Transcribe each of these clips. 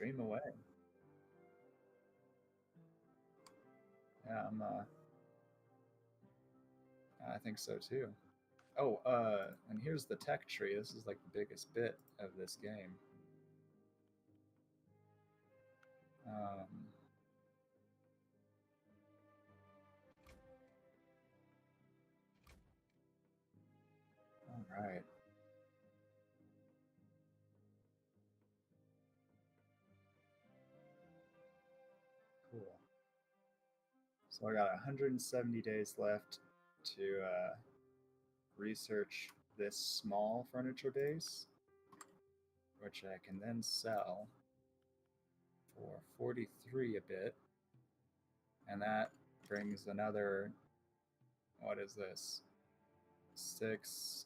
dream away. Yeah, I think so too. Oh, and here's the tech tree. This is like the biggest bit of this game. All right. Cool. So I got 170 days left to research this small furniture base, which I can then sell for 43 a bit. And that brings another, what is this? 6,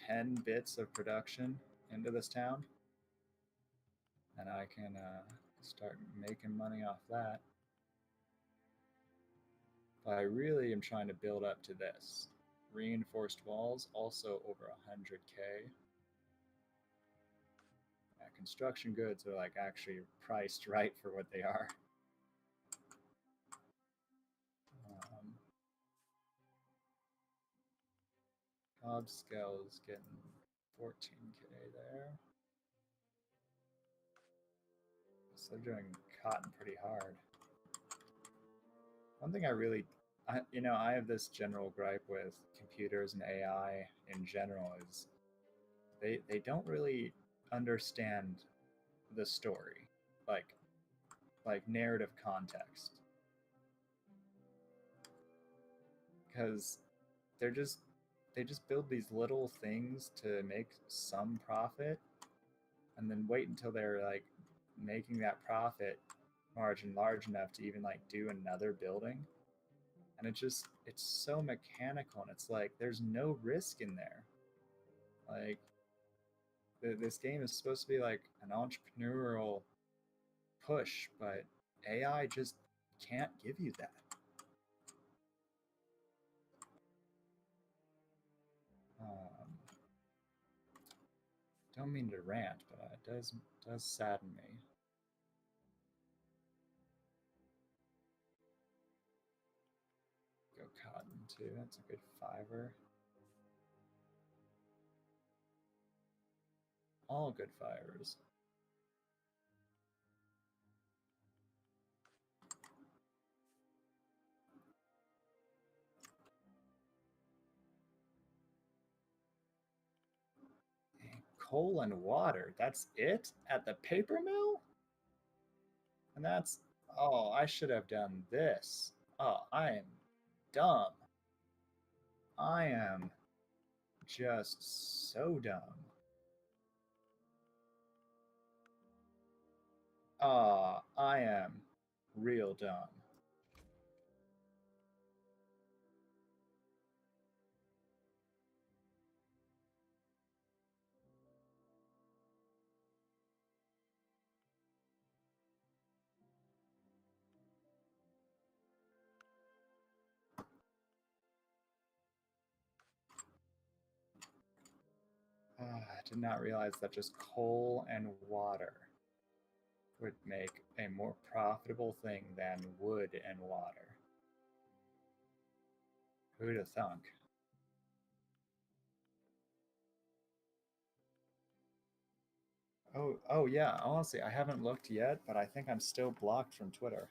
10 bits of production into this town. And I can start making money off that. But I really am trying to build up to this. Reinforced walls, also over 100K. Construction goods are like actually priced right for what they are. Cobb scales getting 14K there. So they're doing cotton pretty hard. One thing I really, I have this general gripe with computers and AI in general is they don't really understand the story, like narrative context, because they just build these little things to make some profit, and then wait until they're like making that profit margin large enough to even like do another building. And it's so mechanical, and it's like there's no risk in there. Like this game is supposed to be like an entrepreneurial push, but AI just can't give you that. Don't mean to rant, but it does sadden me. Go cotton too. That's a good fiver. All good fibers. Coal and water. That's it at the paper mill? And that's, oh, I should have done this. Oh, I am dumb. I am just so dumb. I am real dumb. I did not realize that just coal and water would make a more profitable thing than wood and water. Who'd have thunk? Oh yeah, honestly, I haven't looked yet, but I think I'm still blocked from Twitter.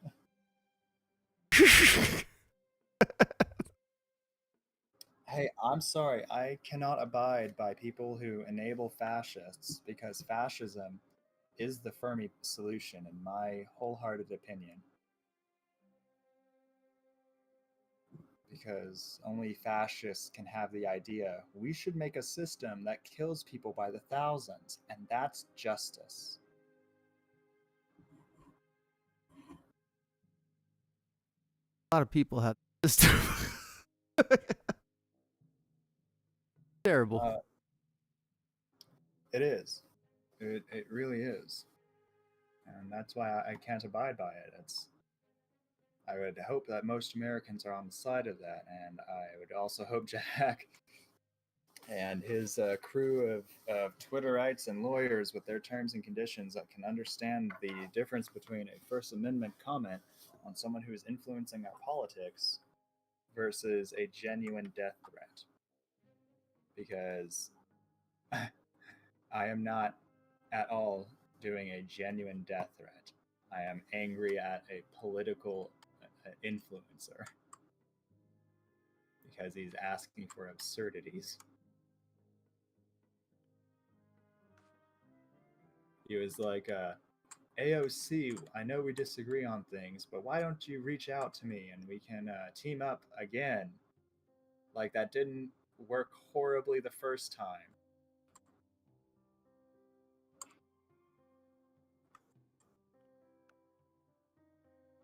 Hey, I'm sorry. I cannot abide by people who enable fascists because fascism is the Fermi solution, in my wholehearted opinion. Because only fascists can have the idea we should make a system that kills people by the thousands, and that's justice. A lot of people have this. Terrible. It is. It really is. And that's why I can't abide by it. I would hope that most Americans are on the side of that, and I would also hope Jack and his crew of Twitterites and lawyers with their terms and conditions that can understand the difference between a First Amendment comment on someone who is influencing our politics versus a genuine death threat. Because I am not at all doing a genuine death threat. I am angry at a political influencer because he's asking for absurdities. He was like, AOC, I know we disagree on things, but why don't you reach out to me and we can team up again? Like, that didn't work horribly the first time.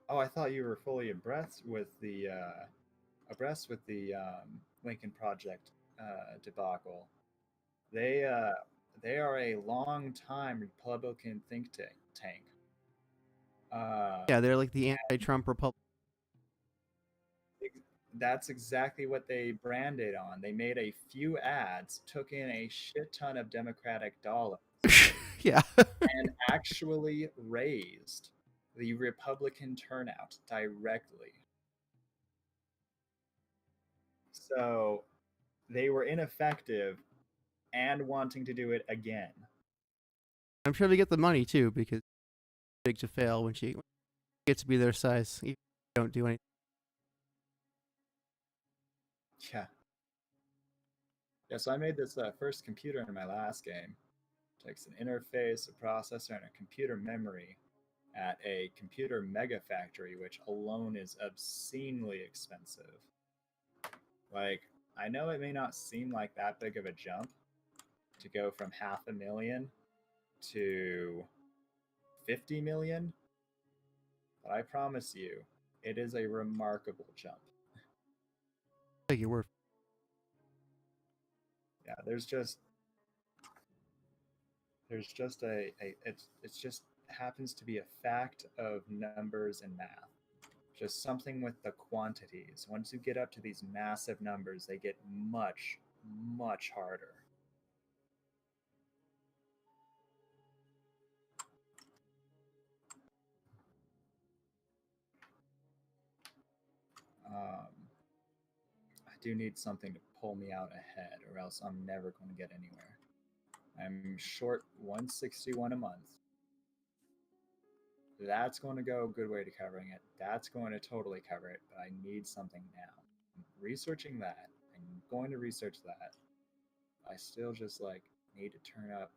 Oh, I thought you were fully abreast with the Lincoln Project debacle. They uh, they are a long time Republican think tank. Uh, Yeah, they're like the anti-Trump Republic. that's exactly what they branded on. They made a few ads, took in a shit ton of Democratic dollars, Yeah. and actually raised the Republican turnout directly. So they were ineffective and wanting to do it again. I'm sure they get the money too because it's big to fail when she gets to be their size. You don't do anything. Yeah. Yeah, so I made this first computer in my last game. It takes an interface, a processor, and a computer memory at a computer mega factory, which alone is obscenely expensive. Like, I know it may not seem like that big of a jump to go from 500,000 to 50 million, but I promise you, it is a remarkable jump. Take your word. Yeah, there's just it's just happens to be a fact of numbers and math. Just something with the quantities. Once you get up to these massive numbers, they get much, much harder. Um, I do need something to pull me out ahead, or else I'm never going to get anywhere. I'm short 161 a month. That's going to go a good way to covering it. That's going to totally cover it, but I need something now. I'm researching that. I'm going to research that. I still just like need to turn up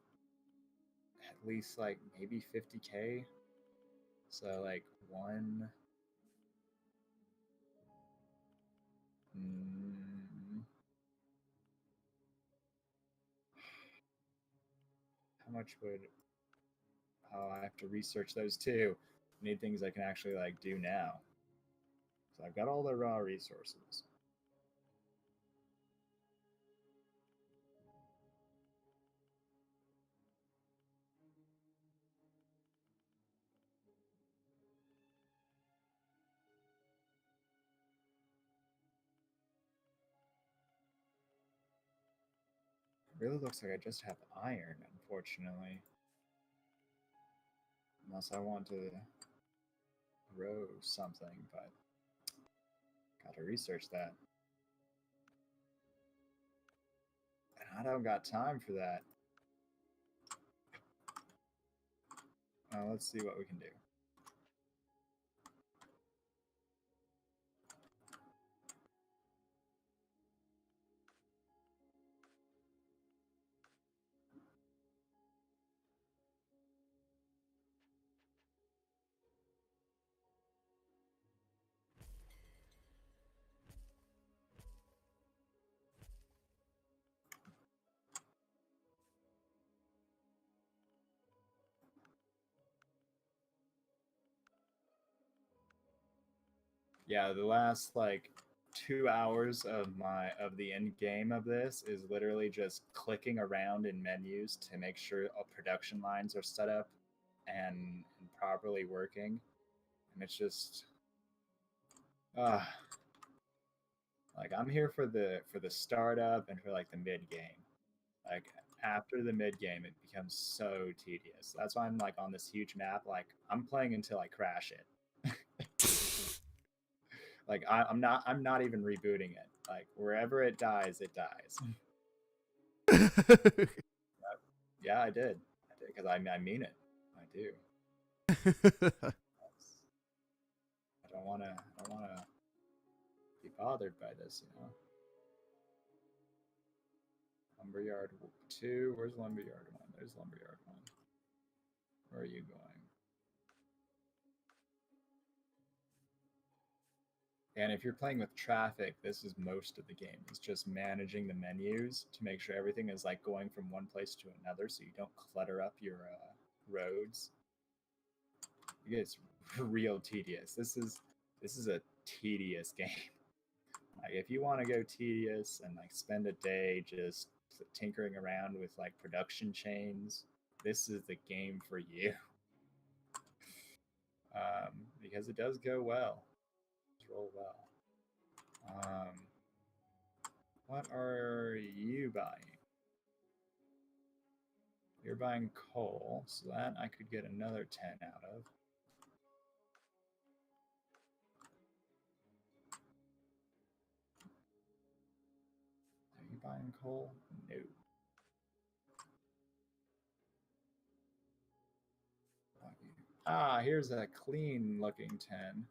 at least like maybe 50K. So like one. Mm, how much would? Oh, I have to research those too. I need things I can actually like do now. So I've got all the raw resources. It really looks like I just have iron, unfortunately. Unless I want to grow something, but gotta research that. And I don't got time for that. Let's see what we can do. Yeah, the last like 2 hours of the end game of this is literally just clicking around in menus to make sure all production lines are set up and properly working. And it's just uh Like I'm here for the startup and for like the mid game. Like after the mid game, it becomes so tedious. That's why I'm like on this huge map. Like I'm playing until I crash it. Like I'm not even rebooting it. Like wherever it dies, it dies. Yeah, I did because I mean it. I do. I don't want to be bothered by this, you know. Lumberyard 2. Where's Lumberyard 1? There's Lumberyard 1. Where are you going? And if you're playing with traffic, this is most of the game. It's just managing the menus to make sure everything is like going from one place to another, so you don't clutter up your roads. It's real tedious. This is a tedious game. Like if you want to go tedious and like spend a day just tinkering around with like production chains, this is the game for you. Because it does go well. It's roll well. What are you buying? You're buying coal, so that I could get another 10 out of. Are you buying coal? No. Ah, here's a clean looking 10.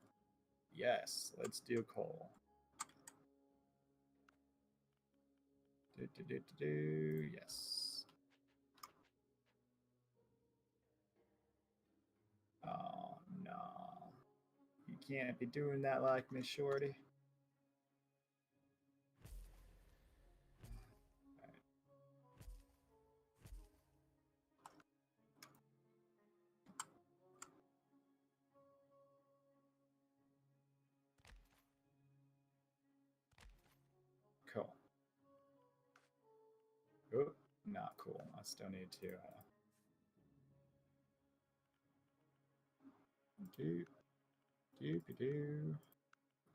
Yes, let's do coal. Yes. Oh, no. You can't be doing that like me, Shorty. Right. Cool. Oh, not cool. I still need to do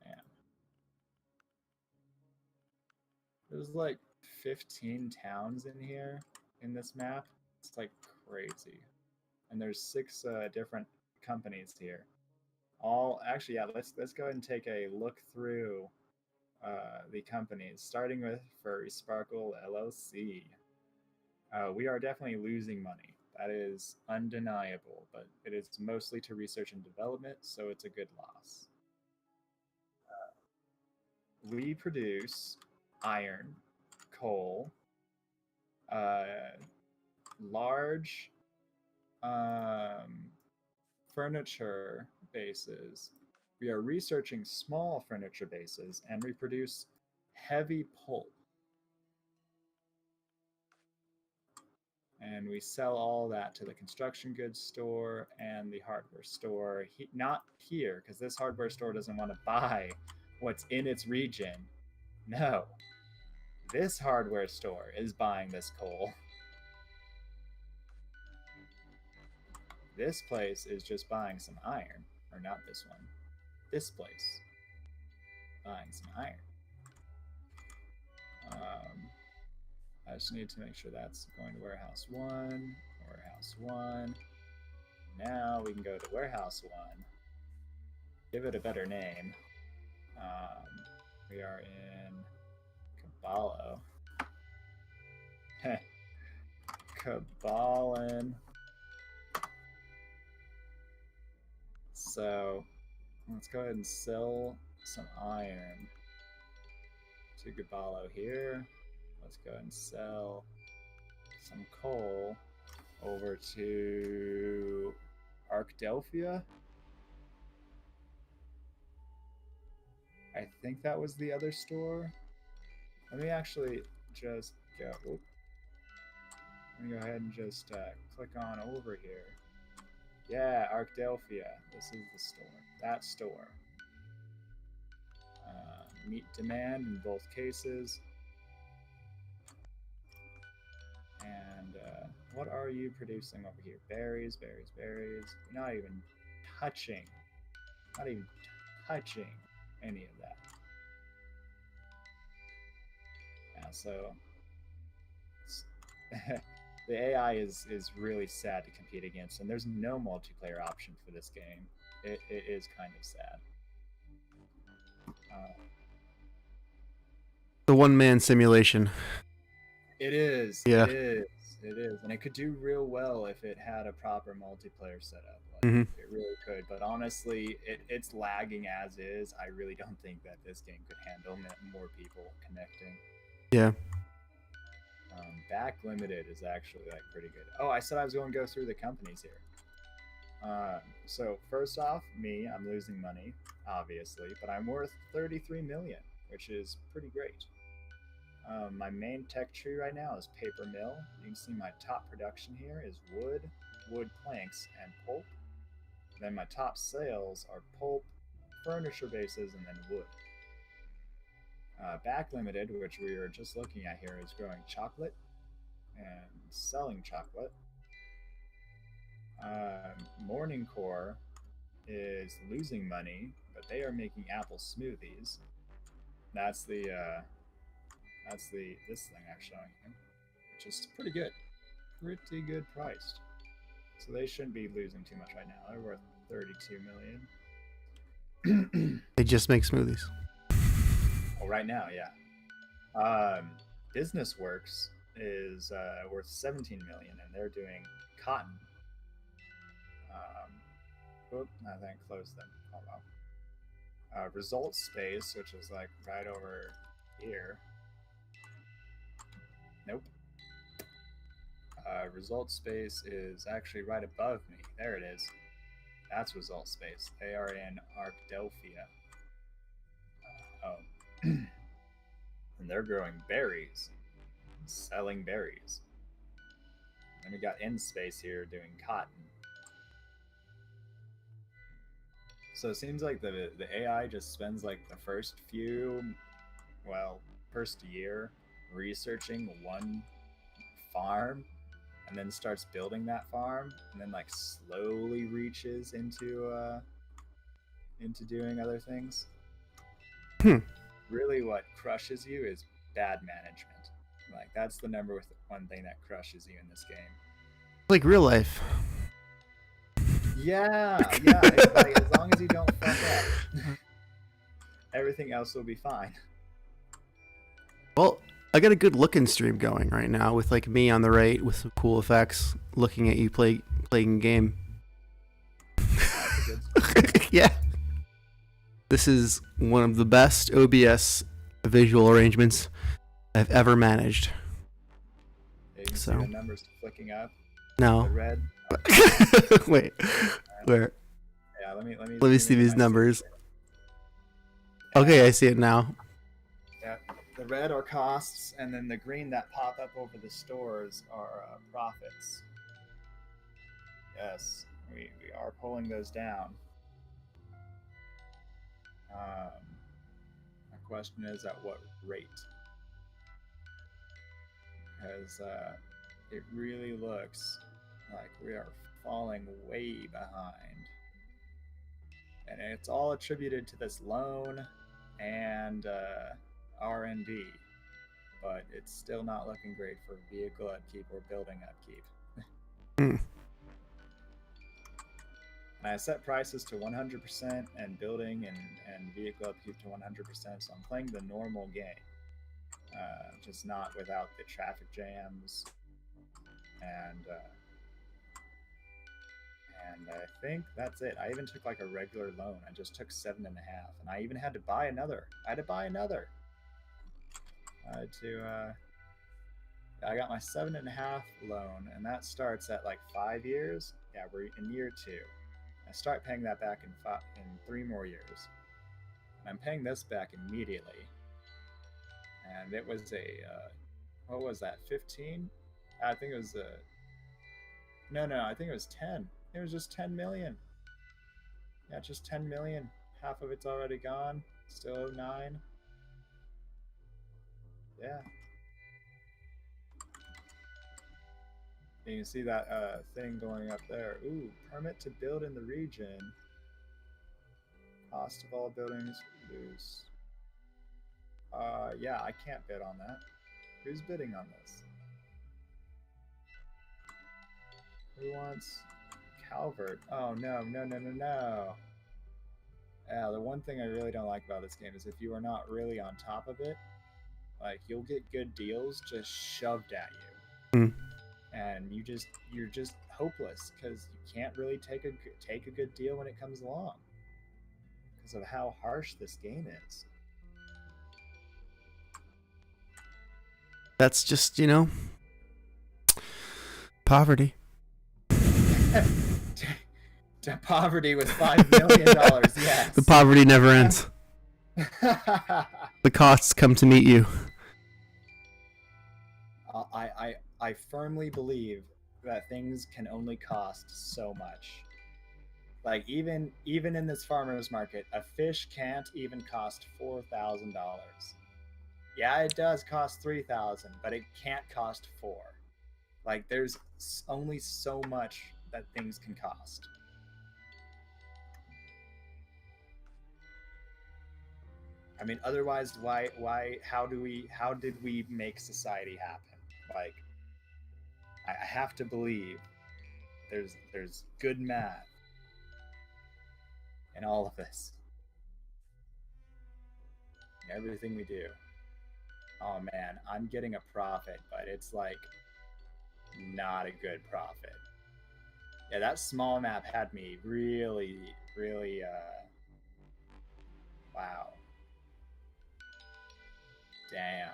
Man. There's like 15 towns in here in this map. It's like crazy. And there's 6 different companies here. All actually, yeah. Let's go ahead and take a look through the companies, starting with Furry Sparkle LLC. We are definitely losing money. That is undeniable, but it is mostly to research and development, so it's a good loss. We produce iron, coal, uh, large um, furniture bases. We are researching small furniture bases, and we produce heavy pulp. And we sell all that to the construction goods store and the hardware store. Not here, because this hardware store doesn't want to buy what's in its region. No, this hardware store is buying this coal. This place is just buying some iron. Or not this one. This place. Buying some iron. I just need to make sure that's going to warehouse 1. Warehouse 1. Now we can go to warehouse 1. Give it a better name. We are in Caballo. Cabalin. So let's go ahead and sell some iron to Caballo here. Let's go ahead and sell some coal over to Arkadelphia. I think that was the other store. Let me actually just go. Let me go ahead and just click on over here. Yeah, Arkadelphia. This is the store. That store. Meet demand in both cases. And what are you producing over here? Berries, berries, berries. You're not even touching. Not even touching any of that. Yeah, so the AI is really sad to compete against, and there's no multiplayer option for this game. It is kind of sad. Uh, The one-man simulation. it is. Yeah. It is. It is, and it could do real well if it had a proper multiplayer setup. Like Mm-hmm. it really could. But honestly, it's lagging as is. I really don't think that this game could handle more people connecting. Yeah. Back limited is actually like pretty good. Oh, I said I was going to go through the companies here. So first off, me, I'm losing money, obviously, but I'm worth 33 million, which is pretty great. My main tech tree right now is paper mill. You can see my top production here is wood planks, and pulp. Then my top sales are pulp, furniture bases, and then wood. Back limited, which we were just looking at here, is growing chocolate and selling chocolate. Morning Core is losing money, but they are making apple smoothies. That's the this thing I'm showing you, which is pretty good priced. So they shouldn't be losing too much right now. They're worth 32 million. They just make smoothies. Oh, right now, yeah. Business Works is worth 17 million, and they're doing cotton. I think I closed them. Oh well. Results Space, which is like right over here. Nope. Result Space is actually right above me. There it is. That's Result Space. They are in Arkadelphia. Oh. And they're growing berries, selling berries. Then we got In Space here doing cotton. So it seems like the AI just spends like the first first year researching one farm, and then starts building that farm, and then like slowly reaches into doing other things. Really, what crushes you is bad management. Like that's the number one thing that crushes you in this game. Like real life. Yeah. Like, as long as you don't fuck up, everything else will be fine. Well, I got a good looking stream going right now with like me on the right with some cool effects, looking at you playing a game. Yeah. This is one of the best OBS visual arrangements I've ever managed. Yeah, you can see the numbers flicking up. No. The red. Wait. Where? Yeah, let me see these numbers. Yeah. Okay, I see it now. Yeah, the red are costs, and then the green that pop up over the stores are profits. Yes, we are pulling those down. My question is, at what rate? Because it really looks like we are falling way behind. And it's all attributed to this loan and R&D. But it's still not looking great for vehicle upkeep or building upkeep. And I set prices to 100% and building and vehicle upkeep to 100%, so I'm playing the normal game. Just not without the traffic jams. And I think that's it. I even took like a regular loan. I just took 7.5, and I even had to buy another. I got my 7.5 loan, and that starts at like 5 years. Yeah, we're in year 2. I start paying that back in 3 more years. And I'm paying this back immediately. And it was what was that, 15? I think it was no, I think it was 10. It was just 10 million. Yeah, just 10 million. Half of it's already gone. Still 9. Yeah. You can see that thing going up there. Ooh, permit to build in the region. Cost of all buildings, loose. Yeah, I can't bid on that. Who's bidding on this? Who wants Calvert? Oh no, no, no, no, no. Yeah, the one thing I really don't like about this game is if you are not really on top of it, like you'll get good deals just shoved at you. Mm. And you're just hopeless because you can't really take a good deal when it comes along because of how harsh this game is. That's just, you know, poverty. To poverty with $5 million, yes. The poverty never ends. The costs come to meet you. I firmly believe that things can only cost so much. Like even in this farmer's market, a fish can't even cost $4,000. Yeah, it does cost 3,000, but it can't cost 4. Like there's only so much that things can cost. I mean, otherwise, how did we make society happen? Like, I have to believe there's good math in all of this, in everything we do. Oh man, I'm getting a profit, but it's like not a good profit. Yeah, that small map had me really, really, wow. Damn.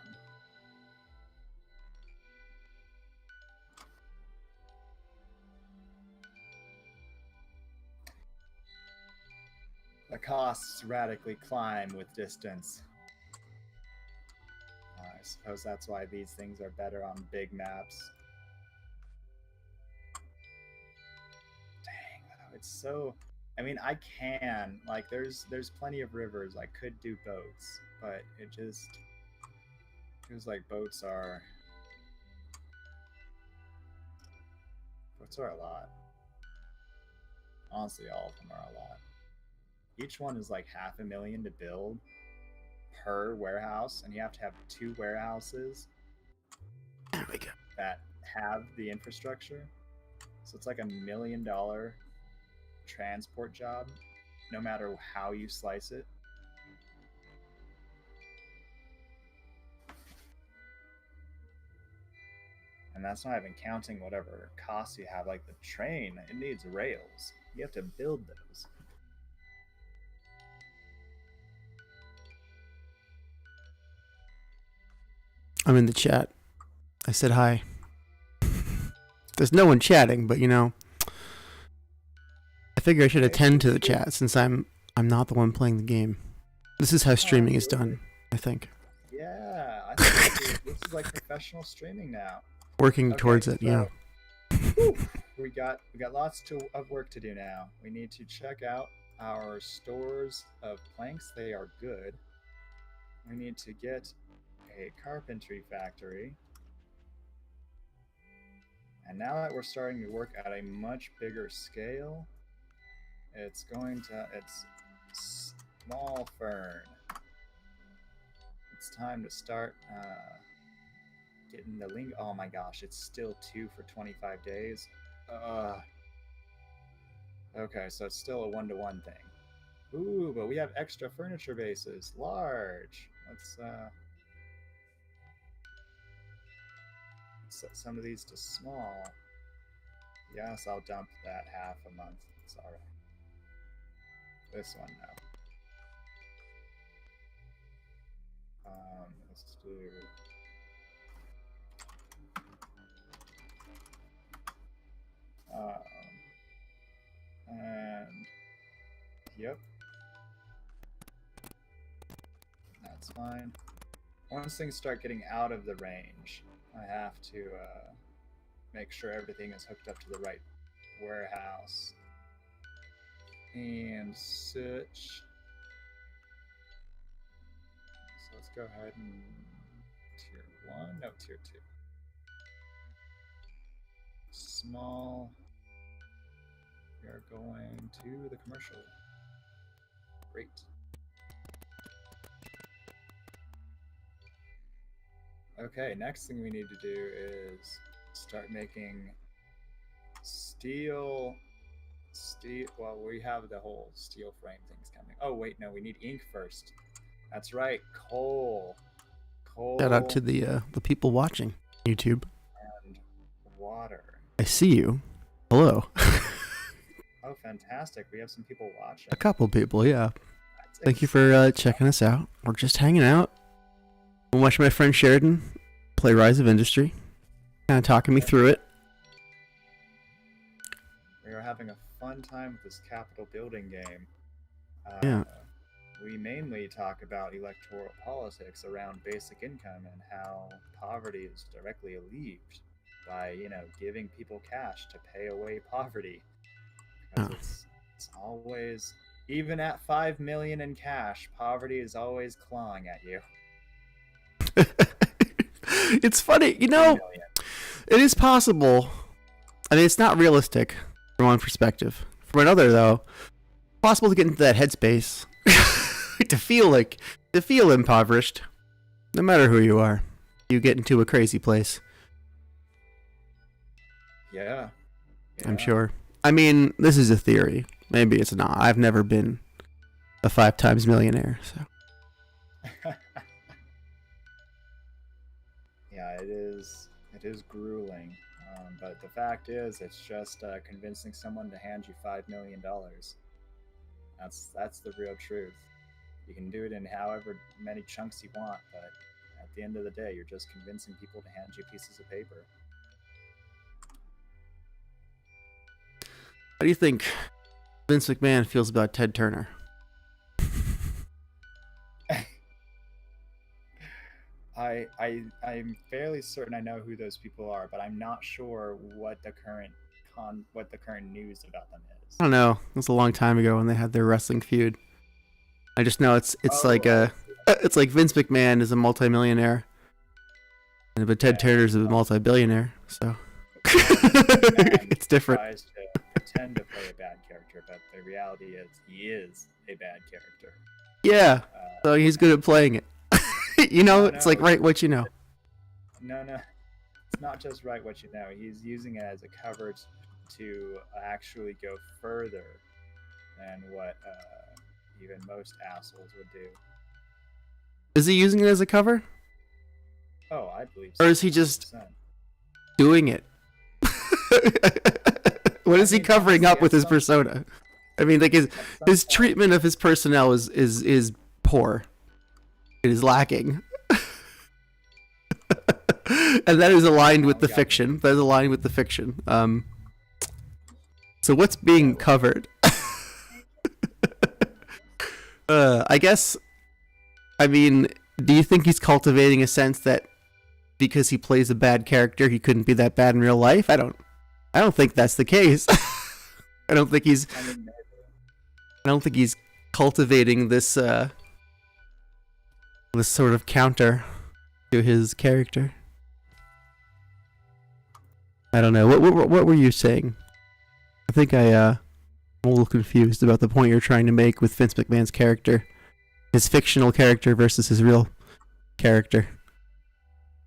The costs radically climb with distance. I suppose that's why these things are better on big maps. Dang, it's so... I mean, I can. Like, there's plenty of rivers. I could do boats, but it just feels like boats are a lot. Honestly, all of them are a lot. Each one is like $500,000 to build per warehouse, and you have to have 2 warehouses that have the infrastructure. So it's like $1 million transport job, no matter how you slice it. And that's not even counting whatever costs you have, like the train. It needs rails. You have to build those. I'm in the chat. I said hi. There's no one chatting, but you know, I figure I should attend to the chat since I'm not the one playing the game. This is how streaming is done, I think. Yeah, I think this is like professional streaming now. Working towards it, yeah. We got lots of work to do now. We need to check out our stores of planks. They are good. We need to get a carpentry factory. And now that we're starting to work at a much bigger scale, it's small fern. It's time to start getting the link. Oh my gosh, it's still 2 for 25 days. Okay, so it's still a 1-to-1 thing. Ooh, but we have extra furniture bases. Large. Let's set some of these to small. Yes, I'll dump that half a month. It's alright. This one now. Let's do... and... Yep. That's fine. Once things start getting out of the range, I have to make sure everything is hooked up to the right warehouse. And such. So let's go ahead and tier 1, no, tier 2. Small. We are going to the commercial. Great. Okay, next thing we need to do is start making steel. Well, we have the whole steel frame things coming. Oh wait, no, we need ink first. That's right, coal. Shout out Coal to the people watching YouTube. and water. I see you. Hello. Oh, fantastic. We have some people watching. A couple people, yeah. That's Thank you for checking us out. We're just hanging out. I'm watching my friend Sheridan play Rise of Industry. Kind of talking me through it. We are having a fun time with this capital building game. Yeah. We mainly talk about electoral politics around basic income and how poverty is directly alleviated by, giving people cash to pay away poverty. Because it's always, even at 5 million in cash, poverty is always clawing at you. It's funny, it is possible. I mean, it's not realistic from one perspective. From another, though, possible to get into that headspace. to feel impoverished. No matter who you are, you get into a crazy place. Yeah. I'm sure. I mean, this is a theory. Maybe it's not. I've never been a 5 times millionaire, so. Yeah, it is grueling. But the fact is, it's just convincing someone to hand you $5 million. That's the real truth. You can do it in however many chunks you want, but at the end of the day, you're just convincing people to hand you pieces of paper. How do you think Vince McMahon feels about Ted Turner? I'm fairly certain I know who those people are, but I'm not sure what the current news about them is. I don't know. It was a long time ago when they had their wrestling feud. I just know it's like Vince McMahon is a multimillionaire, but Ted Turner's a multi-billionaire, so it's different. Tries to pretend to play a bad character, but the reality is he is a bad character. Yeah, so he's good at playing it. It's like write what you know. No, it's not just write what you know. He's using it as a cover to actually go further than what even most assholes would do. Is he using it as a cover? Oh, I believe so. Or is he just doing it? What is he covering up with his persona? I mean, like his treatment of his personnel is poor. It is lacking. And that is aligned with the fiction. That is aligned with the fiction. So what's being covered? I guess. I mean, do you think he's cultivating a sense that because he plays a bad character, he couldn't be that bad in real life? I don't think that's the case. I don't think he's cultivating this this sort of counter to his character. I don't know. What were you saying? I think I'm a little confused about the point you're trying to make with Vince McMahon's character, his fictional character versus his real character.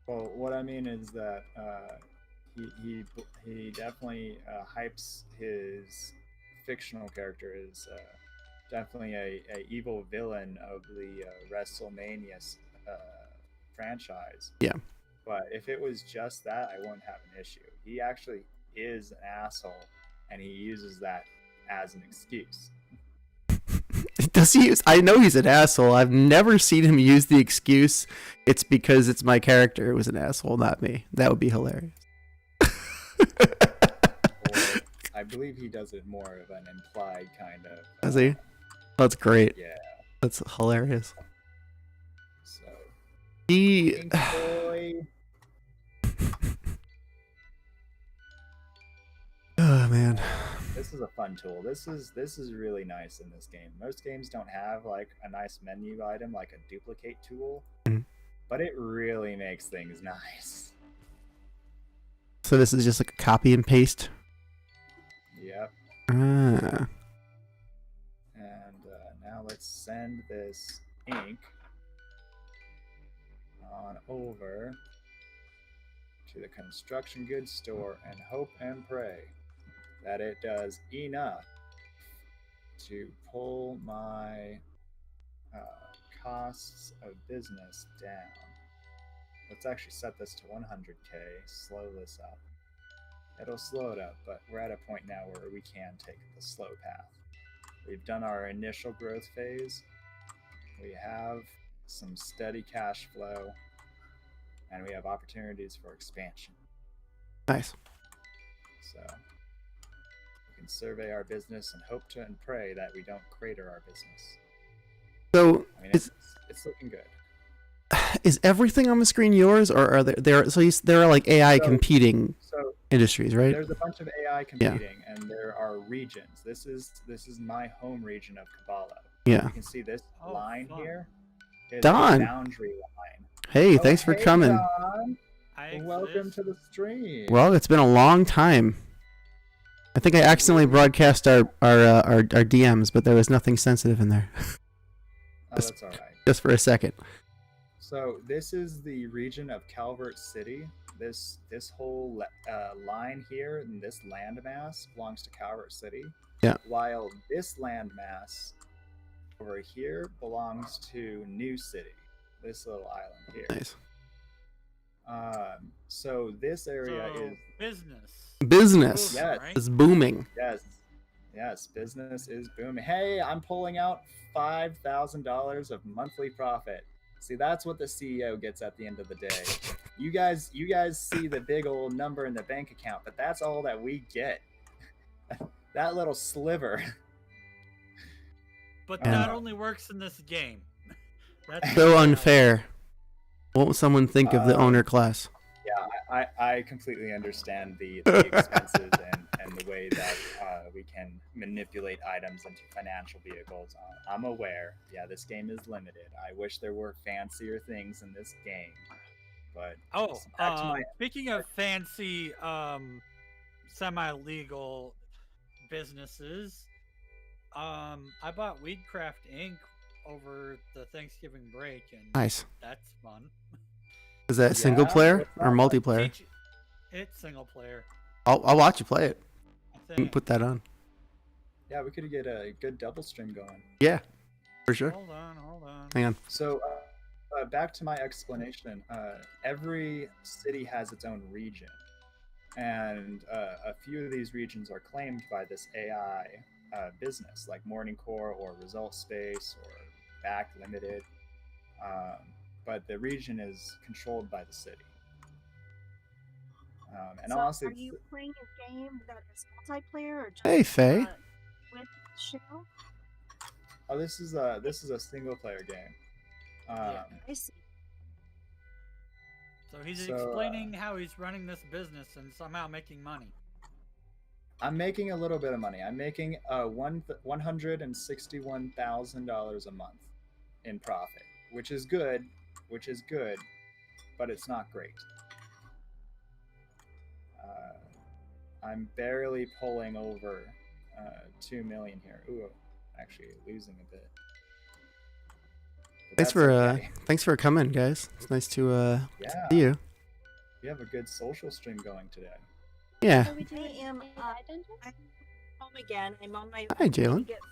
Well, what I mean is that he definitely hypes his fictional character as definitely a evil villain of the WrestleMania franchise. Yeah. But if it was just that, I wouldn't have an issue. He actually is an asshole, and he uses that as an excuse. Does he use? I know he's an asshole. I've never seen him use the excuse, it's because it's my character who was an asshole, not me. That would be hilarious. I believe he does it more of an implied kind of. Does he? That's great. Yeah. That's hilarious. So. He. Oh man. This is a fun tool. This is really nice in this game. Most games don't have like a nice menu item like a duplicate tool, but it really makes things nice. So this is just like a copy and paste? Yep. Ah. And now let's send this ink on over to the construction goods store and hope and pray that it does enough to pull my costs of business down. Let's actually set this to 100k, slow this up. It'll slow it up, but we're at a point now where we can take the slow path. We've done our initial growth phase. We have some steady cash flow, and we have opportunities for expansion. Nice. So we can survey our business and hope to and pray that we don't crater our business. So I mean, it's looking good. Is everything on the screen yours, or are there are like AI competing industries, right? There's a bunch of AI competing, and there are regions. This is my home region of Caballo. Yeah. You can see this line here is Don. the boundary line. Hey, thanks for coming. Don. Welcome to the stream. Well, it's been a long time. I think I accidentally broadcast our DMs, but there was nothing sensitive in there. That's all right. Just for a second. So this is the region of Calvert City. This whole line here and this landmass belongs to Calvert City. Yeah. While this landmass over here belongs to New City, this little island here. Nice. So this area is business. Yes. Right? It's booming. Yes, business is booming. Hey, I'm pulling out $5,000 of monthly profit. See, that's what the CEO gets at the end of the day. You guys see the big old number in the bank account, but that's all that we get. That little sliver. But that only works in this game. That's so unfair. What will someone think of the owner class? Yeah, I completely understand the expenses and the way that we can manipulate items into financial vehicles. I'm aware. Yeah, this game is limited. I wish there were fancier things in this game. But speaking of fancy semi-legal businesses, I bought Weedcraft Inc. over the Thanksgiving break, and nice. That's fun. Is that single player or multiplayer? It's single player. I'll watch you play it. Put that on. Yeah, we could get a good double stream going. Yeah, for sure. Hold on. Hang on. So back to my explanation. Every city has its own region, and a few of these regions are claimed by this AI business, like Morning Core or Result Space or Back Limited. But the region is controlled by the city. And so honestly, are you playing a game that is multiplayer or just hey, Faye? With Shell? Oh, this is a single player game. I see. So he's explaining how he's running this business and somehow making money. I'm making a little bit of money. I'm making $161,000 a month in profit, which is good, but it's not great. I'm barely pulling over 2 million here. Ooh, actually losing a bit. Thanks for coming, guys. It's nice to see you. We have a good social stream going today. Yeah. I am home again. I'm on my Hi, Jalen. Get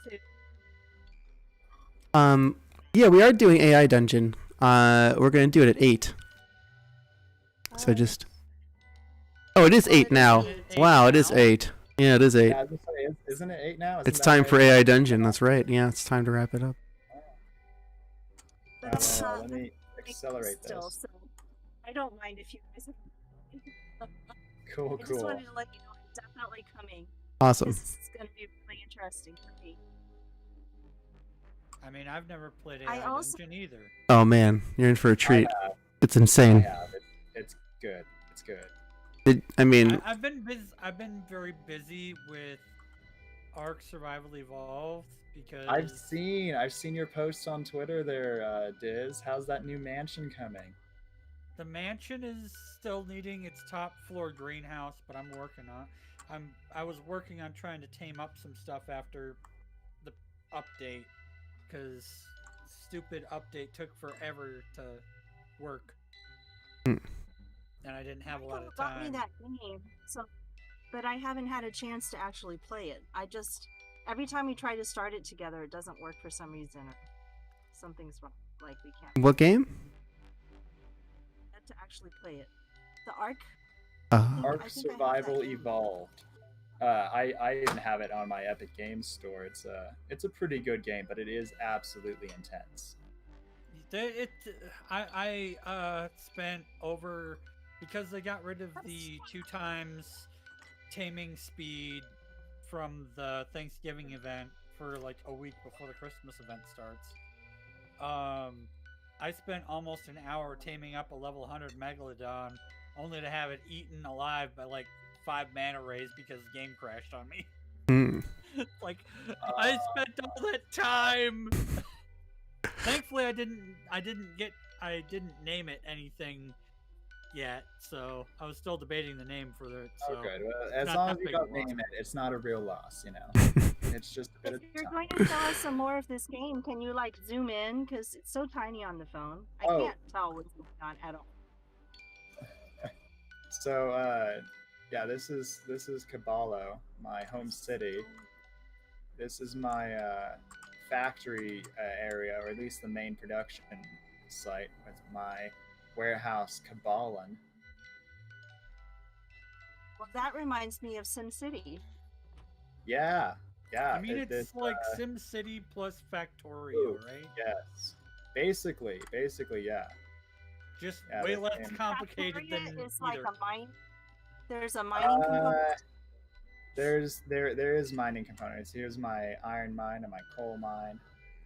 food. Yeah, we are doing AI Dungeon. We're gonna do it at 8. So just. Oh, it is 8 now. Wow, it is 8. Yeah, it is 8. Yeah, isn't it 8 now? It's time for AI Dungeon. That's right. Yeah, it's time to wrap it up. Let me accelerate this. So I don't mind if you guys. Cool. I just wanted to let you know I'm definitely coming. Awesome. This is going to be really interesting for me. I mean, I've never played AI Dungeon either. Oh man, you're in for a treat. It's insane. It's good. It's good. I've been very busy with Ark Survival Evolved because I've seen your posts on Twitter there, Diz. How's that new mansion coming? The mansion is still needing its top floor greenhouse, but I'm working on. I was working on trying to tame up some stuff after the update because stupid update took forever to work. and I didn't have a lot Michael of bought me time. that game, but I haven't had a chance to actually play it. Every time we try to start it together, it doesn't work for some reason. Or something's wrong. Like we can't What game? get to actually play it. The Ark. Oh. Ark I think I have that Survival game. Evolved. I even have it on my Epic Games Store. It's a pretty good game, but it is absolutely intense. I spent over, because they got rid of the 2 times taming speed from the Thanksgiving event for like a week before the Christmas event starts. I spent almost an hour taming up a level 100 Megalodon, only to have it eaten alive by like 5 manta rays because the game crashed on me. Like, I spent all that time. Thankfully, I didn't name it anything yet, so I was still debating the name for it. So Oh, good. Well, as not long that as you big of don't a loss. name it, it's not a real loss, you know. It's just a bit If of you're time. going to tell us some more of this game, can you like zoom in? Because it's so tiny on the phone. I Oh. can't tell what's going on at all. So, yeah, this is Caballo, my home city. This is my factory area, or at least the main production site, with my warehouse Caballan. Well, that reminds me of SimCity. Yeah. I mean, it's like SimCity plus Factorio, right? Yes. Basically, yeah. Just Yeah, way this less game- complicated than Factoria is either. like a mine. There's a mining component. There is mining components. Here's my iron mine and my coal mine,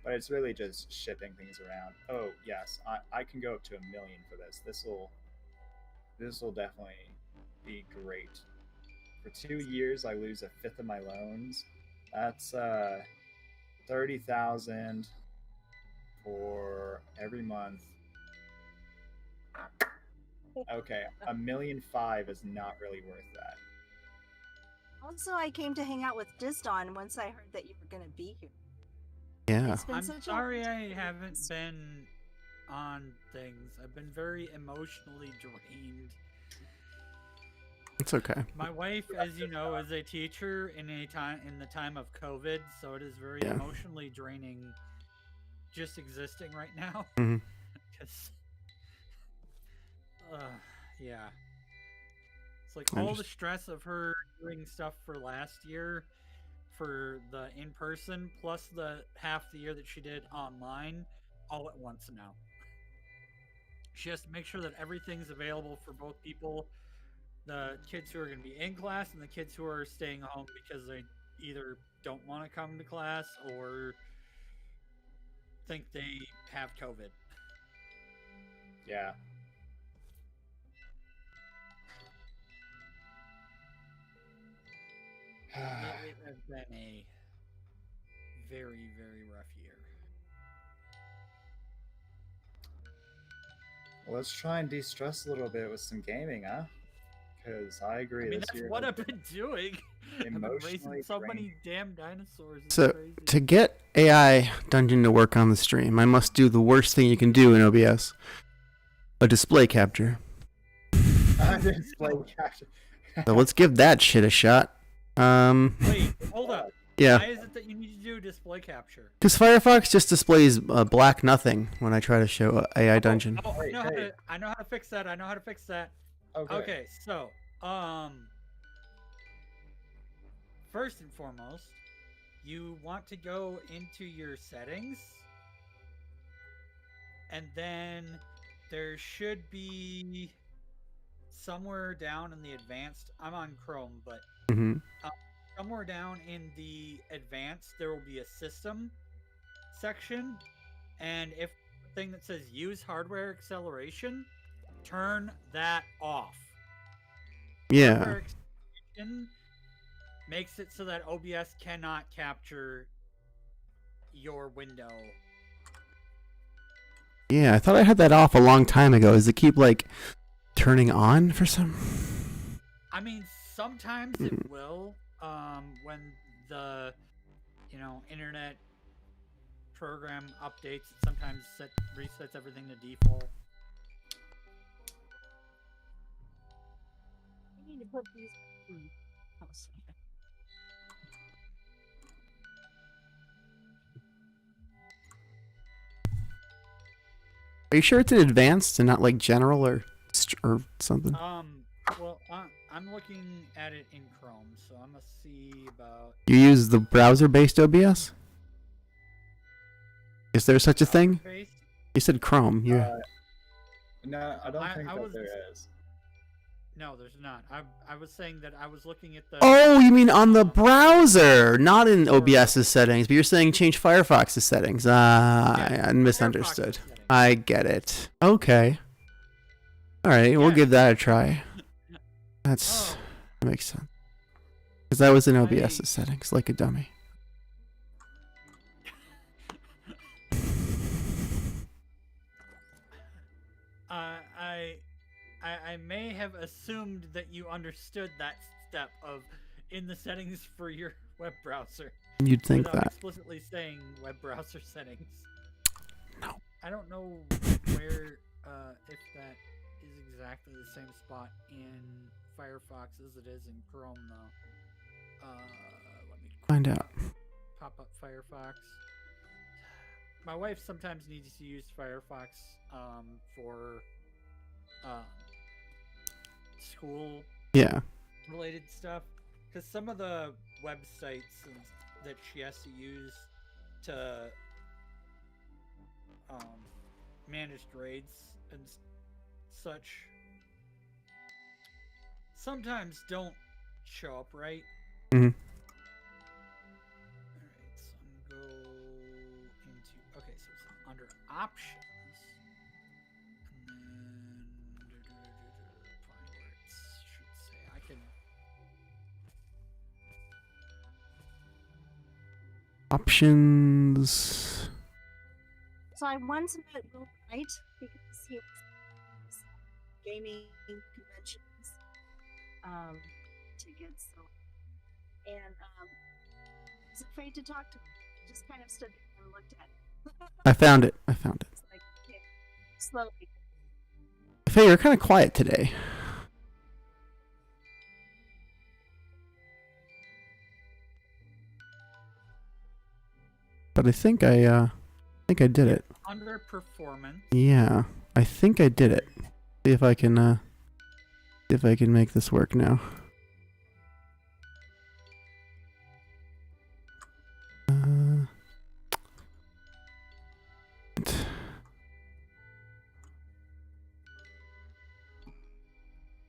but it's really just shipping things around. Oh yes, I can go up to 1 million for this. This will definitely be great. For 2 years, I lose 1/5 of my loans. That's 30,000 for every month. Okay, 1.5 million is not really worth that. Also, I came to hang out with Dizdon once I heard that you were going to be here. Yeah. It's been I'm such sorry a I haven't been on things. I've been very emotionally drained. It's okay. My wife, as you know, is a teacher in the time of COVID, so it is very Yeah. emotionally draining just existing right now. Mhm. 'Cause, yeah. It's like all the stress of her doing stuff for last year for the in-person, plus the half the year that she did online, all at once now. She has to make sure that everything's available for both people, the kids who are going to be in class and the kids who are staying home because they either don't want to come to class or think they have COVID. Yeah. It has been a very, very rough year. Well, let's try and de-stress a little bit with some gaming, huh? Because I agree. I mean, this that's year what has I've been doing. I've been raising emotionally so many draining. damn dinosaurs. It's So crazy. to get AI Dungeon to work on the stream, I must do the worst thing you can do in OBS: a display capture. Display capture. So let's give that shit a shot. Wait, hold up. Yeah. Why is it that you need to do display capture? Because Firefox just displays black nothing when I try to show AI Dungeon. Oh, Wait, hey. I know how to fix that. Okay. Okay, so, first and foremost, you want to go into your settings, and then there should be somewhere down in the advanced, I'm on Chrome, but Mhm. somewhere down in the advanced, there will be a system section, and if the thing that says use hardware acceleration, turn that off. Yeah. Hardware acceleration makes it so that OBS cannot capture your window. Yeah, I thought I had that off a long time ago. Does it keep like turning on for some? I mean, sometimes it will, when the, internet program updates, it sometimes resets everything to default. You put these. Oh, sorry. Are you sure it's in advanced and not like general or something? Well, I'm looking at it in Chrome, so I'm gonna see about. You use the browser-based OBS? Is there such a thing? Based? You said Chrome. Yeah. No, I don't think I that was- there is. No, there's not. I was saying that I was looking at the. Oh, you mean on the browser, not in OBS's settings, but you're saying change Firefox's settings. I misunderstood. Firefox's settings. I get it. Okay. All right, we'll Yeah. give that a try. That makes sense. Because I was in OBS's settings like a dummy. I may have assumed that you understood that step of in the settings for your web browser. You'd think without that. explicitly saying web browser settings. No. I don't know where if that is exactly the same spot in Firefox as it is in Chrome though. Let me Find out. pop up Firefox. My wife sometimes needs to use Firefox for school Yeah. related stuff because some of the websites that she has to use to manage grades and such sometimes don't show up right. Mhm. Alright, so I'm gonna go into okay, so it's under options and then find where it should say I can Options. So I once met Will Wright because he was gaming conventions tickets. So, and I was afraid to talk to him. Just kind of stood there and looked at it. I found it. I found it. It's like, okay, slowly. Faye, you're kind of quiet today. But I think I did it. under performance. Yeah, I think I did it. See if I can make this work now.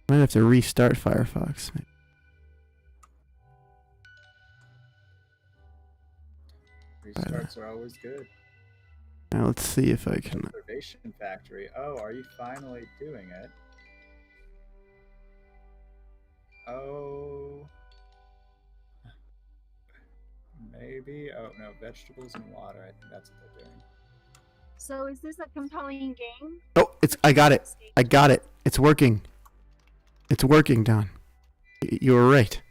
Might have to restart Firefox. Restarts are always good. Now let's see if I can. Observation Factory. Oh, are you finally doing it? Oh. Maybe. Oh, no. Vegetables and water. I think that's what they're doing. So is this a compelling game? Oh, I got it. I got it. It's working. It's working, Don. You were right.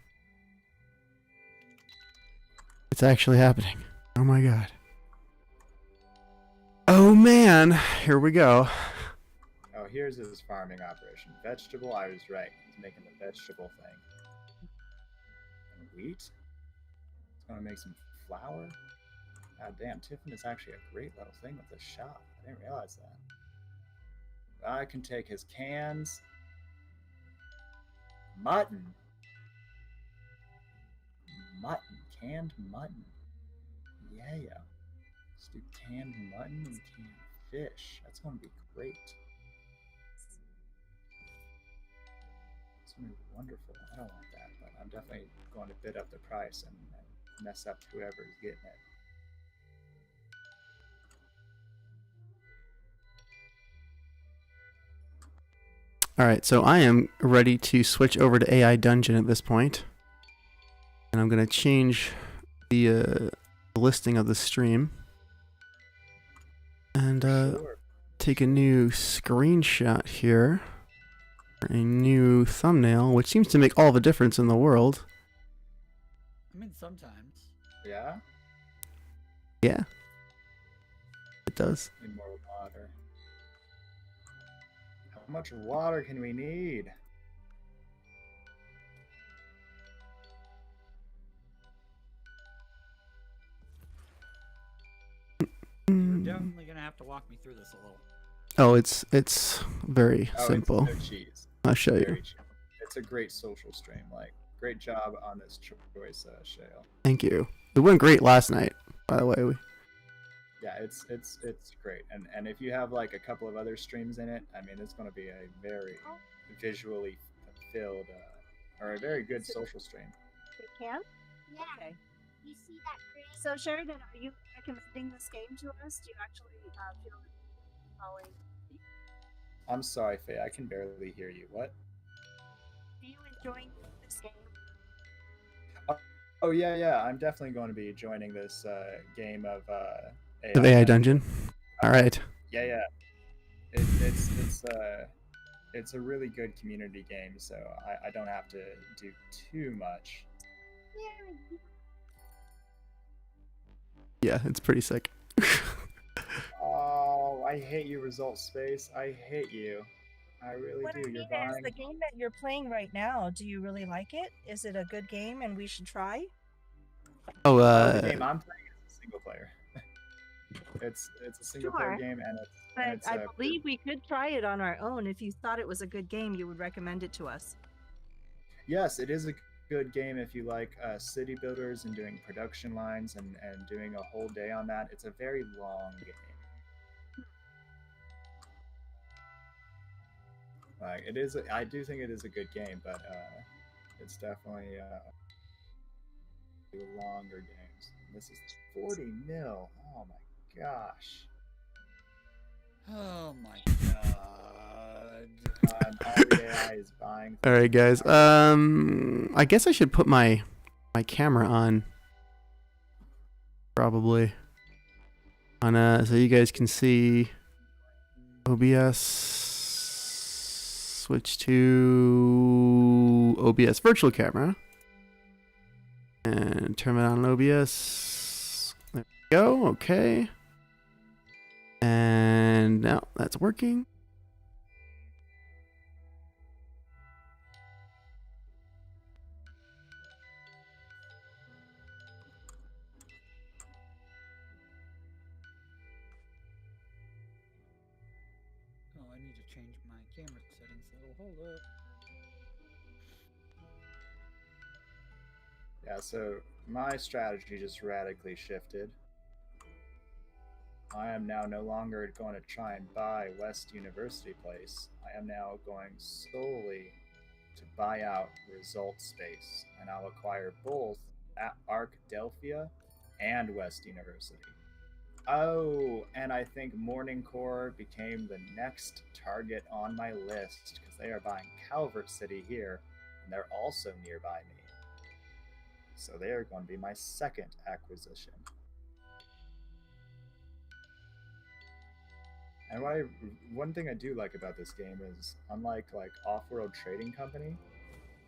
It's actually happening. Oh my god. Oh man. Here we go. Oh, here's his farming operation. Vegetable, I was right. He's making the vegetable thing. And wheat? He's gonna make some flour? God damn, Tiffin is actually a great little thing with this shop. I didn't realize that. I can take his cans. Mutton. Mutton. Canned mutton. Yeah. Let's do canned mutton and canned fish. That's going to be great. It's going to be wonderful. I don't want that, but I'm definitely going to bid up the price and mess up whoever's getting it. Alright, so I am ready to switch over to AI Dungeon at this point. And I'm going to change the listing of the stream. And Sure. take a new screenshot here. A new thumbnail, which seems to make all the difference in the world. I mean, sometimes. Yeah? Yeah. It does. Need more water. How much water can we need? You're definitely gonna have to walk me through this a little. Oh, it's very simple. It's no cheese. I'll show you. Very chill. It's a great social stream. Like, great job on this choice, Shale. Thank you. It went great last night, by the way. Yeah, it's great. And if you have like a couple of other streams in it, I mean, it's going to be a very visually filled or a very good social stream. They can? Yeah. Okay. You see that, Chris? So Sheridan, are you recommending this game to us? Do you actually feel following? I'm sorry, Faye. I can barely hear you. What? Are you enjoying this game? Oh yeah. I'm definitely going to be joining this game of AI. The AI Dungeon. All right. Yeah. It's a really good community game, so I don't have to do too much. Yeah, it's pretty sick. Oh, I hate you, Result Space. I hate you. I really What do. I You're mean is, buying. the game that you're playing right now, do you really like it? Is it a good game and we should try? Oh, The game I'm playing is a single player. it's a single player Sure. game, and But it's I believe we could try it on our own. If you thought it was a good game, you would recommend it to us. yes, it is a good game if you like city builders and doing production lines and doing a whole day on that. It's a very long game. Like it is, I do think it is a good game, but it's definitely longer games. This is 40 mil. Oh my gosh. Oh my god. All the AI is buying. all right, guys. I guess I should put my camera on. Probably. On so you guys can see OBS. Switch to OBS virtual camera. And turn it on OBS. There we go. Okay. And now that's working. Oh, I need to change my camera settings a little. Hold up. Yeah, so my strategy just radically shifted. I am now no longer going to try and buy West University Place. I am now going solely to buy out Result Space, and I'll acquire both at Arkadelphia and West University. Oh, and I think Morning Core became the next target on my list because they are buying Calvert City here, and they're also nearby me. So they are going to be my second acquisition. And one thing I do like about this game is, unlike like Off-World Trading Company,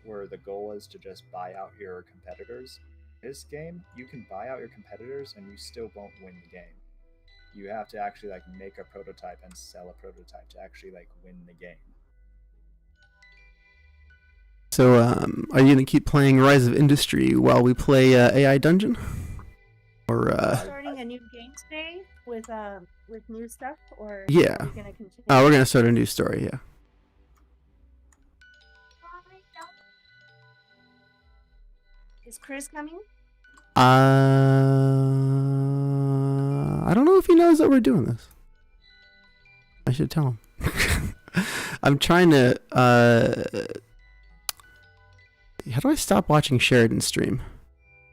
where the goal is to just buy out your competitors, this game you can buy out your competitors and you still won't win the game. You have to actually like make a prototype and sell a prototype to actually like win the game. So, are you gonna keep playing Rise of Industry while we play AI Dungeon? Or Starting a new game today with new stuff, or Yeah. are we gonna continue? we're gonna start a new story. Yeah. Is Chris coming? I don't know if he knows that we're doing this. I should tell him. I'm trying to. How do I stop watching Sheridan stream?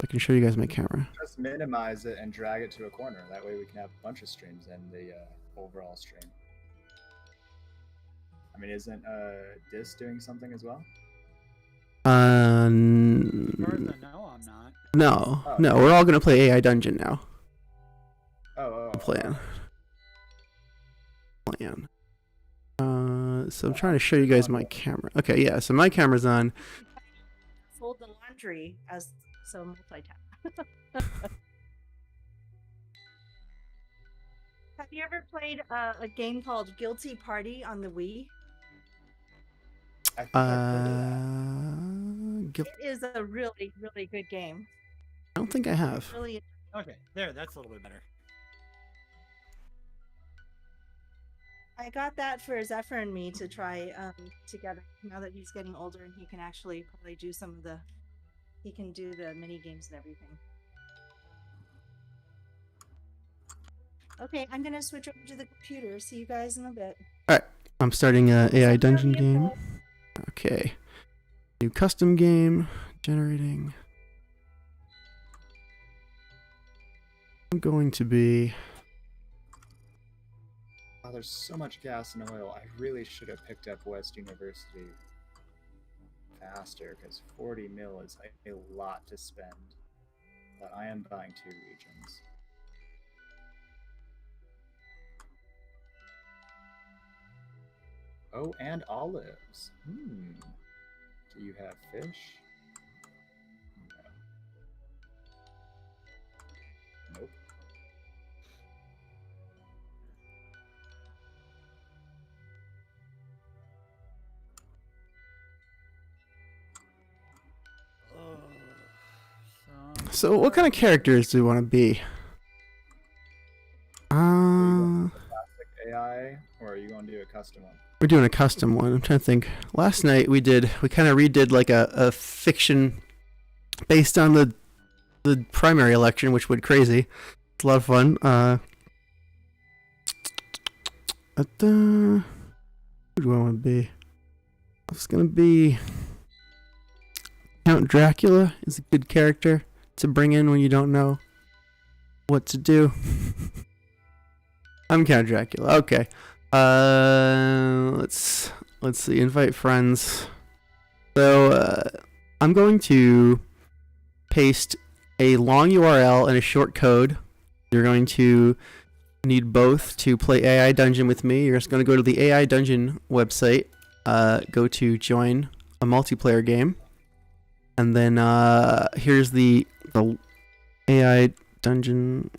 I can show you guys my camera. Just minimize it and drag it to a corner. That way we can have a bunch of streams in the overall stream. I mean, isn't Dis doing something as well? As far as I know, I'm not. No, Oh. no, we're all gonna play AI Dungeon now. Oh. Plan. So I'm trying to show you guys my camera. Okay, yeah. So my camera's on. Fold the laundry as so multitask. Have you ever played a game called Guilty Party on the Wii? I think I've heard of that. It is a really, really good game. I don't think I have. Really, Okay, there, that's a little bit better. I got that for Zephyr and me to try together. Now that he's getting older and he can actually probably do some of the, he can do the mini games and everything. Okay, I'm gonna switch over to the computer. See you guys in a bit. All right, I'm starting a AI dungeon Send me a game. poll. Okay, new custom game generating. I'm going to be. Oh, there's so much gas and oil. I really should have picked up West University faster, because 40 mil is a lot to spend. But I am buying 2 regions. Oh, and olives. Do you have fish? No. Nope. So, what kind of characters do you want to be? Classic AI, or are you going to do a custom one? We're doing a custom one. I'm trying to think. Last night we kind of redid like a fiction based on the primary election, which went crazy. It's a lot of fun. Who do I want to be? It's gonna be Count Dracula is a good character to bring in when you don't know what to do. I'm Count Dracula. Okay. Let's see. Invite friends. So I'm going to paste a long URL and a short code. You're going to need both to play AI Dungeon with me. You're just going to go to the AI Dungeon website. Go to join a multiplayer game, and then here's the AI Dungeon.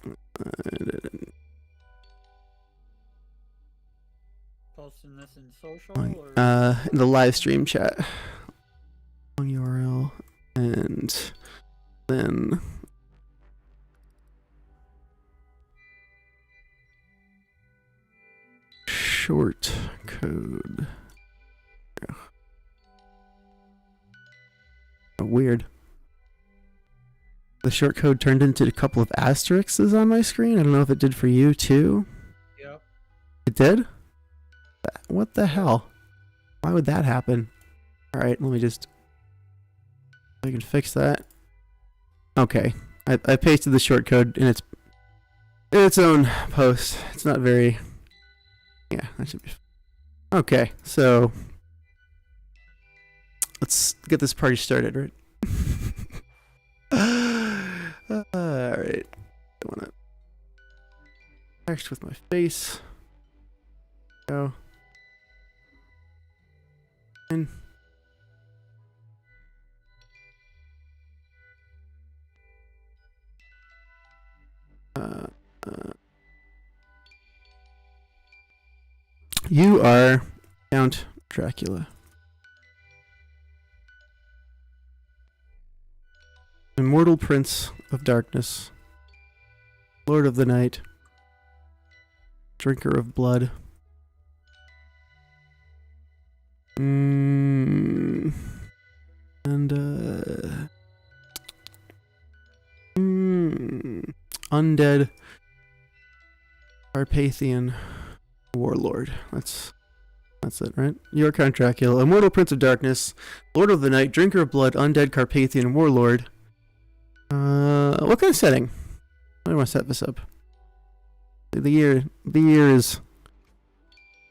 Posting this in social or In the live stream chat. Long URL and then short code. Oh, weird. The short code turned into a couple of asterisks on my screen. I don't know if it did for you too. Yep. It did? What the hell? Why would that happen? Alright, let me just... I can fix that. Okay. I pasted the short code in its own post. It's not very... Yeah, that should be... Okay, so... Let's get this party started, right? Alright. I wanna... Text with my face. Go. In. You are Count Dracula. Immortal Prince of Darkness. Lord of the Night. Drinker of Blood. And Undead Carpathian Warlord. That's it, right? You're Count Dracula, Immortal Prince of Darkness, Lord of the Night, Drinker of Blood, Undead Carpathian Warlord. What kind of setting? How do I want to set this up? The year is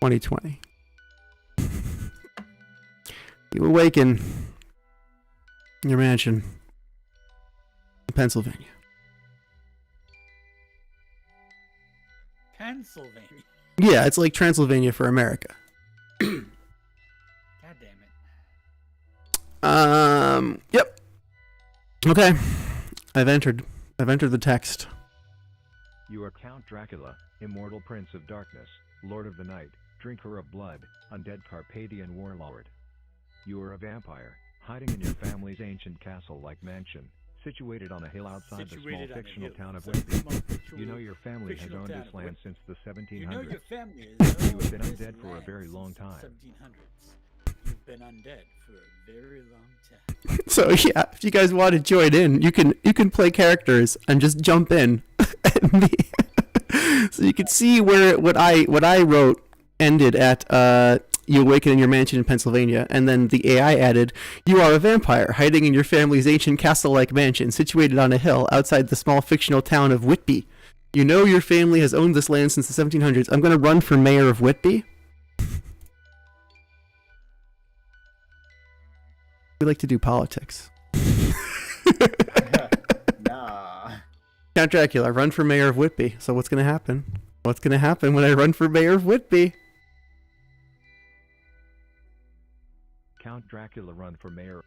2020. You awaken in your mansion in Pennsylvania. Pennsylvania. Yeah, it's like Transylvania for America. God damn it. Yep. Okay. I've entered the text. You are Count Dracula, Immortal Prince of Darkness, Lord of the Night, Drinker of Blood, Undead Carpathian Warlord. You are a vampire, hiding in your family's ancient castle-like mansion, Situated on a hill outside the small Situated on a fictional hill town of outside the Whitby. small fictional- You know your family has fictional owned town this of land Whitby. since the 1700s. You know your family has You have owned been this undead for a land very long since the time. 1700s. You've been undead for a very long time. So yeah, if you guys want to join in, you can play characters and just jump in. So you can see where what I wrote ended at you awaken in your mansion in Pennsylvania, and then the AI added, "You are a vampire hiding in your family's ancient castle-like mansion situated on a hill outside the small fictional town of Whitby. You know your family has owned this land since the 1700s. I'm going to run for mayor of Whitby." We like to do politics. Nah. Count Dracula, run for mayor of Whitby. So what's going to happen? What's going to happen when I run for mayor of Whitby? Count Dracula run for mayor.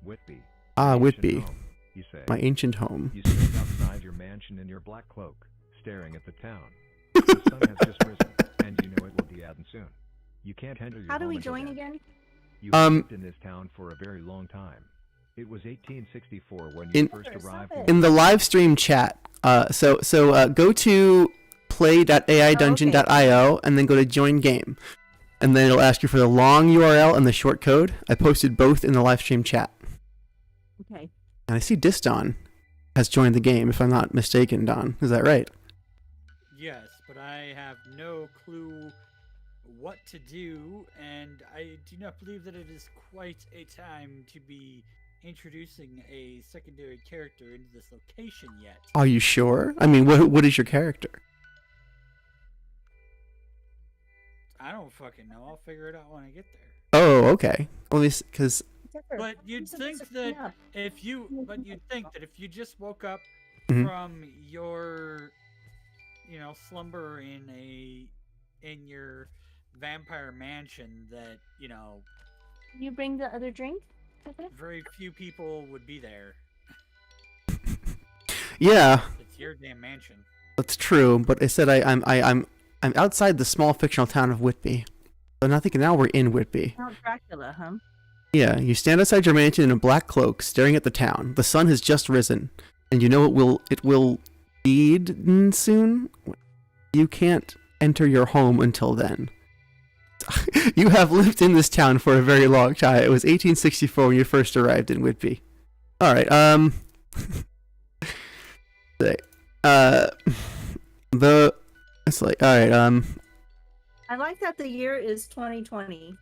Whitby. Ah, Ancient Whitby. home, you say. My ancient home. You stand outside your mansion in your black cloak, staring at the town. The sun has just risen, and you know it will be out soon. You can't enter your How do home we until join then. again? You have lived in this town for a very long time. It was 1864 when you first arrived. In the live stream chat, so go to play.aidungeon.io and then go to join game. And then it'll ask you for the long URL and the short code. I posted both in the live stream chat. Okay. And I see Diston has joined the game, if I'm not mistaken, Don. Is that right? Yes, but I have no clue what to do, and I do not believe that it is quite a time to be introducing a secondary character into this location yet. Are you sure? I mean, what is your character? I don't fucking know. I'll figure it out when I get there. Oh, okay. Well, because But you'd think that if you just woke up Mhm. from your, slumber in your vampire mansion, that You bring the other drink? very few people would be there. yeah, It's your damn mansion. that's true. But I said I'm outside the small fictional town of Whitby. But I think now we're in Whitby. Count Dracula, huh? Yeah, you stand outside your mansion in a black cloak, staring at the town. The sun has just risen, and you know it will be soon. You can't enter your home until then. You have lived in this town for a very long time. It was 1864 when you first arrived in Whitby. All right. It's like, all right. I like that the year is 2020.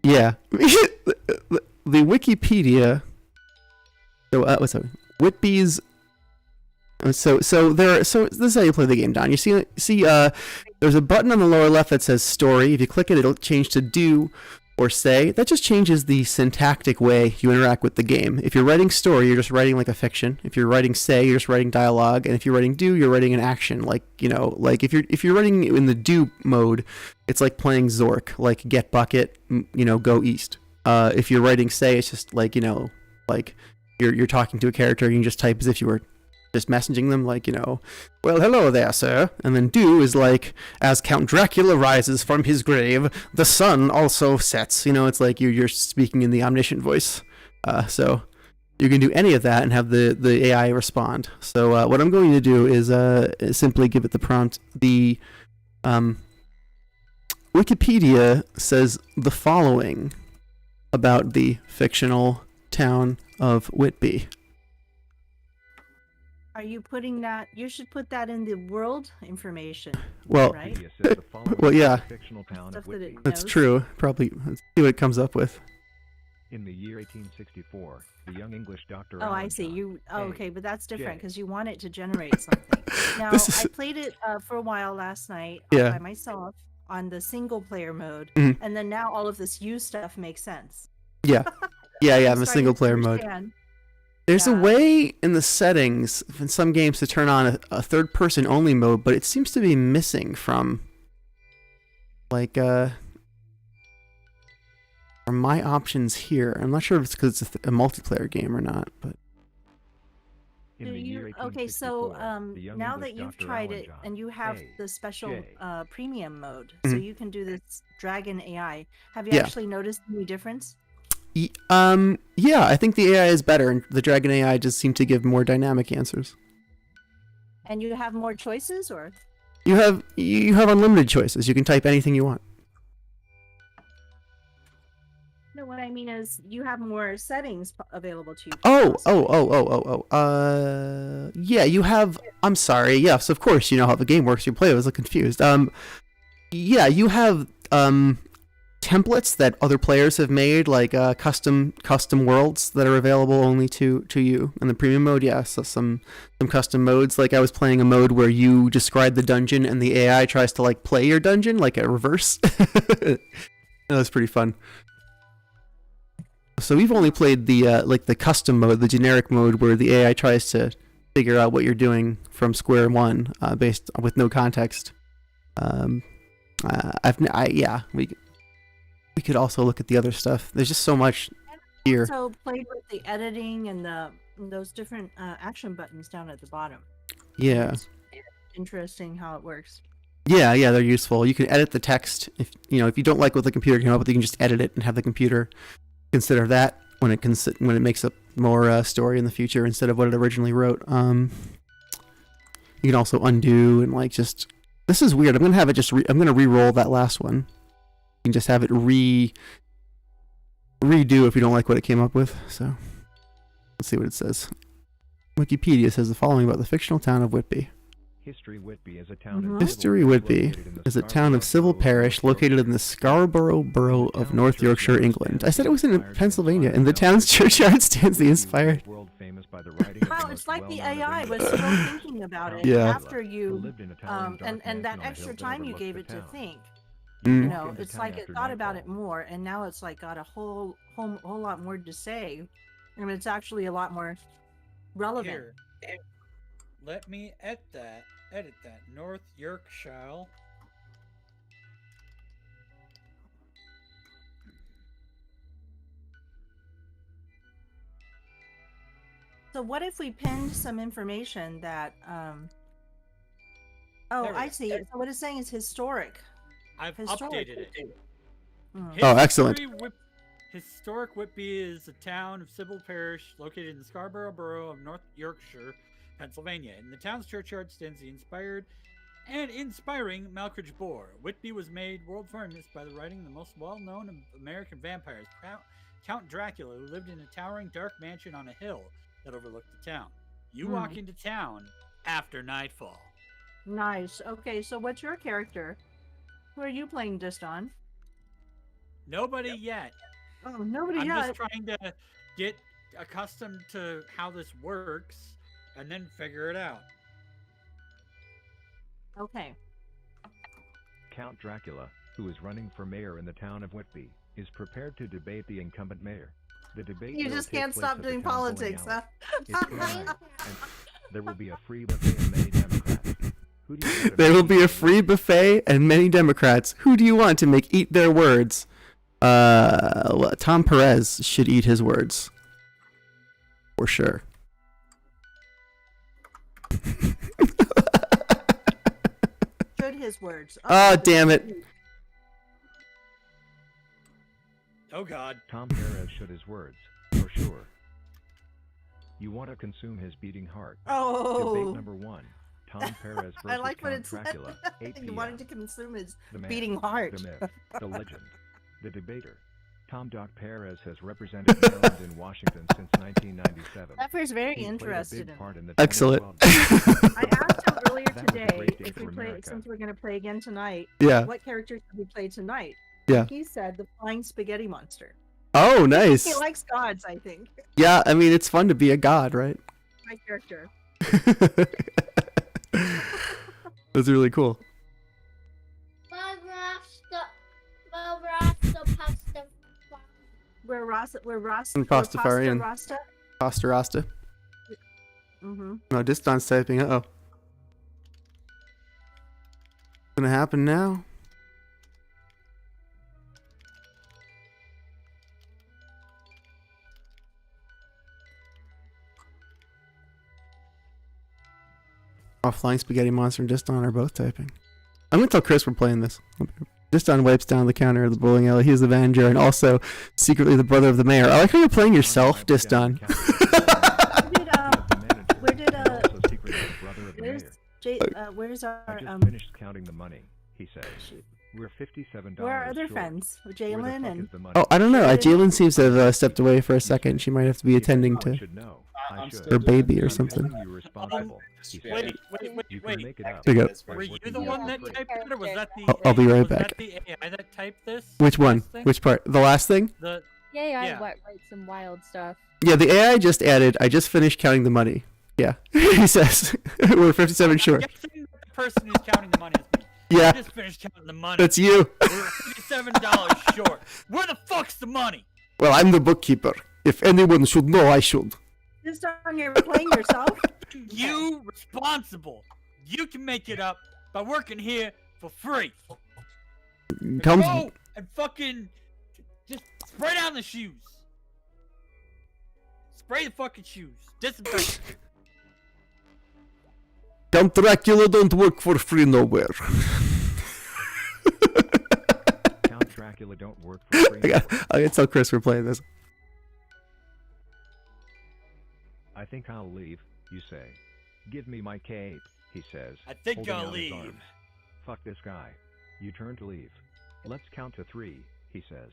Yeah. The Wikipedia. So what's up? Whitby's. So this is how you play the game, Don. You see there's a button on the lower left that says story. If you click it, it'll change to do or say. That just changes the syntactic way you interact with the game. If you're writing story, you're just writing like a fiction. If you're writing say, you're just writing dialogue. And if you're writing do, you're writing an action. Like if you're writing in the do mode, it's like playing Zork, like get bucket, go east. If you're writing say, it's just like like you're talking to a character. You can just type as if you were just messaging them, like, well, hello there, sir. And then do is like, as Count Dracula rises from his grave, the sun also sets. It's like you're speaking in the omniscient voice. So you can do any of that and have the AI respond. So what I'm going to do is simply give it the prompt. The Wikipedia says the following about the fictional town of Whitby. Are you putting that? You should put that in the world information. Well, right? Wikipedia says the following Well, yeah. about the fictional town Stuff of that Whitby. it That's knows. true. Probably. Let's see what it comes up with. In the year 1864, the young English doctor. Oh, I see. Allentown, Okay, but that's different J. because you want it to generate something. Now, This is- I played it for a while last night Yeah. by myself on the single player mode, Mhm. and then now all of this you stuff makes sense. Yeah. I'm In the starting single to player mode. understand. There's a Yeah. way in the settings in some games to turn on a third person only mode, but it seems to be missing from from my options here. I'm not sure if it's because it's a multiplayer game or not, but In Do the year you, okay, so 1864, the young now English that you've Dr. tried it Allentown, and you have A, the special J. premium mode, so Mhm. you can do this dragon AI, have you Yeah. actually noticed any difference? Yeah, I think the AI is better, and the Dragon AI just seem to give more dynamic answers. And you have more choices, or? You have unlimited choices. You can type anything you want. No, what I mean is you have more settings available to you. Yeah, you have. I'm sorry. Yes, of course. You know how the game works. You play. I was confused. Yeah, you have templates that other players have made, like custom worlds that are available only to you in the premium mode. Yeah, so some custom modes. Like I was playing a mode where you describe the dungeon and the AI tries to like play your dungeon, like a reverse. That was pretty fun. So we've only played the like the custom mode, the generic mode, where the AI tries to figure out what you're doing from square one, based with no context. We could also look at the other stuff. There's just so much here. So played with the editing and those different action buttons down at the bottom. Yeah. It's interesting how it works. Yeah, they're useful. You can edit the text if you don't like what the computer came up with. You can just edit it and have the computer consider that when it makes up more story in the future instead of what it originally wrote. You can also undo and like just. This is weird. I'm gonna have it just. I'm gonna re-roll that last one. You can just have it redo if you don't like what it came up with. So let's see what it says. Wikipedia says the following about the fictional town of Whitby. History Whitby is a town of Civil Parish located in the Scarborough Borough of North Yorkshire, England. I said it was in Pennsylvania, and the town's churchyard stands the inspired. Wow, it's like the AI was still thinking about it after you, and that extra time you gave it to think. You know, it's like it thought about it more, and now it's like got a whole lot more to say. I mean, it's actually a lot more relevant. Here. Let me edit that. North Yorkshire. So what if we pinned some information that I see. So what it's saying is historic. I've updated it. Oh, excellent. Historic Whitby is a town of Civil Parish located in the Scarborough Borough of North Yorkshire, Pennsylvania. In the town's churchyard stands the inspired and inspiring Malkridge Boar. Whitby was made world famous by the writing of the most well-known of American vampires, Count Dracula, who lived in a towering dark mansion on a hill that overlooked the town. You walk into town after nightfall. Nice. Okay, so what's your character? Who are you playing Diston? Nobody yet. Oh, nobody yet. I'm just trying to get accustomed to how this works and then figure it out. Okay. Count Dracula, who is running for mayor in the town of Whitby, is prepared to debate the incumbent mayor. The debate You will just take can't place stop at the doing town bowling politics, alley. huh? It's tonight, and there will be a free buffet and many Democrats. Who do you want to There will make be a eat free buffet and many Democrats. Who do you want to make eat their words? Tom Perez should eat his words. For sure. Should his words. Oh, damn it. Oh, God. Tom Perez should his words, for sure. You want to consume his beating heart. Oh. Debate number 1. Tom Perez versus I like what Count it Dracula. 8 said. You p.m. wanted to consume his The man, beating heart. The myth, the legend, the debater. Tom Doc Perez has represented Maryland and Washington since 1997. Zephyr very He played a interested big in part in the Excellent. 2012 I asked him earlier That was a today great day if for we play, America. since we're going to play again tonight, Yeah. what character should we play tonight? Yeah. He said the flying spaghetti monster. Oh, nice. He likes gods, I think. Yeah, I mean, it's fun to be a god, right? My character. That's really cool. We're And Pastafarian. Rasta. Pasta Rasta. Mm-hmm. No, Diston's typing. Uh-oh. Gonna happen now? Oh, Flying Spaghetti Monster and Diston are both typing. I'm gonna tell Chris we're playing this. Diston wipes down the counter of the bowling alley. He is the manager and also secretly the brother of the mayor. I like how you're playing yourself, Diston. Where's our I just finished counting the money, he says. Shoot. We're $57 Where are other short. friends? Where the Jalen fuck and is the money? Oh, I don't know. Jalen seems to have stepped away for a second. She might have to be attending I to should know. I I'm should. still her baby or I'm something. holding you responsible, he says. Wait. You can make it up. There you go. by Were you working the it one out that for free. typed it, or was that the? I'll be right was back. That the AI that typed this? Which one? This thing? Which part? The last thing? The Yeah, Yeah. I write some wild stuff. Yeah, the AI just added, I just finished counting the money. Yeah. He says, we're 57 I'm short. guessing that the person who's counting the money is me. Yeah, I just finished counting the money. that's you. We're $57 short. Where the fuck's the money? Well, I'm the bookkeeper. If anyone should know, I should. just on you're playing yourself. You responsible. You can make it up by working here for free. Come, Go and fucking just spray down the shoes. Spray the fucking shoes. Disinfect. Count Dracula don't work for free nowhere. Count Dracula don't work for free. I gotta tell Chris we're playing this. I think I'll leave, you say. Give me my cape, he says. I think holding I'll out his leave. arms. Fuck this guy. You turn to leave. Let's count to 3, he says.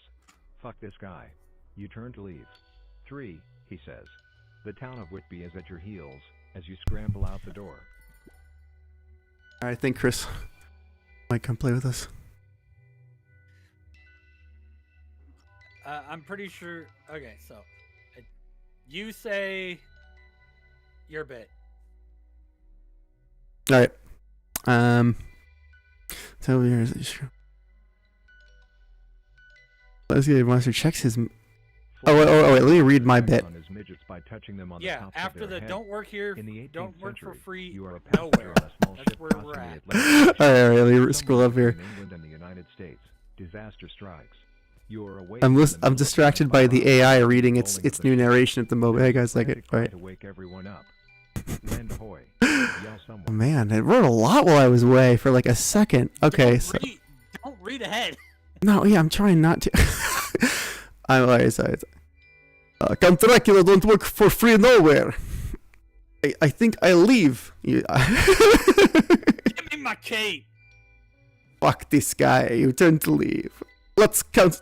Fuck this guy. You turn to leave. 3, he says. The town of Whitby is at your heels as you scramble out the door. I think Chris might come play with us. I'm pretty sure. Okay, so you say your bit. All right. So here's let's get monster checks his. Oh wait, let me read my bit. On his midgets by touching them on the Yeah, tops of after their the head. don't work here, In the 18th don't work for century, free you are a passenger nowhere. on a small That's ship where we're crossing at. the Atlantic All right, let me Ocean. scroll up here. In England and the United States, disaster strikes. You are away I'm from the I'm middle distracted of by the fire, AI reading its rolling its the new ship. narration at the moment. Hey guys, like it? Frantic All try right. to wake everyone up. Land ahoy. Yell someone. Oh, man, it wrote a lot while I was away for like a second. Okay, so Don't read ahead. no, yeah, I'm trying not to. I'm alright. So Count Dracula don't work for free nowhere. I think I'll leave. You, Give me my cape. fuck this guy. You turn to leave. Let's count.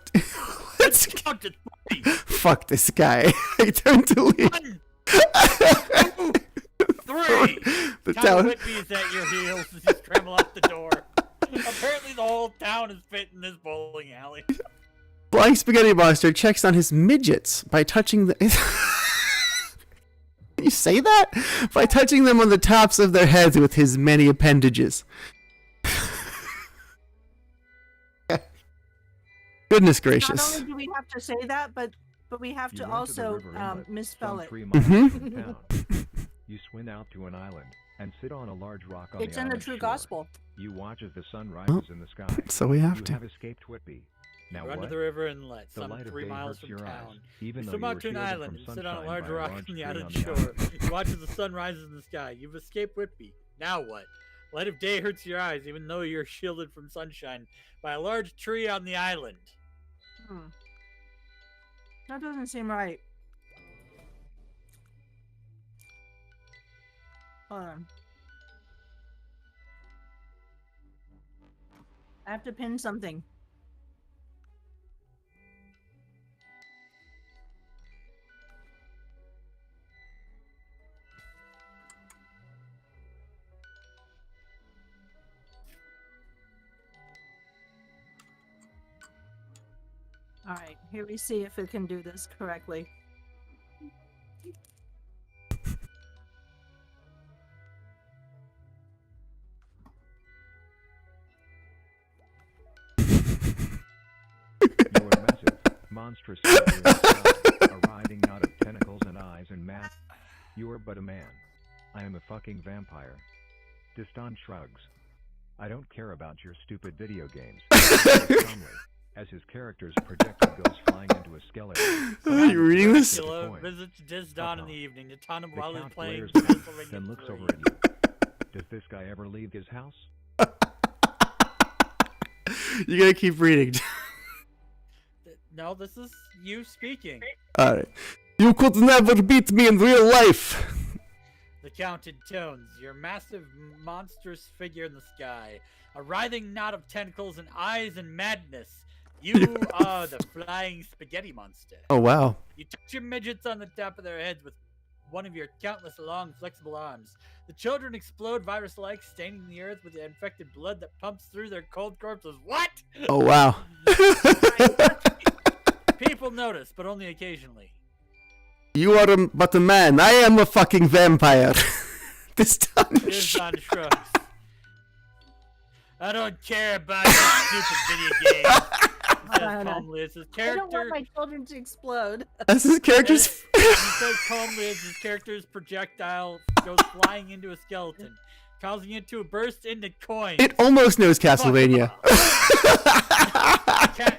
Let's Count to 3. fuck this guy. I turn to leave. 1, 2, 3. The Town town. Whitby is at your heels as you scramble out the door. Apparently the whole town is fit in this bowling alley. Flying Spaghetti Monster checks on his midgets by touching the. Can you say that? By touching them on the tops of their heads with his many appendages. Goodness Not gracious. only do we have to say that, but we have You to run the also river inlet, misspell some it. 3 miles Mhm. from town. You swim out to an island and sit on a large rock on It's the in the island's true shore. gospel. You watch as the sun rises in the sky. So we have You to. have escaped Whitby. Now Run what? to the river inlet, The some light of 3 day miles hurts from your town. eyes, even You though swim you out were to an shielded island from and sit on a sunshine large by a rock large on the tree island on the shore. island. You watch as the sun rises in the sky. You've escaped Whitby. Now what? Light of day hurts your eyes, even though you're shielded from sunshine by a large tree on the island. That doesn't seem right. Hold on. I have to pin something. All right, here we see if it can do this correctly. You are massive, monstrous creature in the sky, arising out of tentacles and eyes and masks. You are but a man. I am a fucking vampire. Diston shrugs. I don't care about your stupid video games. Calmly, as his character's projector goes flying into a skeleton. Are you reading this? Dracula Point. visits Disdon in the evening. The town of The while he's count playing glares back, Pennsylvania then looks 3. over at you. Does this guy ever leave his house? You gotta keep reading. No, this is you speaking. Alright. You could never beat me in real life. The Count intones, your massive, monstrous figure in the sky, a writhing knot of tentacles and eyes and madness. You are the flying spaghetti monster. Oh, wow. You touch your midgets on the top of their heads with one of your countless long, flexible arms. The children explode virus-like, staining the earth with the infected blood that pumps through their cold corpses. What? Oh, wow. People notice, but only occasionally. You are but a man. I am a fucking vampire. This time. Shrugs. I don't care about your stupid video game. Says calmly as his character. I don't want my children to explode. As his character's. He says calmly as his character's projectile goes flying into a skeleton, causing it to burst into coins. It almost knows Castlevania.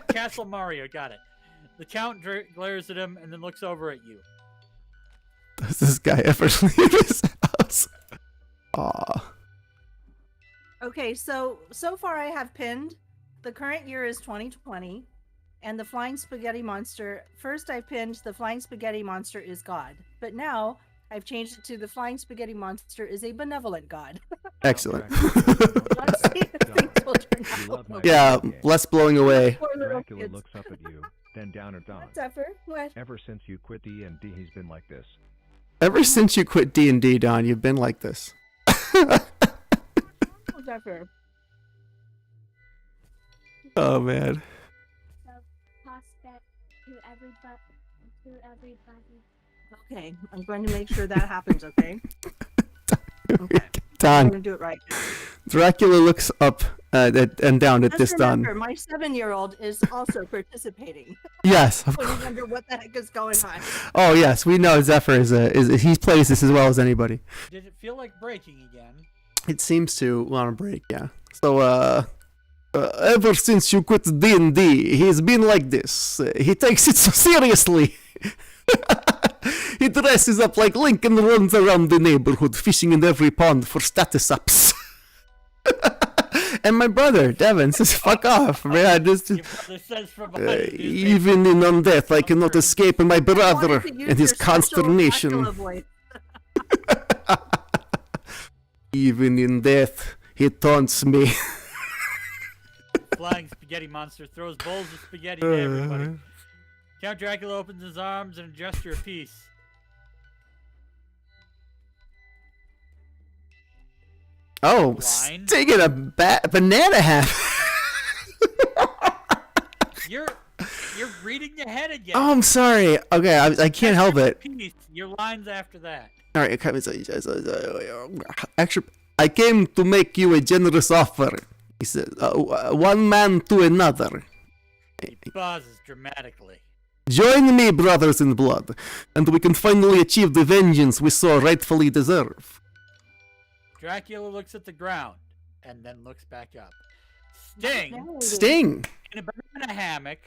Castle Mario, got it. The Count glares at him and then looks over at you. Does this guy ever leave his house? Aw. Okay, so far I have pinned. The current year is 2020, and the Flying Spaghetti Monster. First I pinned the Flying Spaghetti Monster is God, but now I've changed it to the Flying Spaghetti Monster is a benevolent God. Excellent. Let's see if things will turn out. Yeah, less blowing away. Dracula looks up at you, then down at Don. What, Zephyr? What? Ever since you quit D&D, he's been like this. Ever since you quit D&D, Don, you've been like this. Zephyr. Oh, man. So, toss that to everybody. Okay, I'm going to make sure that happens, okay? Okay. I'm Don, going to do it right. Dracula looks up and down at Just this remember, Don. my 7-year-old is also participating. Yes, of When you course. wonder what the heck is going on. Oh, yes, we know Zephyr is he plays this as well as anybody. Did it feel like breaking again? It seems to want to break, yeah. So, ever since you quit D&D, he's been like this. He takes it so seriously. He dresses up like Link and runs around the neighborhood, fishing in every pond for status ups. And my brother, Devin, says, fuck off, man. Your brother says from behind the Even in undeath, I cannot escape my brother wanted to use and his your special consternation. Dracula voice. Even in death, he taunts me. Flying spaghetti monster throws bowls of spaghetti to everybody. Count Dracula opens his arms in a gesture of peace. Oh, Blind. stinging a banana hat. You're reading ahead again. Oh, I'm sorry. Okay, I can't help it. Peace. Your lines after that. All right, actually, I came to make you a generous offer. He said, one man to another. He pauses dramatically. Join me, brothers in blood, and we can finally achieve the vengeance we so rightfully deserve. Dracula looks at the ground and then looks back up. Sting, Sting! in a banana hammock,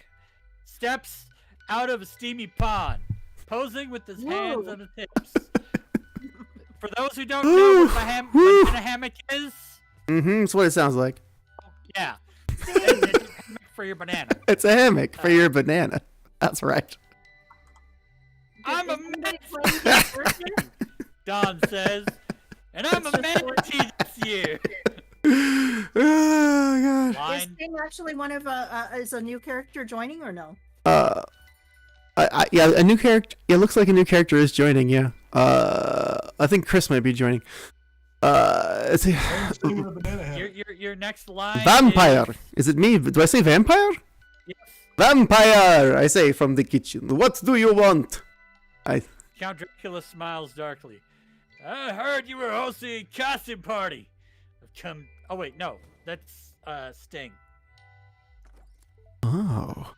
steps out of a steamy pond, posing with his hands on his hips. For those who don't know what a banana hammock is, That's what it sounds like. yeah, it's a hammock for your banana. It's a hammock for your banana. That's right. I'm a manatee, Don says, and I'm a manatee this year. Oh, God. Is Line. Sting actually one of is a new character joining or no? Yeah, a new character. It looks like a new character is joining. Yeah. I think Chris might be joining. Let's see. Your next line. Vampire. Is it me? Do I say vampire? Yes. Vampire. I say from the kitchen. What do you want? Count Dracula smiles darkly. I heard you were hosting a costume party. Oh wait, no, that's Sting. Oh.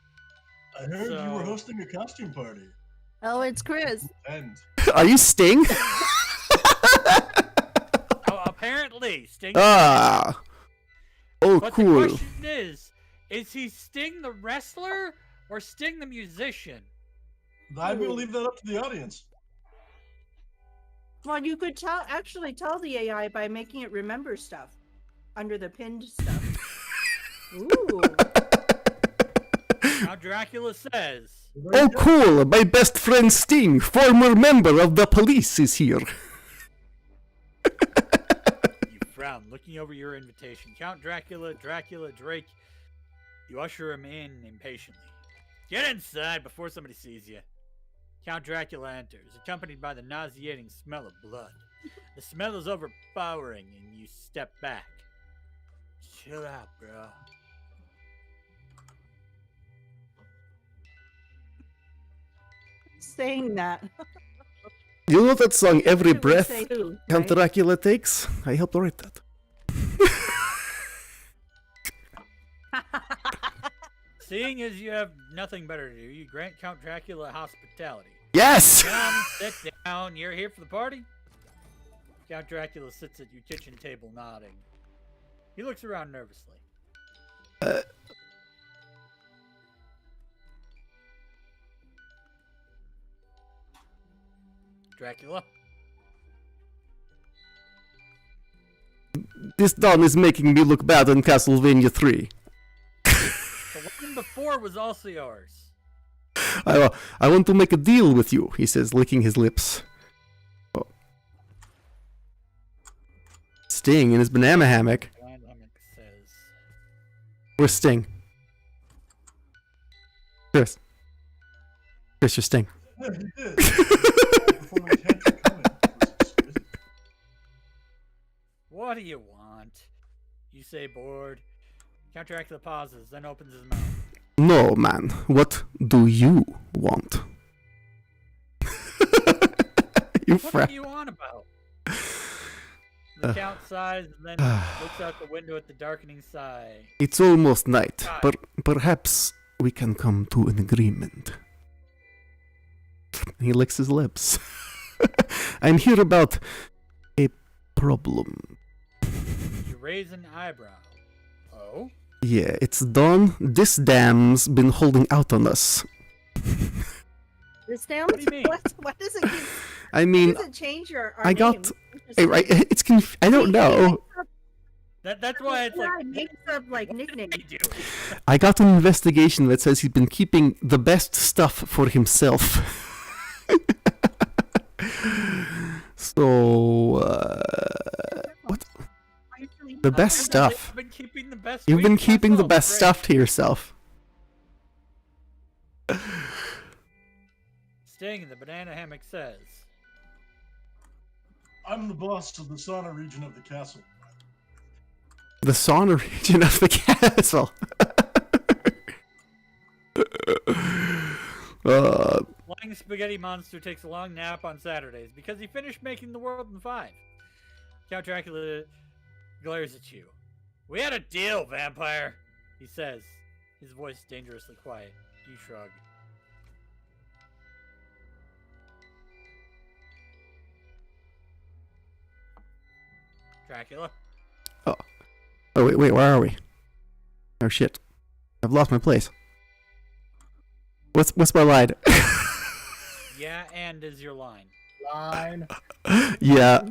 I heard you were hosting a costume party. Oh, it's Chris. And Are you Sting? Oh, apparently Sting. Ah. Oh, but cool. the question is he Sting the wrestler or Sting the musician? I'm going to leave that up to the audience. Well, you could actually tell the AI by making it remember stuff under the pinned stuff. Ooh. Now Dracula says, Oh, cool! My best friend Sting, former member of the police, is here. you frown, looking over your invitation. Count Dracula, Drake. You usher him in impatiently. Get inside before somebody sees you. Count Dracula enters, accompanied by the nauseating smell of blood. The smell is overpowering, and you step back. Chill out, bro. Saying that. You know that song, Every Breath Count Count Dracula Takes? I helped write that. Seeing as you have nothing better to do, you grant Count Dracula hospitality. Yes! Come, sit down. You're here for the party? Count Dracula sits at your kitchen table, nodding. He looks around nervously. Dracula? This Don is making me look bad on Castlevania 3. The one before was also yours. I want to make a deal with you, he says, licking his lips. Oh. Sting in his banana hammock. Says, Where's Sting? Chris, your Sting. Yeah, he did. Before my cat could come in, it was busy. what do you want? You say bored. Count Dracula pauses, then opens his mouth. No, man. What do you want? You What do you want about? The Count sighs and then looks out the window at the darkening sky. It's almost night, but perhaps we can come to an agreement. He licks his lips. I'm here about a problem. You raise an eyebrow. Oh? Yeah, it's Dawn. This dam's been holding out on us. This damn. What do you mean? What does it keep? I mean, Does it change our I got. name? It's I don't know. That's why it's like. It makes up like nicknames. I do. I got an investigation that says he's been keeping the best stuff for himself. So, what? The best stuff. You've been keeping the best. You've been sweets keeping the myself. best Great. stuff to yourself. Sting in the banana hammock says, I'm the boss of the sauna region of the castle. The sauna region of the castle. Flying Spaghetti Monster takes a long nap on Saturdays because he finished making the world in 5. Count Dracula glares at you. We had a deal, vampire, he says, his voice dangerously quiet. You shrug. Dracula? Oh, wait, where are we? Oh, shit. I've lost my place. What's my line? Yeah, and is your line. Line. yeah,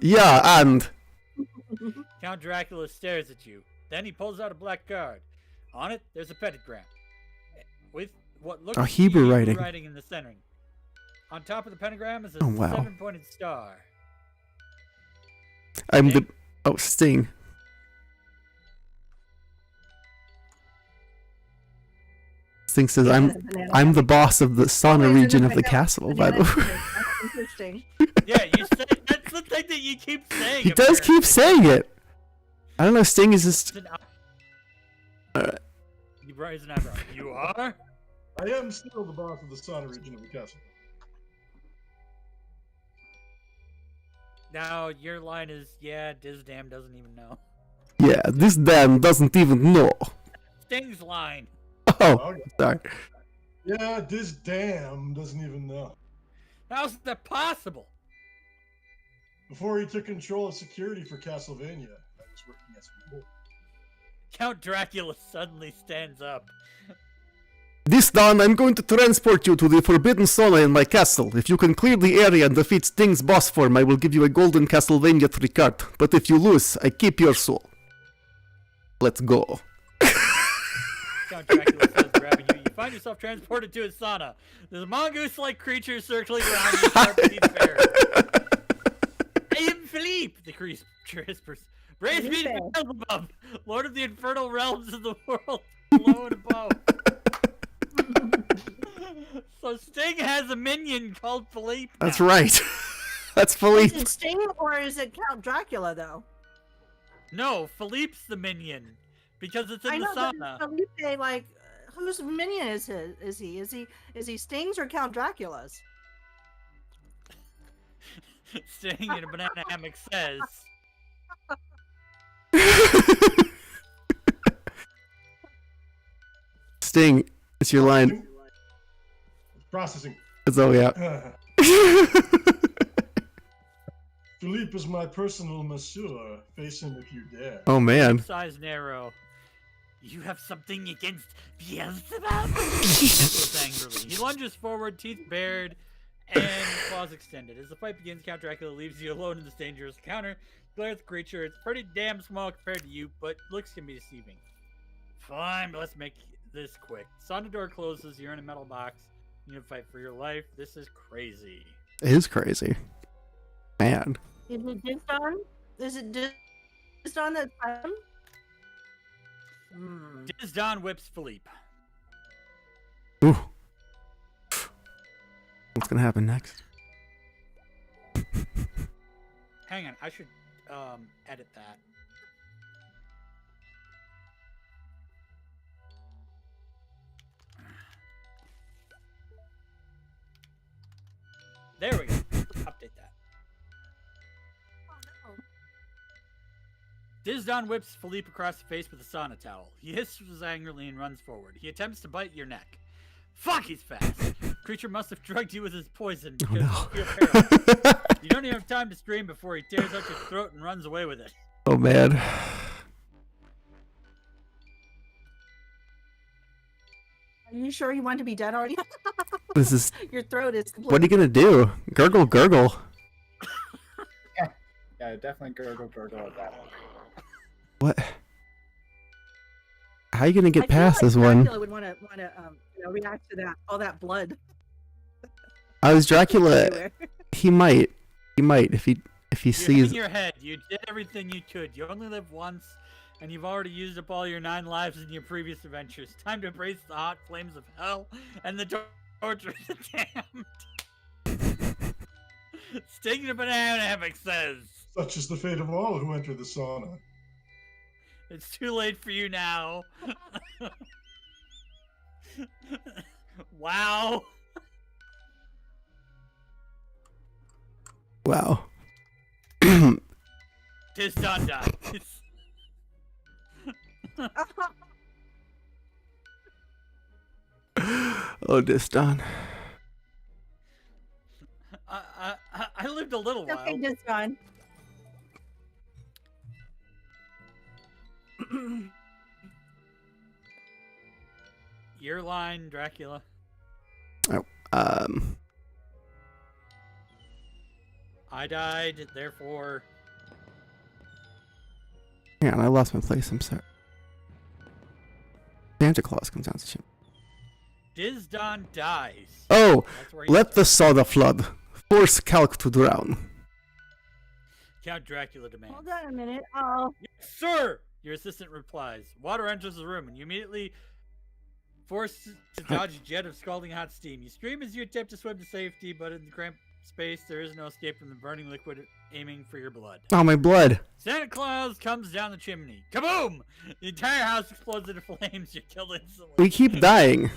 and. Count Dracula stares at you. Then he pulls out a black card. On it, there's a pentagram. With what looks Oh, to be Hebrew writing. in the center. On top of the pentagram is a Oh, wow. 7-pointed star. I'm Sting? the. Oh, Sting. Sting says, I'm the boss of the sauna region of the castle, by the way. That's interesting. Yeah, you said that's the thing that you keep saying. He does keep saying it. I don't know, Sting is just. You raise an eyebrow. You are? I am still the boss of the sauna region of the castle. Now, your line is, yeah, Dizdam doesn't even know. Yeah, this damn doesn't even know. Sting's line. Oh, Okay. sorry. Yeah, this damn doesn't even know. How's that possible? Before he took control of security for Castlevania, I was working as a reporter. Count Dracula suddenly stands up. This dawn, I'm going to transport you to the forbidden sauna in my castle. If you can clear the area and defeat Sting's boss form, I will give you a golden Castlevania 3 card. But if you lose, I keep your soul. Let's go. Count Dracula says, grabbing you. You find yourself transported to a sauna. There's a mongoose-like creature circling around you, sharp-teeth bear. I am Philippe, the creature whispers. Praise be to Beelzebub, Lord of the infernal realms of the world, below and above. So Sting has a minion called Philippe now. That's right. That's Philippe. Is it Sting or is it Count Dracula, though? No, Philippe's the minion. Because it's in the sauna. Felipe, like, whose minion is his? Is he Sting's or Count Dracula's? Sting in a banana hammock says. Sting, it's your line. Processing. That's all we have. Philippe is my personal monsieur. Face him if you dare. Oh man. Size narrow. You have something against Beelzebub? He whistles angrily. He lunges forward, teeth bared, and claws extended. As the fight begins, Count Dracula leaves you alone in this dangerous encounter. Glare at the creature. It's pretty damn small compared to you, but looks can be deceiving. Fine, but let's make this quick. Sauna door closes. You're in a metal box. You need to fight for your life. This is crazy. It is crazy. Man. Is it Dizdon? Is it Dizdon that's him? Dizdon whips Philippe. Ooh. What's gonna happen next? Hang on, I should edit that. There we go. Update that. Dizdon whips Philippe across the face with a sauna towel. He hisses angrily and runs forward. He attempts to bite your neck. Fuck, he's fast. Creature must have drugged you with his poison because you feel paralyzed. You don't even have time to scream before he tears out your throat and runs away with it. Oh man. Are you sure you want to be dead already? This is. Your throat is. What are you gonna do? Gurgle, gurgle. Yeah, definitely gurgle at that one. What? How are you gonna get I feel past like this one? Dracula would want to react to that, all that blood. I was Dracula. Everywhere. He might if he You're sees. in your head. You did everything you could. You only live once, and you've already used up all your 9 lives in your previous adventures. Time to embrace the hot flames of hell and the torture of the damned. Sting in a banana hammock says. Such is the fate of all who enter the sauna. It's too late for you now. Wow. Wow. Tis done dies. Oh, Dizdon. I lived a little while. Okay, Dizdon. Your line, Dracula. Oh, I died, therefore. yeah, and I lost my place. I'm sorry. Santa Claus comes down to chimney. Dizdon dies. Oh, That's where he let the soda flood. Force Calc to drown. Count Dracula demands. Hold on a minute. Oh, Yes, sir! Your assistant replies. Water enters the room, and you immediately forced to dodge a jet of scalding hot steam. You scream as you attempt to swim to safety, but in the cramped space, there is no escape from the burning liquid aiming for your blood. Oh, my blood. Santa Claus comes down the chimney. Kaboom! The entire house explodes into flames. You're killed instantly. We keep dying.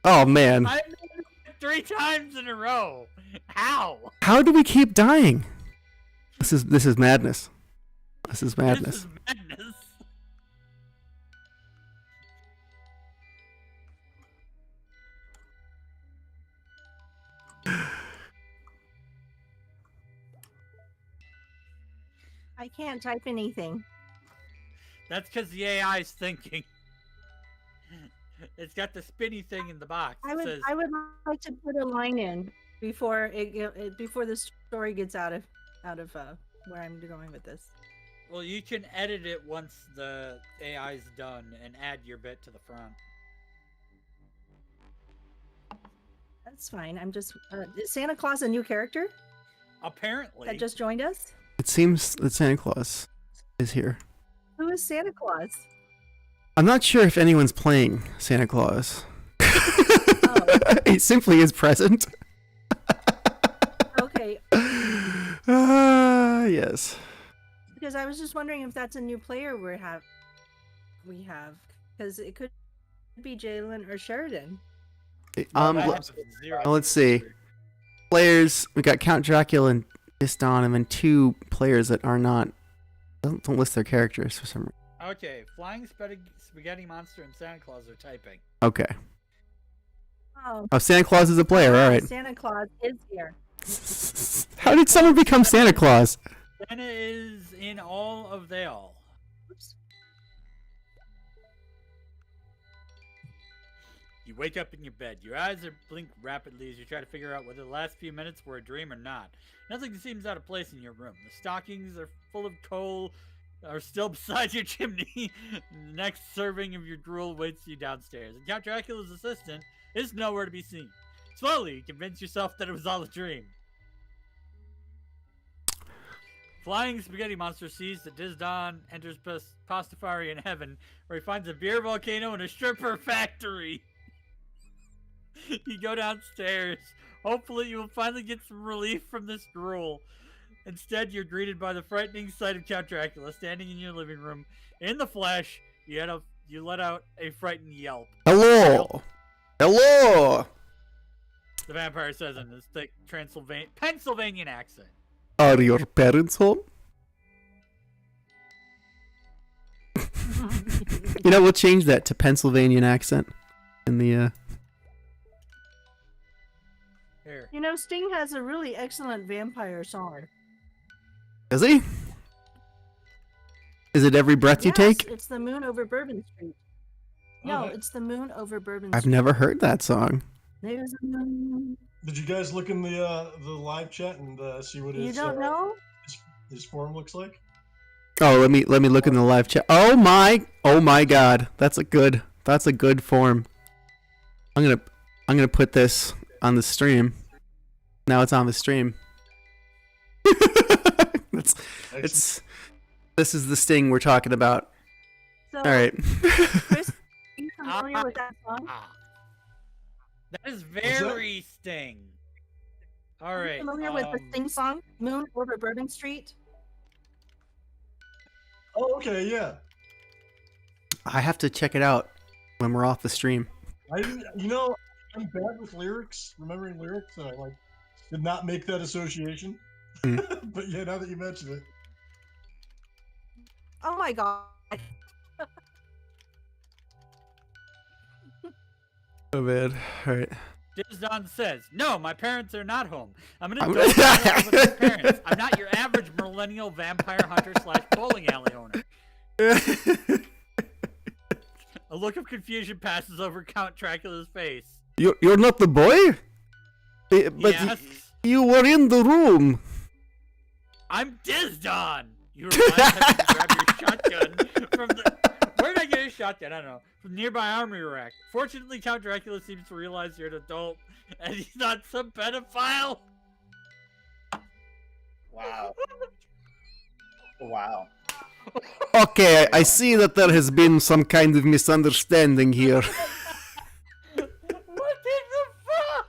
Oh, man. I made it 3 times in a row. How? How do we keep dying? This is madness. This is madness. This is madness. I can't type anything. That's because the AI is thinking. It's got the spinny thing in the box. I It would says, like to put a line in before before the story gets out of where I'm going with this. well, you can edit it once the AI is done and add your bit to the front. That's fine. I'm just. Is Santa Claus a new character Apparently. that just joined us? It seems that Santa Claus is here. Who is Santa Claus? I'm not sure if anyone's playing Santa Claus. Oh. He simply is present. Okay. Yes. Because I was just wondering if that's a new player we have, because it could be Jalen or Sheridan. Let's see. Players, we got Count Dracula and Diston, and then 2 players that are not, don't list their characters for some reason. Okay, Flying Spaghetti Monster and Santa Claus are typing. Okay. Oh, Santa Claus is a player, alright. Santa Claus is here. How did someone become Santa Claus? Santa is in all of Vale. Oops. You wake up in your bed. Your eyes are blink rapidly as you try to figure out whether the last few minutes were a dream or not. Nothing seems out of place in your room. The stockings are full of coal, are still beside your chimney. The next serving of your gruel waits you downstairs. And Count Dracula's assistant is nowhere to be seen. Slowly, you convince yourself that it was all a dream. Flying Spaghetti Monster sees that Dizdon enters Pastafari in heaven, where he finds a beer volcano and a stripper factory. You go downstairs. Hopefully you will finally get some relief from this drool. Instead, you're greeted by the frightening sight of Count Dracula standing in your living room. In the flesh, you let out a frightened yelp. Hello! Hello! The vampire says in his thick Pennsylvanian accent. Are your parents home? We'll change that to Pennsylvanian accent in the Here. Sting has a really excellent vampire song. Does he? Is it Every Breath You Take? It's The Moon Over Bourbon Street. No, it's The Moon Over Bourbon Street. I've never heard that song. There's a moon. Did you guys look in the live chat and see what his You don't know? his form looks like? Oh, let me look in the live chat. Oh my God, that's a good form. I'm gonna put this on the stream. Now it's on the stream. This is the Sting we're talking about. So, All right. Chris, are you familiar with that song? That is very Sting. All Are right. you familiar with the Sting song, Moon Over Bourbon Street? Oh, okay, yeah. I have to check it out when we're off the stream. I'm bad with lyrics, remembering lyrics, and I did not make that association. But yeah, now that you mention it. Oh my God. Oh man. All right. Dizdon says, "No, my parents are not home. I'm an adult with my parents. I'm not your average millennial vampire hunter / bowling alley owner." A look of confusion passes over Count Dracula's face. You're not the boy? But yes. you were in the room. I'm Dizdon. You remind him to grab your shotgun from the... Where did I get a shotgun? I don't know. From nearby armory rack. Fortunately, Count Dracula seems to realize you're an adult, and he's not some pedophile. Wow. Wow. Okay, I see that there has been some kind of misunderstanding here. What in the fuck?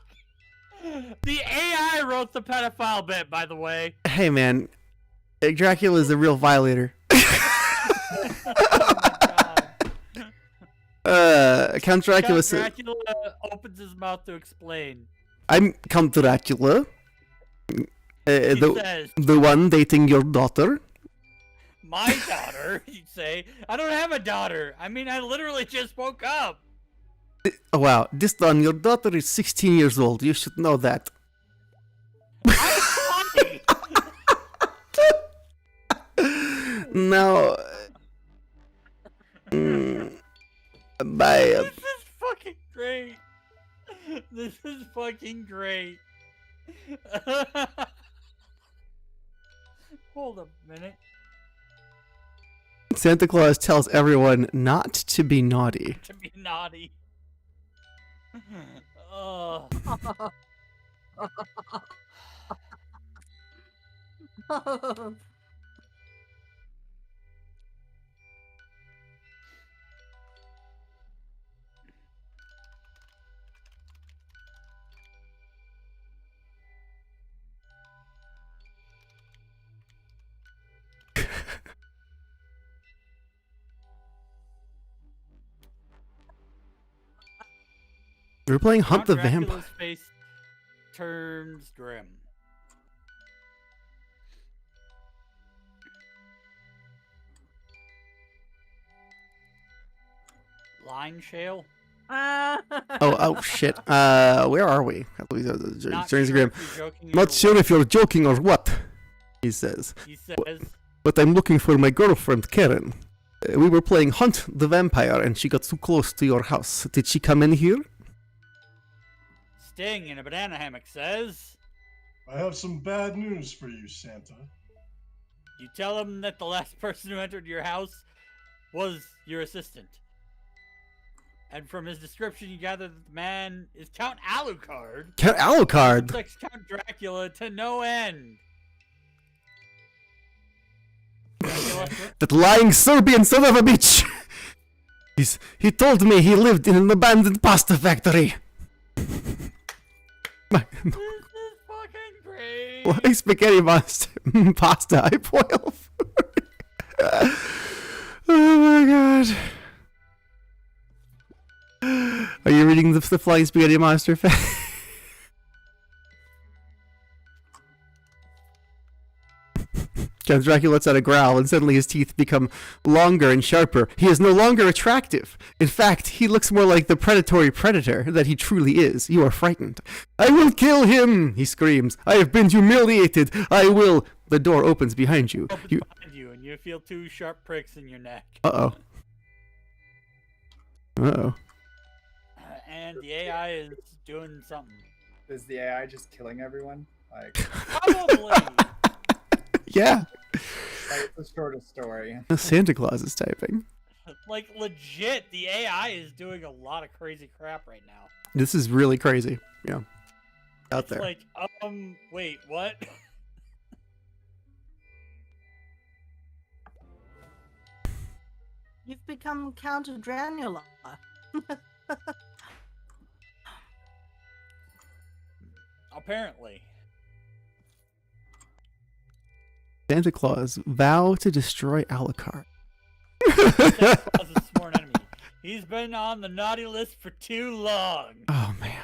The AI wrote the pedophile bit, by the way. Hey man, Dracula is the real violator. Count Dracula says, Dracula opens his mouth to explain. I'm Count Dracula. Says, the one dating your daughter. my daughter, you'd say. I don't have a daughter. I mean, I literally just woke up. Oh, wow, Diston, your daughter is 16 years old. You should know that. I'm 20. Now, bye. This is fucking great. This is fucking great. Hold a minute. Santa Claus tells everyone not to be naughty. To be naughty. Oh. We're playing Hunt Count the Dracula's Vampire. face turns grim. Line shale? Oh shit. Where are we? Not Turns sure grim. if you're joking Not or sure what. if you're joking or what, he says. He says, But I'm looking for my girlfriend, Karen. We were playing Hunt the Vampire and she got too close to your house. Did she come in here? Sting in a banana hammock says, I have some bad news for you, Santa. you tell him that the last person who entered your house was your assistant. And from his description, you gather that the man is Count Alucard. Count Alucard? Looks like Count Dracula to no end. Dracula? That lying Serbian son of a bitch! He told me he lived in an abandoned pasta factory. This is fucking great. Like spaghetti pasta, I boil food. Oh my god. Are you reading the Flying Spaghetti Monster fan? Count Dracula lets out a growl, and suddenly his teeth become longer and sharper. He is no longer attractive. In fact, he looks more like the predatory predator that he truly is. You are frightened. I will kill him, he screams. I have been humiliated. I will. The door opens behind you. Behind you, and you feel two sharp pricks in your neck. Uh-oh. Uh-oh. And the AI is doing something. Is the AI just killing everyone? Like, Probably. Yeah. like the shortest story. Santa Claus is typing. Like, legit, the AI is doing a lot of crazy crap right now. This is really crazy. Yeah. Out It's there. like, wait, what? You've become Count Dracula. Apparently. Santa Claus, vow to destroy Alucard. Santa Claus is a sworn enemy. He's been on the naughty list for too long. Oh, man.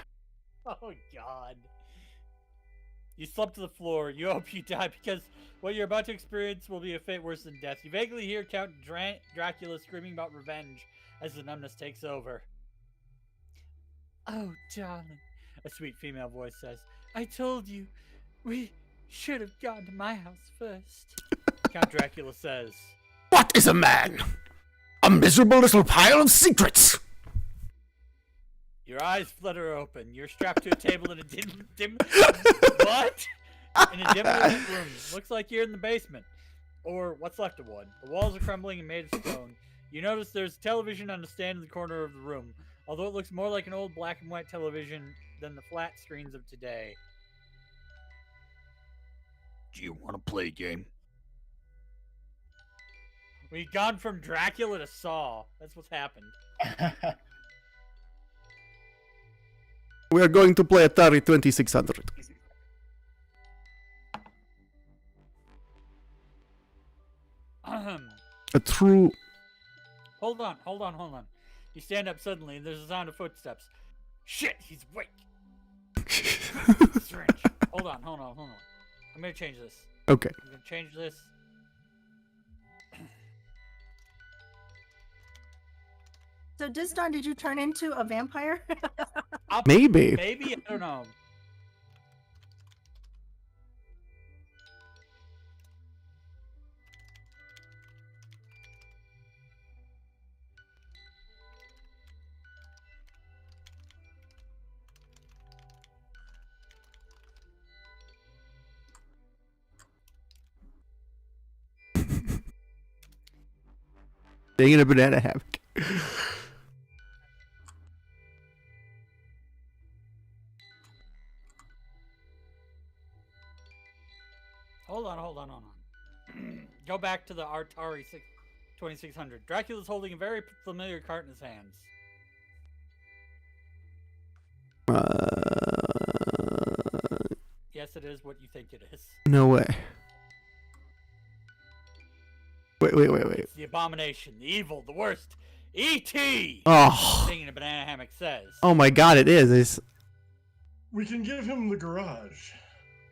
Oh, God. You slump to the floor. You hope you die because what you're about to experience will be a fate worse than death. You vaguely hear Count Dracula screaming about revenge as the numbness takes over. Oh, darling, a sweet female voice says. I told you, we should have gone to my house first. Count Dracula says. What is a man? A miserable little pile of secrets. Your eyes flutter open. You're strapped to a table in a dim what? In a dimly lit room. Looks like you're in the basement. Or what's left of one. The walls are crumbling and made of stone. You notice there's a television on a stand in the corner of the room, although it looks more like an old black and white television than the flat screens of today. Do you want to play a game? We've gone from Dracula to Saw. That's what's happened. We are going to play Atari 2600. A true... Hold on. You stand up suddenly, and there's a sound of footsteps. Shit, he's awake. Strange. Hold on. I'm gonna change this. Okay. I'm gonna change this. So, Diston, did you turn into a vampire? Maybe. Maybe, I don't know. Being in a banana hammock. back to the Atari 2600. Dracula's holding a very familiar cart in his hands. Yes, it is what you think it is. No way. Wait. It's the abomination, the evil, the worst. E.T. Oh. Thing in a banana hammock says. Oh my God, it is. We can give him the garage.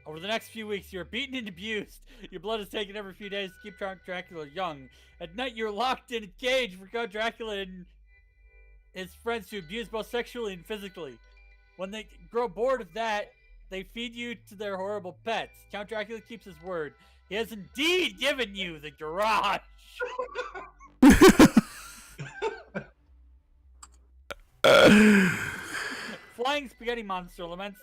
Over the next few weeks, you're beaten and abused. Your blood is taken every few days to keep Count Dracula young. At night, you're locked in a cage for Count Dracula and his friends to abuse both sexually and physically. When they grow bored of that, they feed you to their horrible pets. Count Dracula keeps his word. He has indeed given you the garage. Flying spaghetti monster laments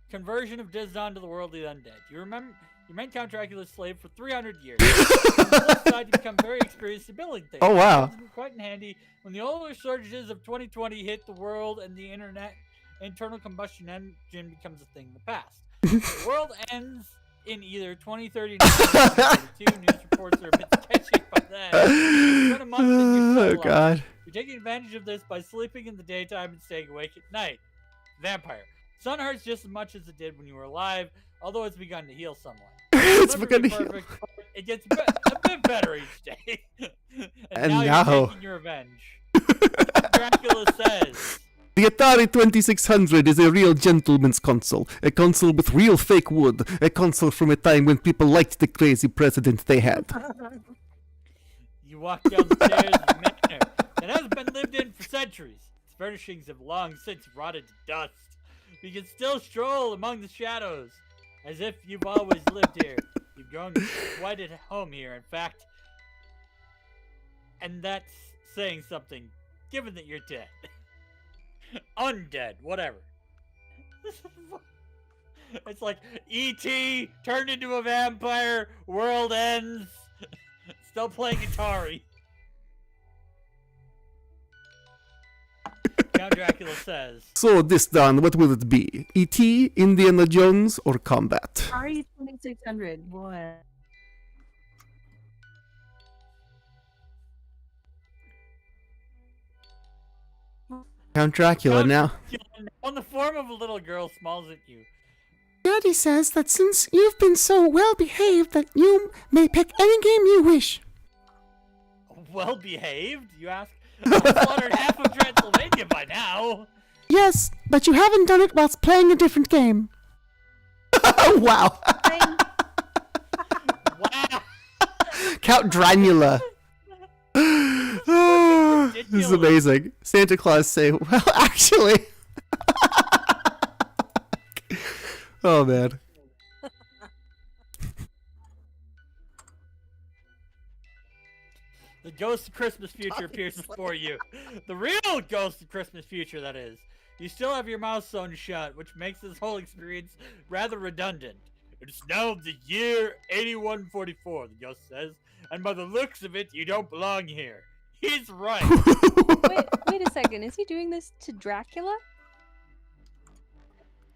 conversion of Dizdon to the worldly undead. You remain Count Dracula's slave for 300 years. On the flip side, you become very experienced at building things. Oh, wow. This comes quite in handy when the older surges of 2020 hit the world and the internal combustion engine becomes a thing in the past. The world ends in either 2039 or 2032. News reports are a bit sketchy by then. It's been a month and you're still alive. God. You're taking advantage of this by sleeping in the daytime and staying awake at night. Vampire. Sun hurts just as much as it did when you were alive, although it's begun to heal somewhat. It's begun to heal. It gets a bit better each day. and now you're taking your revenge. Dracula says... The Atari 2600 is a real gentleman's console. A console with real fake wood. A console from a time when people liked the crazy president they had. You walk down the stairs of a manor that hasn't been lived in for centuries. Its furnishings have long since rotted to dust. You can still stroll among the shadows, as if you've always lived here. You've grown quite at home here, in fact. And that's saying something, given that you're dead. Undead, whatever. It's like E.T. turned into a vampire, world ends, still playing Atari. Count Dracula says. So this done, what will it be? E.T., Indiana Jones, or combat? Atari 2600, boy. Count Dracula now. On the form of a little girl smiles at you. Daddy says that since you've been so well behaved that you may pick any game you wish. Well behaved, you ask? I've slaughtered half of Transylvania by now. Yes, but you haven't done it whilst playing a different game. Wow. Wow. Count Dracula. This is amazing. Santa Claus say, well, actually. Oh, man. The ghost of Christmas future appears before you. The real ghost of Christmas future, that is. You still have your mouth sewn shut, which makes this whole experience rather redundant. It's now the year 8144, the ghost says, and by the looks of it, you don't belong here. He's right. Wait a second. Is he doing this to Dracula?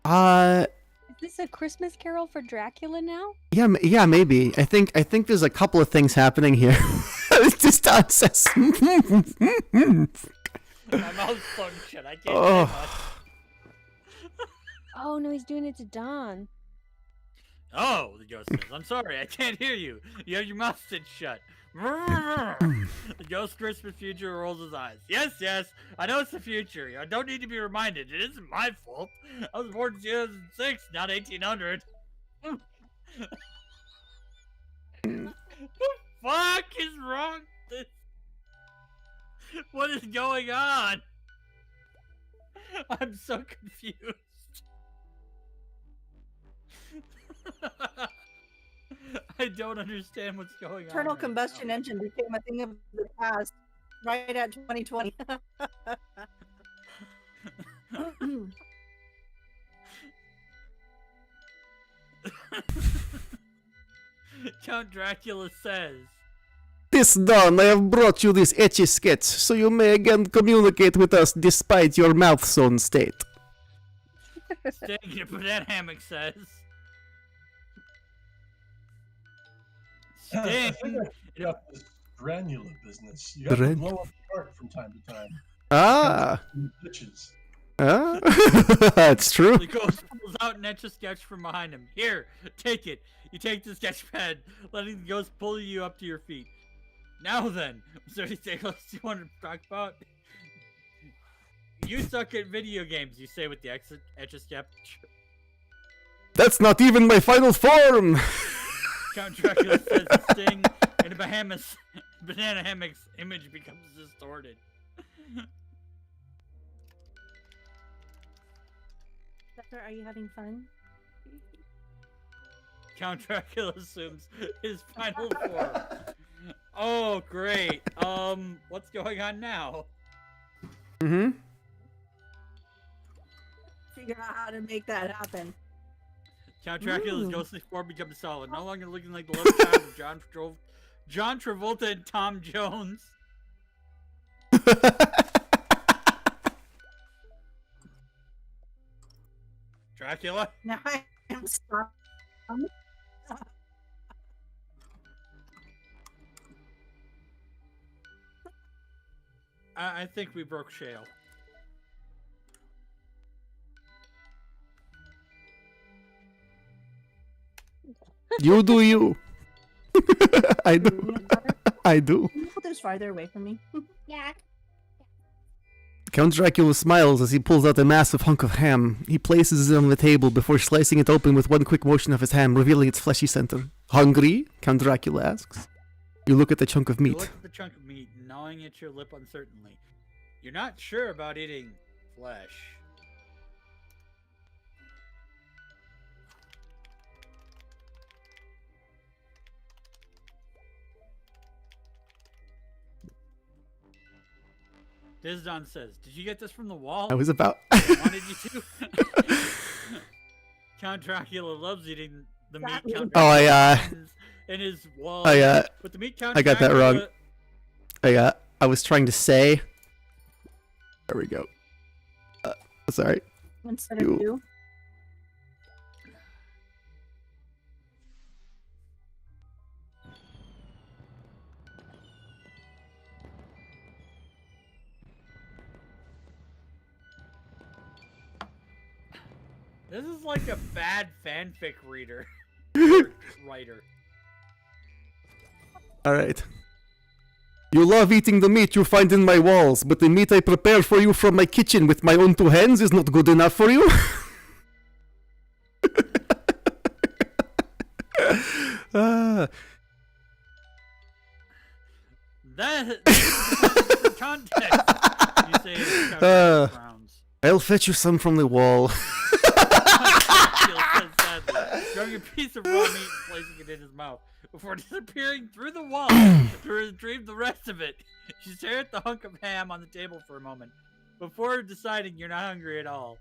Is this a Christmas carol for Dracula now? Yeah, maybe. I think there's a couple of things happening here. It's just says. My mouth's sewn shut. I can't say much. Oh no, he's doing it to Don. Oh, the ghost says, I'm sorry, I can't hear you. You have your mouth stitched shut. The ghost Christmas future rolls his eyes. Yes, I know it's the future. I don't need to be reminded. It isn't my fault. I was born in 2006, not 1800. The fuck is wrong with this? What is going on? I'm so confused. I don't understand what's going on. Internal combustion engine became a thing of the past right at 2020. Count Dracula says, This done, I have brought you this etchy sketch, so you may again communicate with us despite your mouth sewn state. Staying in a banana hammock says, sting. I got this granula business. You have to blow up the cart from time to time. Ah. Bitches. Ah. That's true. The ghost pulls out an Etch-a-Sketch from behind him. Here, take it. You take the sketch pad, letting the ghost pull you up to your feet. Now then, is there anything else you want to talk about? You suck at video games, you say with the Etch-a-Sketch. That's not even my final form! Count Dracula says the sting, and a banana hammock's image becomes distorted. Zephyr, are you having fun? Count Dracula assumes his final form. Oh, great. What's going on now? Mm-hmm. Figure out how to make that happen. Count Dracula's ghostly form becomes solid, no longer looking like the love child of John Travolta and Tom Jones. Dracula? Now I am stuck. I think we broke Shale. You do you. I do. I do. Can you put this farther away from me? Yeah. Count Dracula smiles as he pulls out a massive hunk of ham. He places it on the table before slicing it open with one quick motion of his hand, revealing its fleshy center. Hungry? Count Dracula asks. You look at the chunk of meat. You look at the chunk of meat, gnawing at your lip uncertainly. You're not sure about eating flesh. Dizdon says, "Did you get this from the wall?" I was about. I wanted you to. Count Dracula loves eating the meat. Count Oh, in his wall. But the meat Count I got that Dracula... wrong. I was trying to say. There we go. Sorry. Instead of you. This is like a bad fanfic reader. Writer. Alright. You love eating the meat you find in my walls, but the meat I prepare for you from my kitchen with my own two hands is not good enough for you? That context. You say I'll fetch you some from the wall. Throwing a piece of raw meat and placing it in his mouth before disappearing through the wall to retrieve the rest of it. You stare at the hunk of ham on the table for a moment before deciding you're not hungry at all.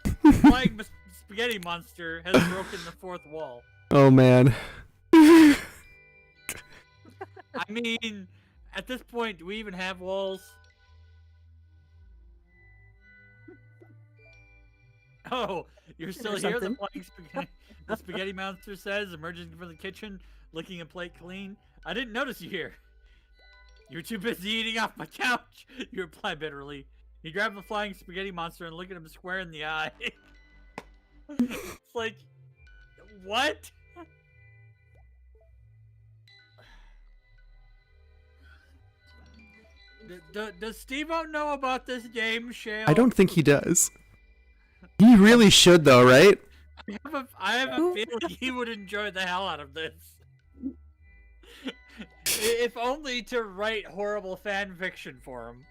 The flying spaghetti monster has broken the fourth wall. Oh man. I mean, at this point, do we even have walls? Oh, you're still here? The flying spaghetti. The spaghetti monster says, emerging from the kitchen, licking a plate clean. I didn't notice you here. You're too busy eating off my couch, you reply bitterly. You grab the flying spaghetti monster and look at him square in the eye. It's like, what? Does Steve-O know about this game, Shale? I don't think he does. He really should though, right? I have a feeling he would enjoy the hell out of this. If only to write horrible fan fiction for him.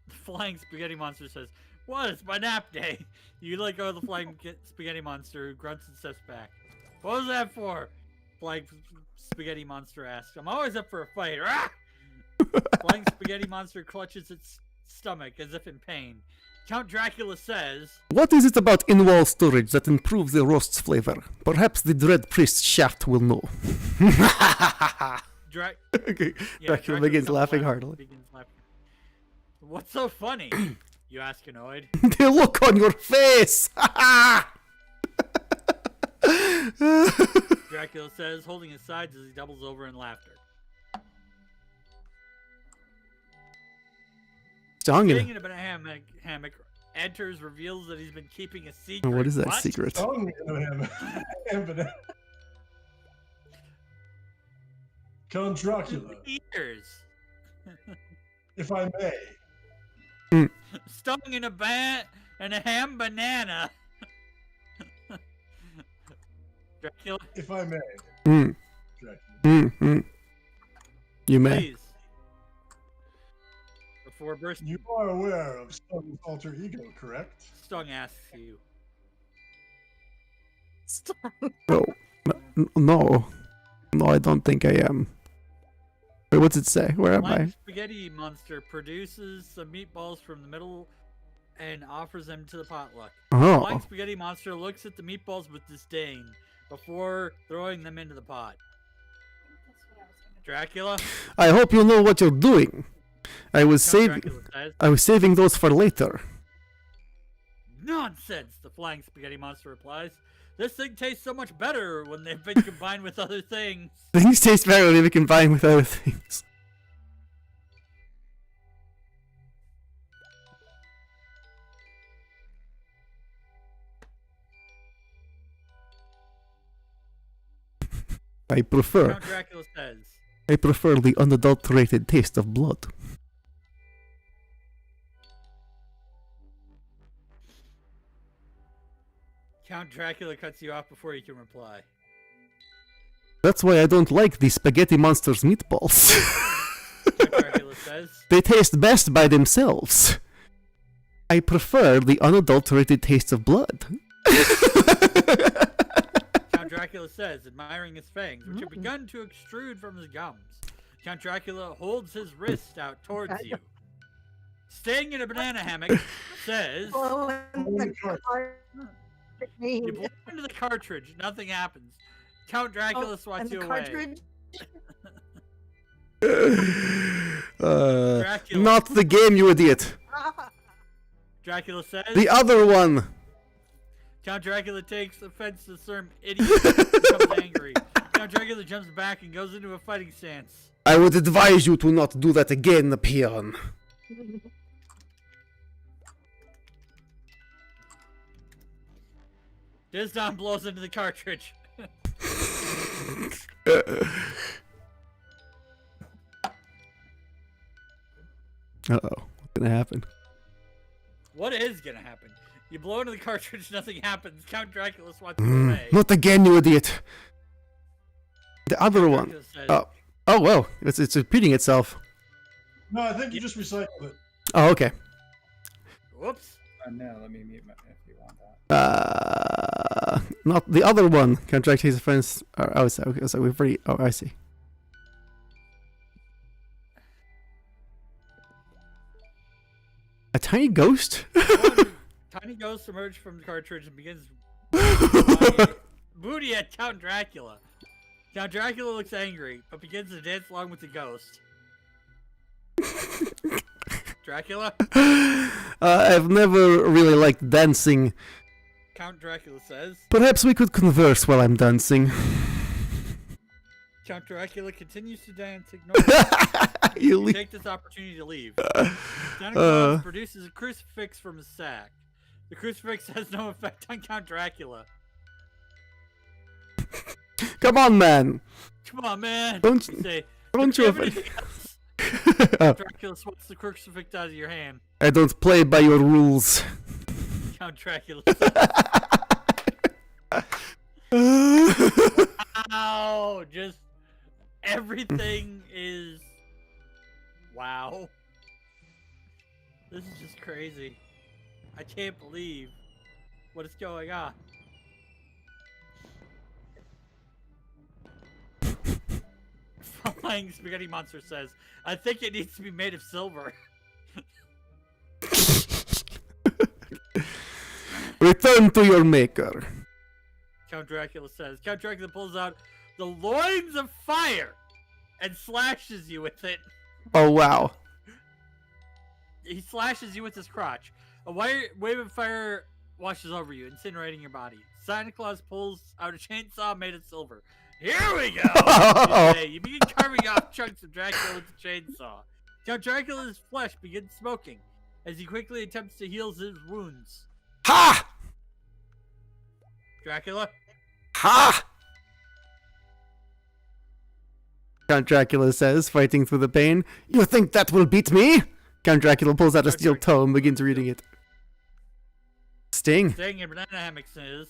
The flying spaghetti monster says, "What? It's my nap day." You let go of the flying spaghetti monster, who grunts and steps back. "What was that for?" Flying spaghetti monster asks. "I'm always up for a fight." Rah! Flying spaghetti monster clutches its stomach as if in pain. Count Dracula says, "What is it about in-wall storage that improves the roast's flavor? Perhaps the dread priest Shaft will know." Okay. Yeah, Dracula begins laughing heartily. What's so funny? You ask annoyed. The look on your face! Dracula says, holding his sides as he doubles over in laughter. Staying in a banana hammock, enters, reveals that he's been keeping a secret. What is that secret? Count Dracula. Ears. If I may. Stung in a ham banana. Dracula. If I may. You may. Please. Before bursting. You are aware of Stung's alter ego, correct? Stung asks you. No, I don't think I am. Wait, what's it say? Where am I? Spaghetti monster produces some meatballs from the middle and offers them to the potluck. Oh. Flying spaghetti monster looks at the meatballs with disdain before throwing them into the pot. Dracula? I hope you know what you're doing. I was saving those for later. Nonsense, the flying spaghetti monster replies. This thing tastes so much better when they've been combined with other things. Things taste better when they've been combined with other things. I prefer. Count Dracula says. I prefer the unadulterated taste of blood. Count Dracula cuts you off before you can reply. That's why I don't like the spaghetti monster's meatballs. Count Dracula says. They taste best by themselves. I prefer the unadulterated taste of blood. Count Dracula says, admiring his fangs, which have begun to extrude from his gums. Count Dracula holds his wrist out towards you. Staying in a banana hammock, says... You blow into the cartridge, nothing happens. Count Dracula swats you away. Dracula. Not the game, you idiot. Dracula says... The other one. Count Dracula takes offense to the term idiot and becomes angry. Count Dracula jumps back and goes into a fighting stance. I would advise you to not do that again, peon. Dizdon blows into the cartridge. Uh-oh. What's gonna happen? What is gonna happen? You blow into the cartridge, nothing happens. Count Dracula swats you away. Not again, you idiot. The other one. Says, oh, well. It's repeating itself. No, I think you just recycled it. Oh, okay. Whoops. No, let me mute my if you want that. Not the other one. Contract his friends. Oh, so we've already. Oh, I see. A tiny ghost? Tiny ghost emerged from the cartridge and begins booty at Count Dracula. Count Dracula looks angry, but begins to dance along with the ghost. Dracula? I've never really liked dancing. Count Dracula says. Perhaps we could converse while I'm dancing. Count Dracula continues to dance, ignoring you take this opportunity to leave. Santa Claus produces a crucifix from his sack. The crucifix has no effect on Count Dracula. Come on, man. Come on, man. Don't you Dracula swats the crucifix out of your hand. I don't play by your rules. Count Dracula. Wow, just everything is wow. This is just crazy. I can't believe what is going on. Flying Spaghetti Monster says, I think it needs to be made of silver. Return to your maker. Count Dracula says. Count Dracula pulls out the loins of fire and slashes you with it. Oh, wow. He slashes you with his crotch. A wave of fire washes over you, incinerating your body. Santa Claus pulls out a chainsaw made of silver. Here we go! You say. You begin carving off chunks of Dracula with the chainsaw. Count Dracula's flesh begins smoking as he quickly attempts to heal his wounds. Ha! Dracula? Ha! Count Dracula says, fighting through the pain. You think that will beat me? Count Dracula pulls out a steel toe and begins reading it. Sting. Sting in banana hammocks is.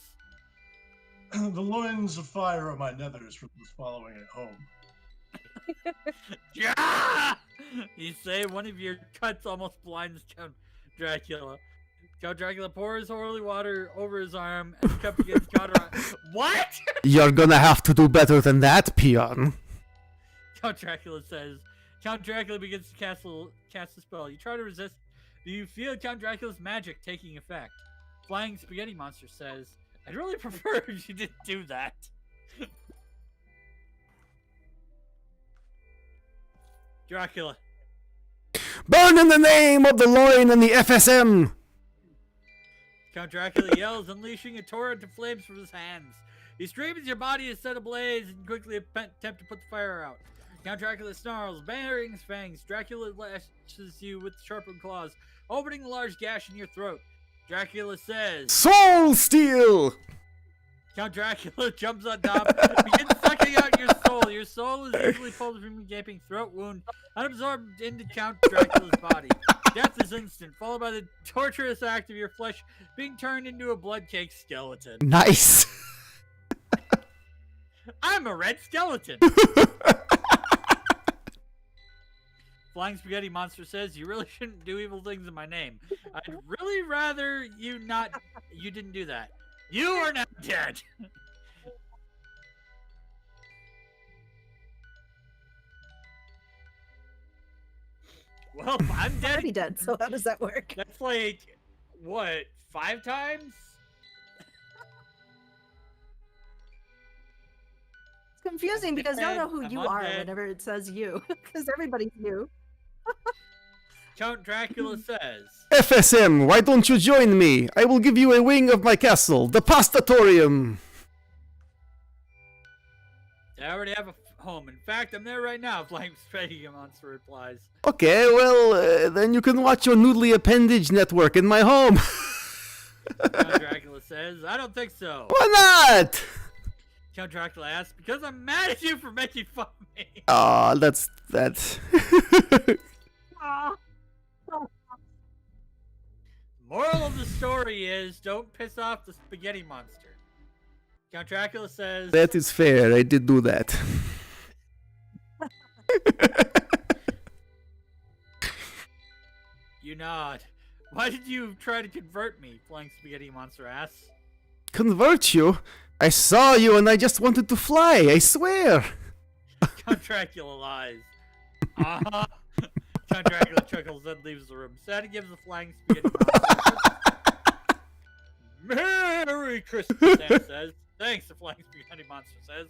The loins of fire are my nethers from the following at home. Yeah! You say one of your cuts almost blinds Count Dracula. Count Dracula pours holy water over his arm and the cup begins cauterizing. What? You're gonna have to do better than that, peon. Count Dracula says. Count Dracula begins to cast a spell. You try to resist. Do you feel Count Dracula's magic taking effect? Flying Spaghetti Monster says, I'd really prefer if you didn't do that. Dracula. Burn in the name of the loin and the FSM! Count Dracula yells, unleashing a torrent of flames from his hands. He screams, your body is set ablaze, and quickly attempt to put the fire out. Count Dracula snarls, baring his fangs. Dracula lashes you with sharpened claws, opening a large gash in your throat. Dracula says, Soul Steel! Count Dracula jumps on top, begins sucking out your soul. Your soul is easily pulled from your gaping throat wound, unabsorbed into Count Dracula's body. Death is instant, followed by the torturous act of your flesh being turned into a blood-caked skeleton. Nice! I'm a red skeleton! Flying Spaghetti Monster says, you really shouldn't do evil things in my name. I'd really rather you didn't do that. You are now dead! Well, I'm dead. Already dead, so how does that work? That's like, what, 5 times? It's confusing because you don't know who I'm you undead. are whenever it says you, because everybody's you. Count Dracula says, FSM, why don't you join me? I will give you a wing of my castle, the Pastatorium. I already have a home. In fact, I'm there right now, Flying Spaghetti Monster replies. Okay, well, then you can watch your noodly appendage network in my home. Count Dracula says, I don't think so. Why not? Count Dracula asks, because I'm mad at you for making fun of me. Aw, that's... Aw. Moral of the story is, don't piss off the Spaghetti Monster. Count Dracula says, That is fair, I did do that. you nod. Why did you try to convert me? Flying Spaghetti Monster asks. Convert you? I saw you and I just wanted to fly, I swear. Count Dracula lies. Uh-huh. Count Dracula chuckles and leaves the room. Santa gives the Flying Spaghetti Monster Merry Christmas, Santa says. Thanks, the Flying Spaghetti Monster says.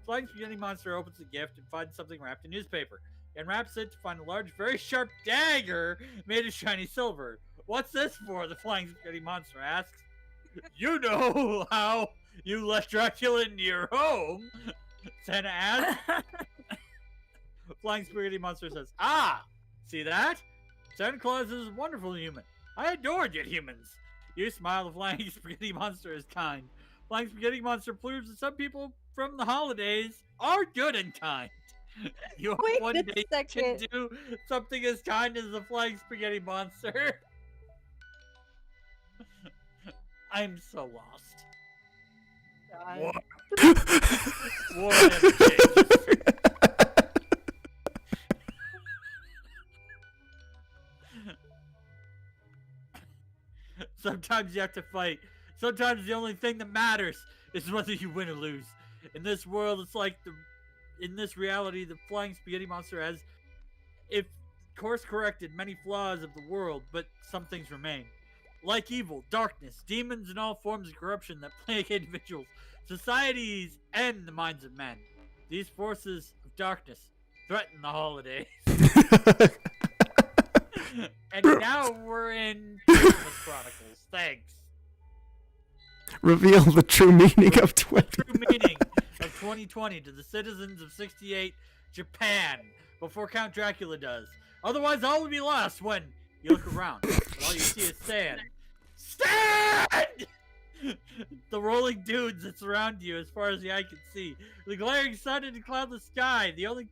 Flying Spaghetti Monster opens the gift and finds something wrapped in newspaper. And wraps it to find a large, very sharp dagger made of shiny silver. What's this for? The Flying Spaghetti Monster asks. You know how you let Dracula into your home, Santa asks. Flying Spaghetti Monster says, ah, see that? Santa Claus is a wonderful human. I adored you humans. You smile, the Flying Spaghetti Monster is kind. Flying Spaghetti Monster proves that some people from the holidays are good and kind. You hope Wait one a day second. you can do something as kind as the Flying Spaghetti Monster. I'm so lost. War. War never changes. Sometimes you have to fight. Sometimes the only thing that matters is whether you win or lose. In this world, it's like in this reality, the Flying Spaghetti Monster has, if course corrected, many flaws of the world, but some things remain. Like evil, darkness, demons, and all forms of corruption that plague individuals, societies, and the minds of men. These forces of darkness threaten the holidays. And now we're in Christmas Chronicles. Thanks. Reveal the true meaning of 20. True meaning of 2020 to the citizens of 68 Japan before Count Dracula does. Otherwise, all will be lost when you look around. And all you see is sand. Stand! The rolling dunes that surround you as far as the eye can see. The glaring sun and the cloudless sky, the only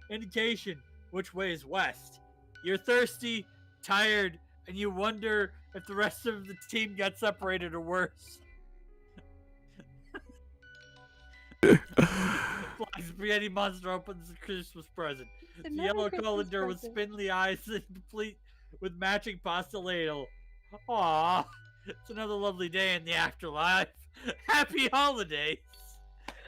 indication which way is west. You're thirsty, tired, and you wonder if the rest of the team got separated or worse. Flying spaghetti monster opens the Christmas present. It's The another yellow Christmas colander with present. spindly eyes and complete with matching pasta ladle. Aww, it's another lovely day in the afterlife. Happy holidays!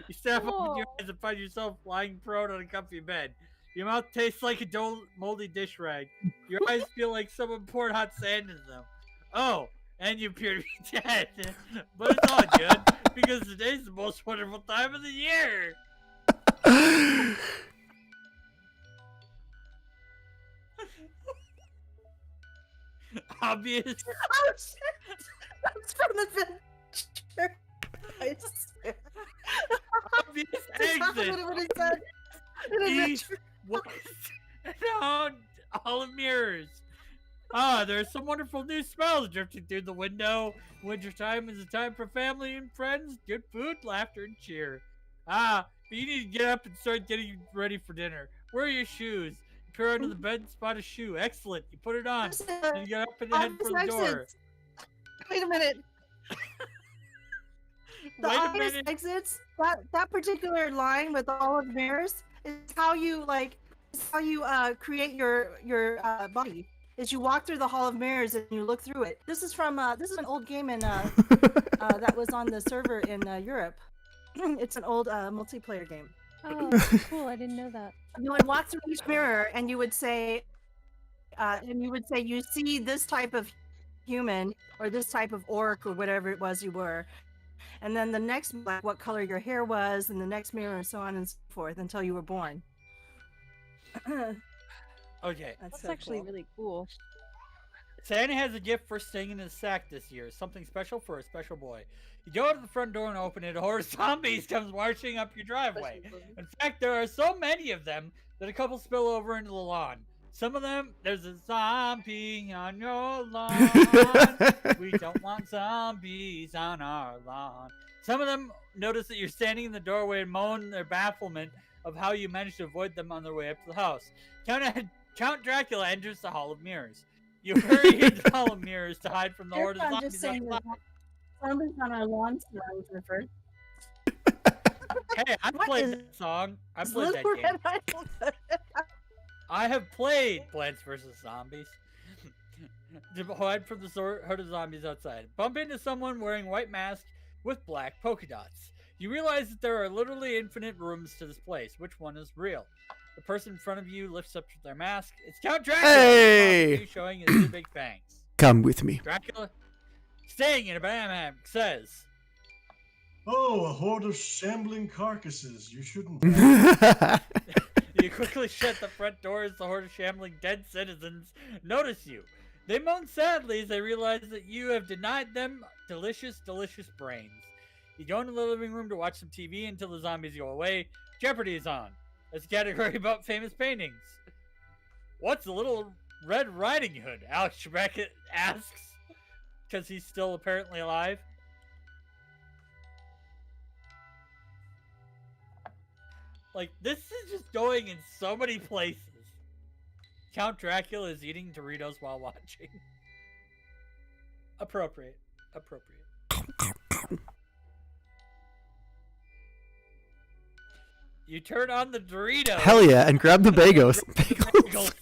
You step open your Aw. eyes and find yourself lying prone on a comfy bed. Your mouth tastes like a moldy dish rag. Your eyes feel like someone poured hot sand into them. Oh, and you appear to be dead. But it's all good, because today's the most wonderful time of the year. Obvious. Oh, shit. That's from the picture. I swear. Obvious That's not exit. what it would have said. In a East, picture. west, and down all of mirrors. Ah, there's some wonderful new smells drifting through the window. Wintertime is a time for family and friends, good food, laughter, and cheer. Ah, but you need to get up and start getting ready for dinner. Where are your shoes? You peer under the bed and spot a shoe. Excellent. You put it on. Then you get up and head for the door. Exits. Wait a minute. The Wait a obvious minute. exits. That particular line with all of the mirrors is how you create your body. Is you walk through the hall of mirrors and you look through it. This is from this is an old game in that was on the server in Europe. It's an old multiplayer game. Oh, cool. I didn't know that. You would walk through each mirror and you would say you see this type of human or this type of orc or whatever it was you were. And then the next, like what color your hair was, and the next mirror, and so on and so forth until you were born. Okay. That's so actually cool. really cool. Santa has a gift for staying in his sack this year. Something special for a special boy. You go to the front door and open it. A horde of zombies comes marching up your driveway. In fact, there are so many of them that a couple spill over into the lawn. Some of them, there's a zombie on your lawn. We don't want zombies on our lawn. Some of them notice that you're standing in the doorway and moan their bafflement of how you managed to avoid them on their way up to the house. Count Dracula enters the Hall of Mirrors. You hurry into the Hall of Mirrors to hide from the horde of I'm zombies. just saying that zombies on our lawn songs referred. Hey, I What played is- that song. I Is played Little that game. Red Riding Hood? I have played Plants vs. Zombies. To hide from the horde of zombies outside. Bump into someone wearing white mask with black polka dots. You realize that there are literally infinite rooms to this place. Which one is real? The person in front of you lifts up their mask. It's Count Dracula! Hey! Showing his two big fangs. Come with me. Dracula, staying in a banana hammock, says, Oh, a horde of shambling carcasses. You shouldn't. You quickly shut the front door as the horde of shambling dead citizens notice you. They moan sadly as they realize that you have denied them delicious, delicious brains. You go into the living room to watch some TV until the zombies go away. Jeopardy is on. It's a category about famous paintings. What's the Little Red Riding Hood? Alex Trebek asks, because he's still apparently alive. Like, this is just going in so many places. Count Dracula is eating Doritos while watching. Appropriate. You turn on the Doritos. Hell yeah, and grab the bagels. Bagels.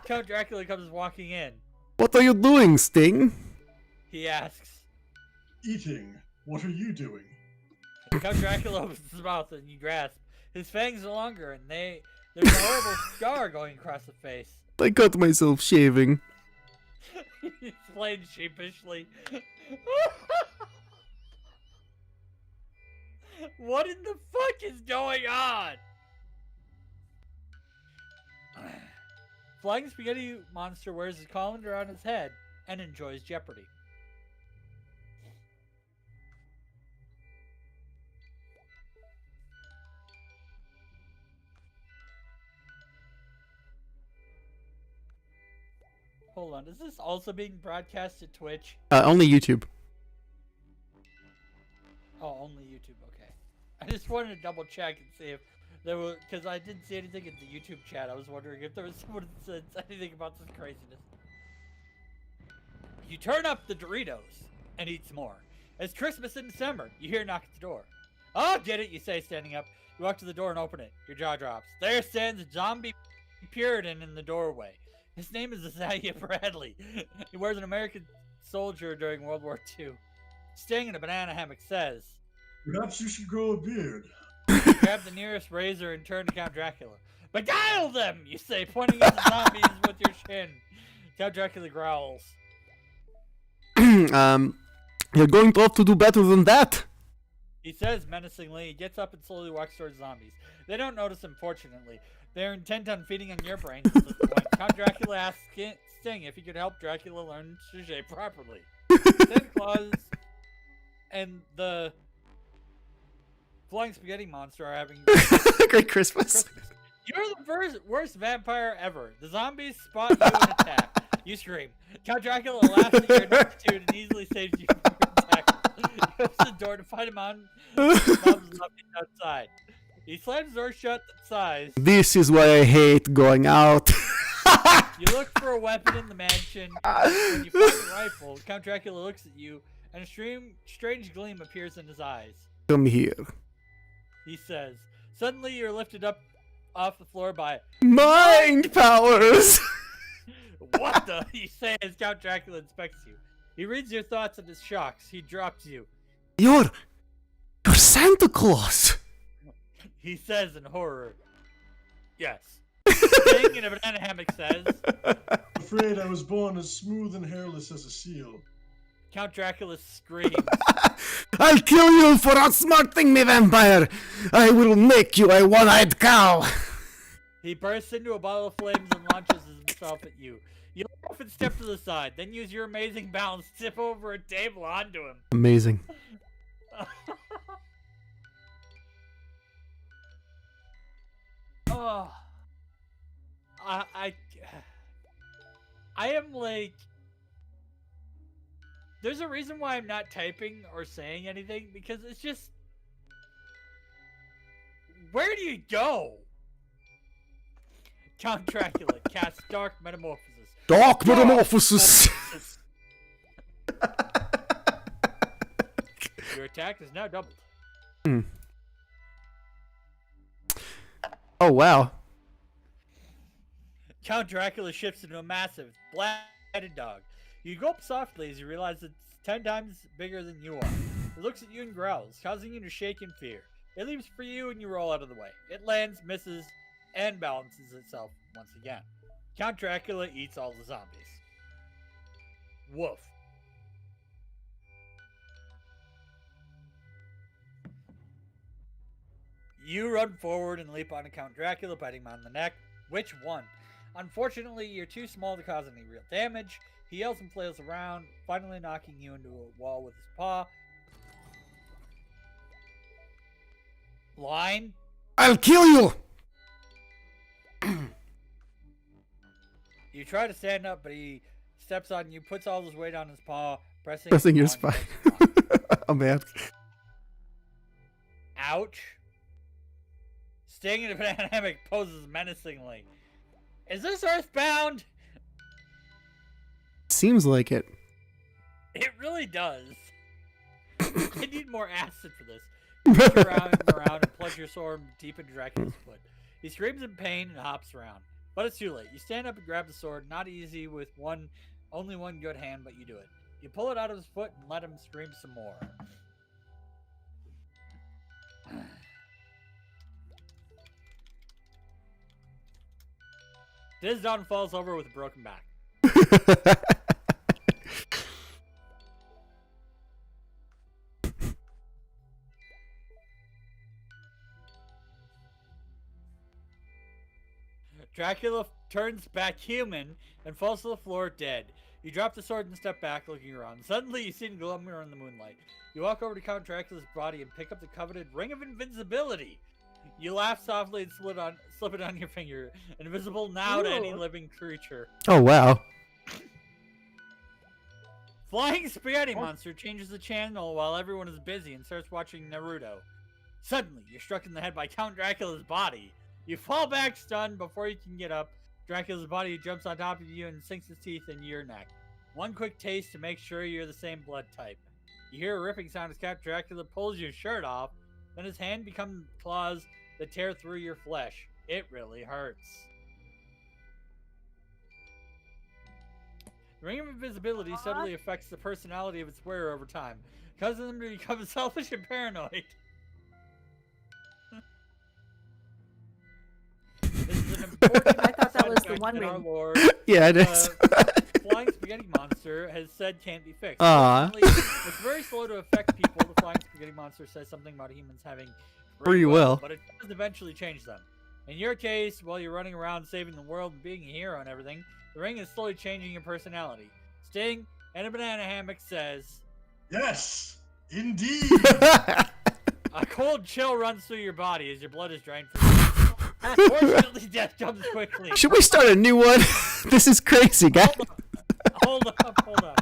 Count Dracula comes walking in. What are you doing, Sting? He asks. Eating. What are you doing? Count Dracula opens his mouth and you grasp. His fangs are longer and there's a horrible scar going across the face. I cut myself shaving. He explained sheepishly. What in the fuck is going on? flying spaghetti monster wears his colander on his head and enjoys Jeopardy. Hold on, is this also being broadcast to Twitch? Only YouTube. Oh, only YouTube. Okay. I just wanted to double check and see if there was, because I didn't see anything in the YouTube chat. I was wondering if there was someone that said anything about this craziness. You turn up the Doritos and eat some more. It's Christmas in December. You hear a knock at the door. Oh, get it, you say, standing up. You walk to the door and open it. Your jaw drops. There stands a zombie Puritan in the doorway. His name is Isaiah Bradley. He wears an American soldier during World War II. Staying in a banana hammock says, "Perhaps you should grow a beard." You grab the nearest razor and turn to Count Dracula. Beguile them, you say, pointing at the zombies with your chin. Count Dracula growls. You're going to have to do better than that. He says menacingly. He gets up and slowly walks towards zombies. They don't notice him, fortunately. They're intent on feeding on your brains at this point. Count Dracula asks Sting if he could help Dracula learn to shave properly. Santa Claus and the flying spaghetti monster are having great Christmas. You're the worst vampire ever. The zombies spot you and attack. You scream. Count Dracula laughs at your ineptitude and easily saves you from your attack. He opens the door to find him on zombies outside. He slams the door shut and sighs. This is why I hate going out. You look for a weapon in the mansion. When you find a rifle, Count Dracula looks at you, and a strange gleam appears in his eyes. Come here. He says. Suddenly, you're lifted up off the floor by mind powers. What the? You say as Count Dracula inspects you. He reads your thoughts and is shocked. He drops you. You're Santa Claus. He says in horror. Yes. Staying in a banana hammock says. I'm afraid I was born as smooth and hairless as a seal. Count Dracula screams. I'll kill you for outsmarting me, vampire. I will make you a one-eyed cow. He bursts into a ball of flames and launches himself at you. You laugh and step to the side, then use your amazing balance to tip over a table onto him. Amazing. Oh, I am like, there's a reason why I'm not typing or saying anything, because it's just, where do you go? Count Dracula casts Dark Metamorphosis. Dark Metamorphosis. Your attack is now doubled. Oh, wow. Count Dracula shifts into a massive, black-headed dog. You go up softly as you realize it's 10 times bigger than you are. It looks at you and growls, causing you to shake in fear. It leaps for you and you roll out of the way. It lands, misses, and balances itself once again. Count Dracula eats all the zombies. Woof. You run forward and leap onto Count Dracula, biting him on the neck. Which one? Unfortunately, you're too small to cause any real damage. He yells and flails around, finally knocking you into a wall with his paw. Line? I'll kill you! You try to stand up, but he steps on you, puts all his weight on his paw, pressing your spine. Oh, man. Ouch. Staying in a banana hammock poses menacingly. Is this Earthbound? Seems like it. It really does. I need more acid for this. You reach around and plunge your sword deep into Dracula's foot. He screams in pain and hops around. But it's too late. You stand up and grab the sword, not easy with only one good hand, but you do it. You pull it out of his foot and let him scream some more. Dizdon falls over with a broken back. Dracula turns back human and falls to the floor dead. You drop the sword and step back, looking around. Suddenly, you see him glimmer in the moonlight. You walk over to Count Dracula's body and pick up the coveted Ring of Invincibility. You laugh softly and slip it on your finger. Invisible now to any living creature. Oh, wow. Flying Spaghetti Monster changes the channel while everyone is busy and starts watching Naruto. Suddenly, you're struck in the head by Count Dracula's body. You fall back stunned before you can get up. Dracula's body jumps on top of you and sinks his teeth into your neck. One quick taste to make sure you're the same blood type. You hear a ripping sound as Count Dracula pulls your shirt off, then his hand becomes claws that tear through your flesh. It really hurts. The Ring of Invisibility subtly affects the personality of its wearer over time, causing them to become selfish and paranoid. This is an important I thought that was the fact one in our ring. lore. Yeah, it is. Flying Spaghetti Monster has said can't be fixed. Aw. Fortunately, it's very slow to affect people. The Flying Spaghetti Monster says something about humans having Free will. but it does eventually change them. In your case, while you're running around saving the world and being a hero and everything, the ring is slowly changing your personality. Sting and a banana hammock says, Yes, indeed. a cold chill runs through your body as your blood is drained from you. Fortunately, death comes quickly. Should we start a new one? This is crazy, guys. Hold up.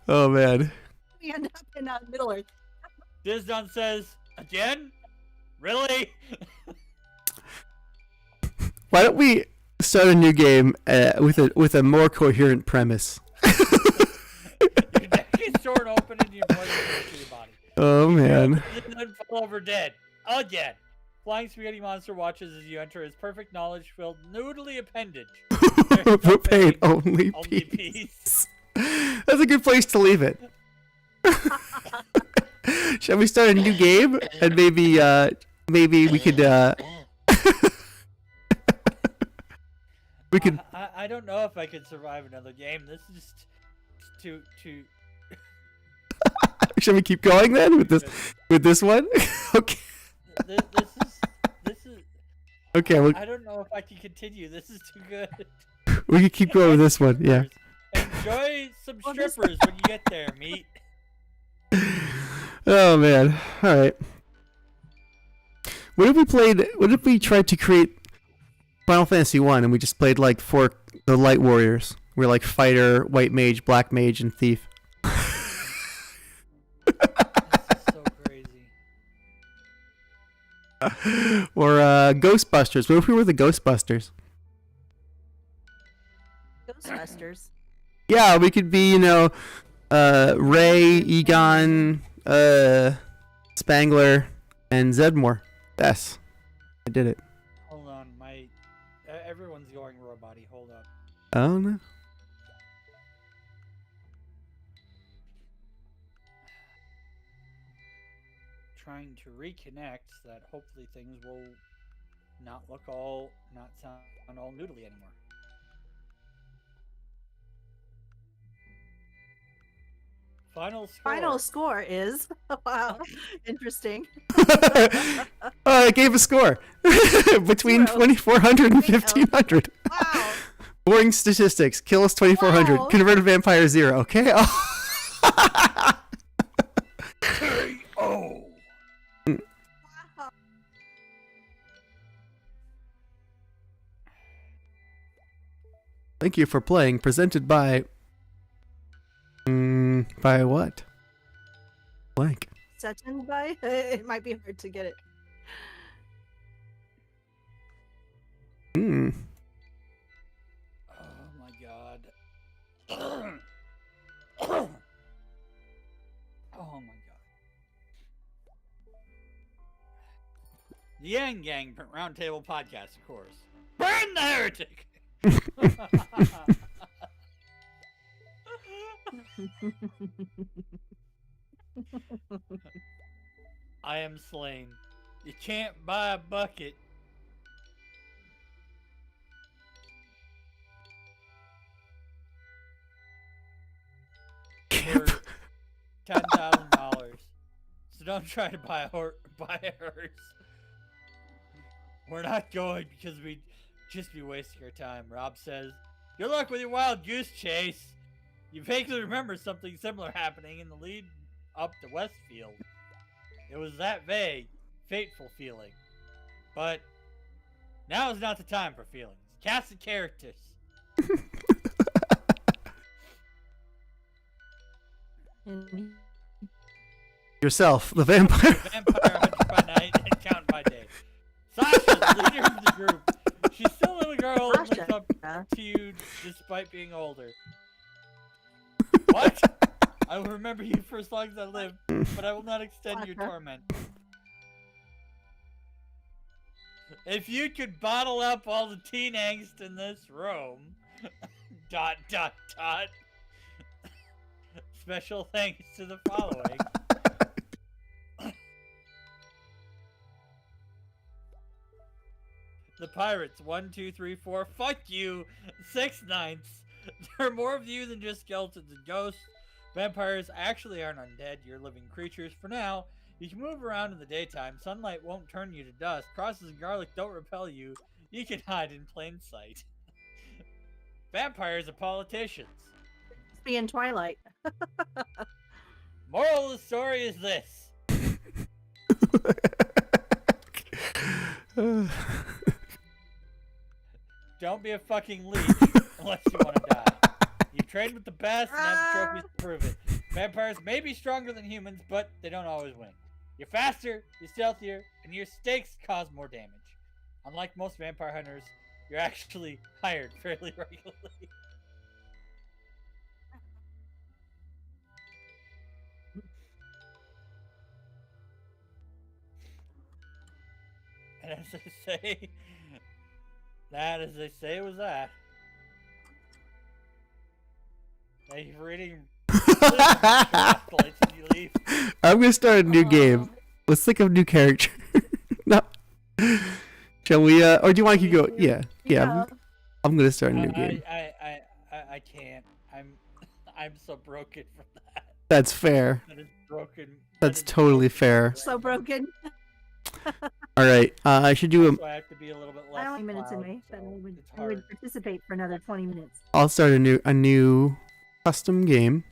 Oh, man. We end up in Middle Earth. Dizdon says, again? Really? Why don't we start a new game with a more coherent premise? Your neck is torn open and your blood is running through your body. Oh, man. And then fall over dead. Again. Flying Spaghetti Monster watches as you enter his perfect knowledge-filled noodly appendage. For pain, only Only peace. peace. That's a good place to leave it. Shall we start a new game? And maybe we could we could I don't know if I could survive another game. This is just too. Shall we keep going then with this one? Okay. This is. Okay, I don't know if I can continue. This is too good. we can keep going with this one. Yeah. Enjoy some strippers when you get there, meat. Oh man. All right. What if we tried to create Final Fantasy 1 and we just played like for the Light Warriors? We're like fighter, white mage, black mage, and thief. This is so crazy. Or Ghostbusters. What if we were the Ghostbusters? Ghostbusters. Yeah, we could be, Ray, Egon, Spangler, and Zedmore. Yes, I did it. Hold on, everyone's going robot-y. Hold up. Oh no. Trying to reconnect so that hopefully things will not sound all noodly anymore. Final score is wow, interesting. It gave a score between 2,400 and 1,500. Wow. Boring statistics. Kill us 2,400. Wow. Converted vampire 0. Okay. Oh. Thank you for playing. Presented by. By what? Blank. Second by? It might be hard to get it. Hmm. Oh my god. Oh my god. The Yang Gang Roundtable Podcast, of course. Burn the heretic! I am slain. You can't buy a bucket. For $10,000. So don't try to buy a horse. We're not going because just be wasting your time, Rob says. Good luck with your wild goose chase. You vaguely remember something similar happening in the lead up to Westfield. It was that vague, fateful feeling. But now is not the time for feelings. Cast the characters. Yourself, the vampire. Vampire hunter by night and count by day. Sasha, the leader of the group. She's still a little girl and looks up to you despite being older. What? I will remember you for as long as I live, but I will not extend your torment. If you could bottle up all the teen angst in this room... ... Special thanks to the following. The pirates, 1, 2, 3, 4, fuck you, 6 ninths. There are more of you than just skeletons and ghosts. Vampires actually aren't undead, you're living creatures. For now, you can move around in the daytime. Sunlight won't turn you to dust. Crosses and garlic don't repel you. You can hide in plain sight. Vampires are politicians. Be in Twilight. Moral of the story is this. Don't be a fucking leech unless you want to die. You trained with the best and have the trophies to prove it. Vampires may be stronger than humans, but they don't always win. You're faster, you're stealthier, and your stakes cause more damage. Unlike most vampire hunters, you're actually hired fairly regularly. And as they say, that as they say was that. Thank you for reading. I'm gonna start a new game. Let's think of a new character. No. Shall we? Or do you want to keep going? Yeah. I'm gonna start a new game. I can't. I'm so broken from that. That's fair. That is broken. That's totally fair. So broken. All right. I should do a. So I have to be a little bit less. I only minutes in loud, me, so but I would participate for another 20 minutes. I'll start a new custom game.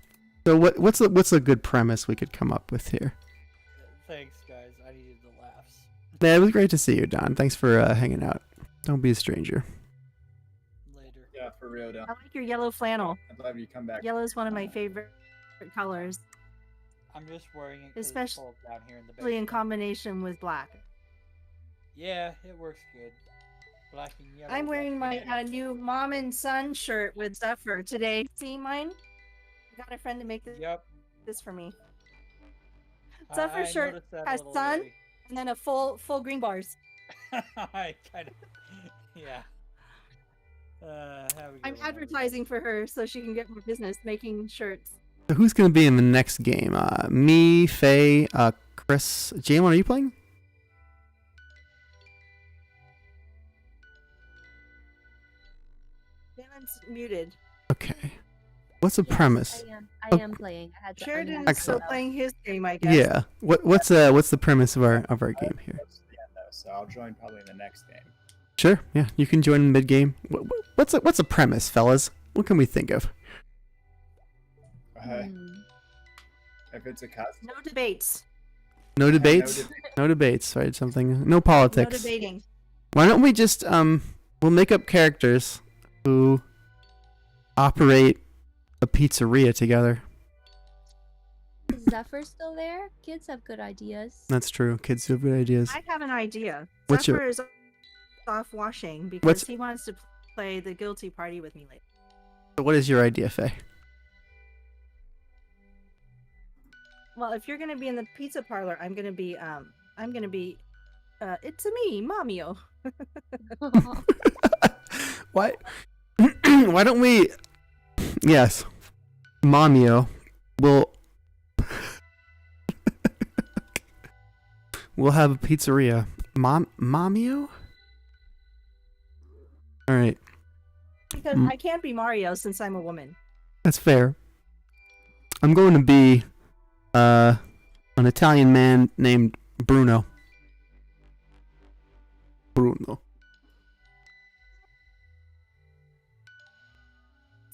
So what's a good premise we could come up with here? Thanks, guys. I needed the laughs. Yeah, it was great to see you, Don. Thanks for hanging out. Don't be a stranger. Later. Yeah, for real, Don. I like your yellow flannel. I'd love you to come back. Yellow is one of my favorite colors, I'm just wearing it 'cause it's especially cold down here in the in basement. combination with black. Yeah, it works good. Black and yellow. I'm wearing black my new mom and son shirt with Zephyr today. See mine? I got a friend to make this for me. Zephyr shirt noticed that a has little sun early. and then a full green bars. I kind of, yeah. I'm advertising for her so she can get more business making shirts. So who's gonna be in the next game? Me, Faye, Chris, Jalen. Are you playing? Jalen's muted. Okay. What's the premise? I am playing. I had to Sheridan's unmute still myself. playing his game, I guess. Yeah. What's the premise of our game here? So I'll join probably in the next game. Sure. Yeah, you can join mid game. What's a premise, fellas? What can we think of? If it's a custom. No debates. No debates. No debates. Right? Something. No politics. No debating. Why don't we just we'll make up characters who operate a pizzeria together. Is Zephyr still there? Kids have good ideas. That's true. Kids have good ideas. I have an idea. What's Zephyr your- is off washing because What's- he wants to play the guilty party with me later. What is your idea, Faye? Well, if you're gonna be in the pizza parlor, I'm gonna be it's a me, Mamio. Why? Why don't we? Yes, Mamio will. We'll have a pizzeria. Mamio. All right. Because I can't be Mario since I'm a woman. That's fair. I'm going to be an Italian man named Bruno.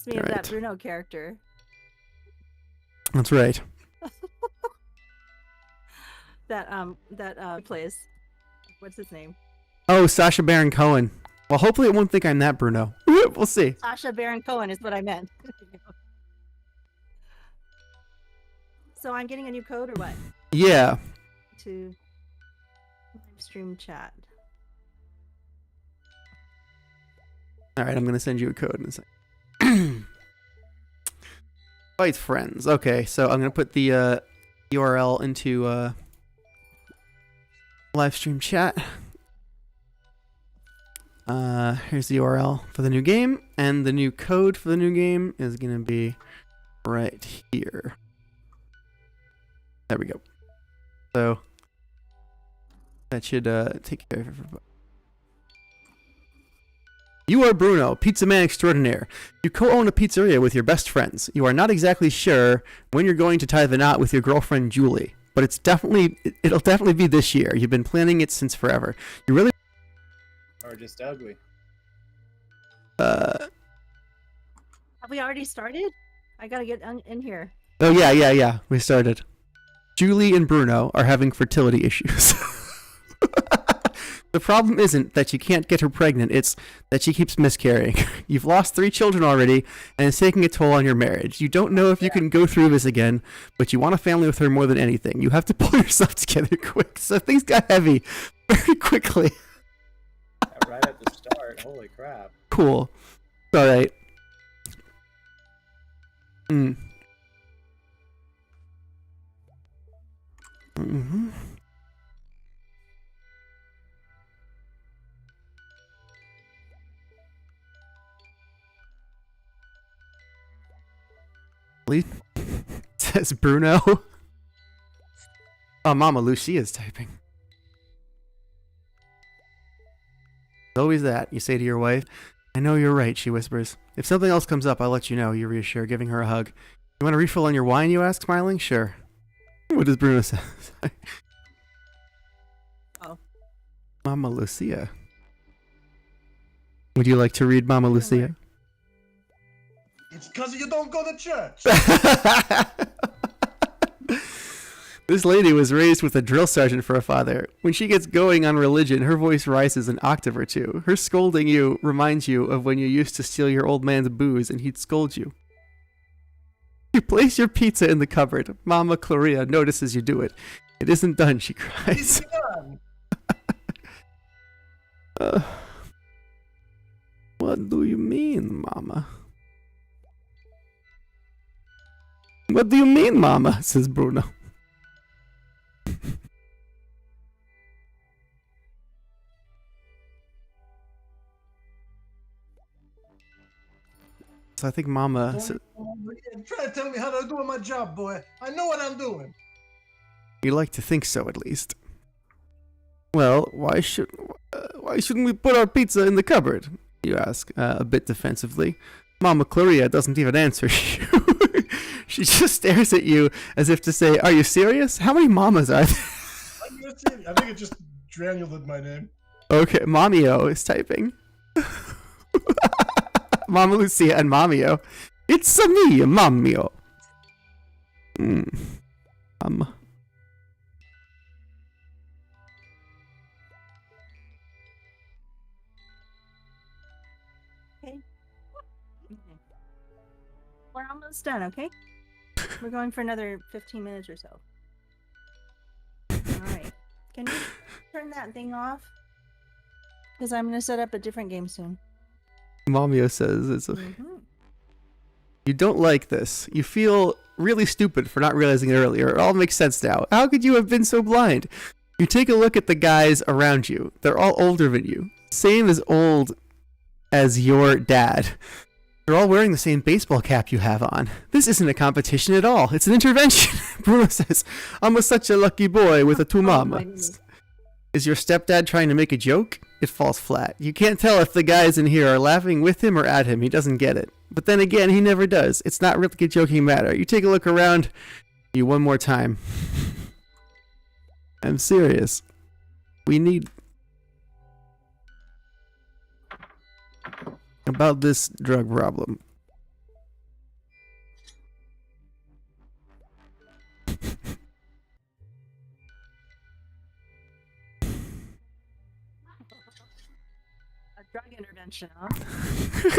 me of that Bruno character. That's right. that plays. What's his name? Oh, Sacha Baron Cohen. Well, hopefully it won't think I'm that Bruno. We'll see. Sacha Baron Cohen is what I meant. So I'm getting a new code or what? Yeah. To live stream chat. All right, I'm going to send you a code in a second. Fight friends. Okay, so I'm going to put the URL into live stream chat. Here's the URL for the new game, and the new code for the new game is going to be right here. There we go. So that should take care of everybody. You are Bruno, pizza man extraordinaire. You co-own a pizzeria with your best friends. You are not exactly sure when you're going to tie the knot with your girlfriend Julie, but it'll definitely be this year. You've been planning it since forever. You really or just ugly. Have we already started? I gotta get in here. Oh yeah. We started. Julie and Bruno are having fertility issues. The problem isn't that you can't get her pregnant, it's that she keeps miscarrying. You've lost 3 children already, and it's taking a toll on your marriage. You don't know if you can go through this again, but you want a family with her more than anything. You have to pull yourself together quick. So things got heavy very quickly. Yeah, right at the start. Holy crap. Cool. Alright. Mm-hmm. Says Bruno. Oh, Mama Lucia's typing. Always that, you say to your wife. I know you're right, she whispers. If something else comes up, I'll let you know, you reassure, giving her a hug. You want a refill on your wine, you ask, smiling? Sure. What does Bruno say? Oh. Mama Lucia. Would you like to read Mama Lucia? It's because you don't go to church. This lady was raised with a drill sergeant for a father. When she gets going on religion, her voice rises an octave or two. Her scolding you reminds you of when you used to steal your old man's booze and he'd scold you. You place your pizza in the cupboard. Mama Claria notices you do it. It isn't done, she cries. What do you mean, Mama? What do you mean, Mama? Says Bruno. So I think Mama... You're trying to tell me how to do my job, boy. I know what I'm doing. You like to think so, at least. Well, why shouldn't we put our pizza in the cupboard? You ask, a bit defensively. Mama Claria doesn't even answer you. She just stares at you as if to say, are you serious? How many mamas are there? I think it just granulated my name. Okay, Mamio is typing. Mama Lucia and Mamio. It's me, Mamio. Okay. We're almost done, okay? We're going for another 15 minutes or so. Alright. Can you turn that thing off? Because I'm going to set up a different game soon. Mamio says it's okay. You don't like this. You feel really stupid for not realizing it earlier. It all makes sense now. How could you have been so blind? You take a look at the guys around you. They're all older than you. Same as old as your dad. They're all wearing the same baseball cap you have on. This isn't a competition at all. It's an intervention. Bruno says, I'm such a lucky boy with a 2 mamas. Is your stepdad trying to make a joke? It falls flat. You can't tell if the guys in here are laughing with him or at him. He doesn't get it. But then again, he never does. It's not really a joking matter. You take a look around you one more time. I'm serious. We need... About this drug problem. drug intervention, huh?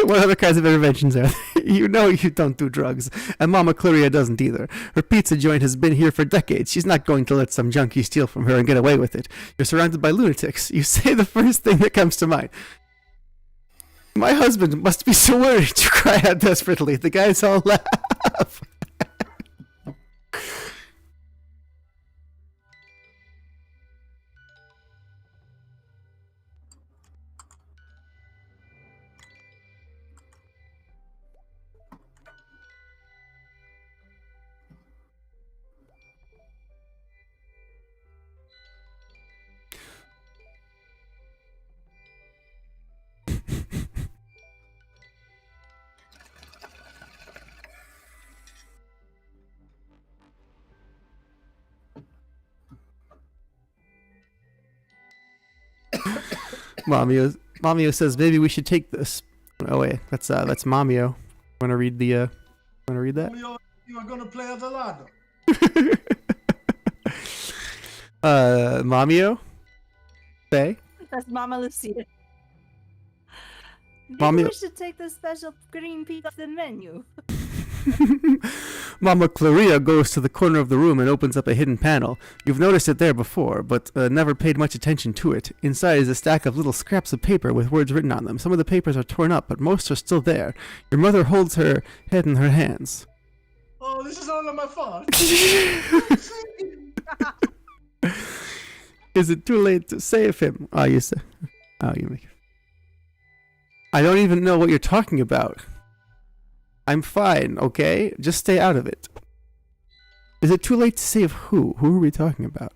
What other kinds of interventions are there? You know you don't do drugs, and Mama Claria doesn't either. Her pizza joint has been here for decades. She's not going to let some junkie steal from her and get away with it. You're surrounded by lunatics. You say the first thing that comes to mind. My husband must be so worried, you cry out desperately. The guys all laugh. Mamio says maybe we should take this. Oh wait, that's Mamio. Wanna read that? You're gonna play the ladder. Mamio? Say? That's Mama Lucia. Maybe Mommy- we should take the special green piece off the menu. Mama Claria goes to the corner of the room and opens up a hidden panel. You've noticed it there before, but never paid much attention to it. Inside is a stack of little scraps of paper with words written on them. Some of the papers are torn up, but most are still there. Your mother holds her head in her hands. Oh, this is all my fault. Is it too late to save him? Oh, you say. Oh, you make. I don't even know what you're talking about. I'm fine, okay? Just stay out of it. Is it too late to save who? Who are we talking about?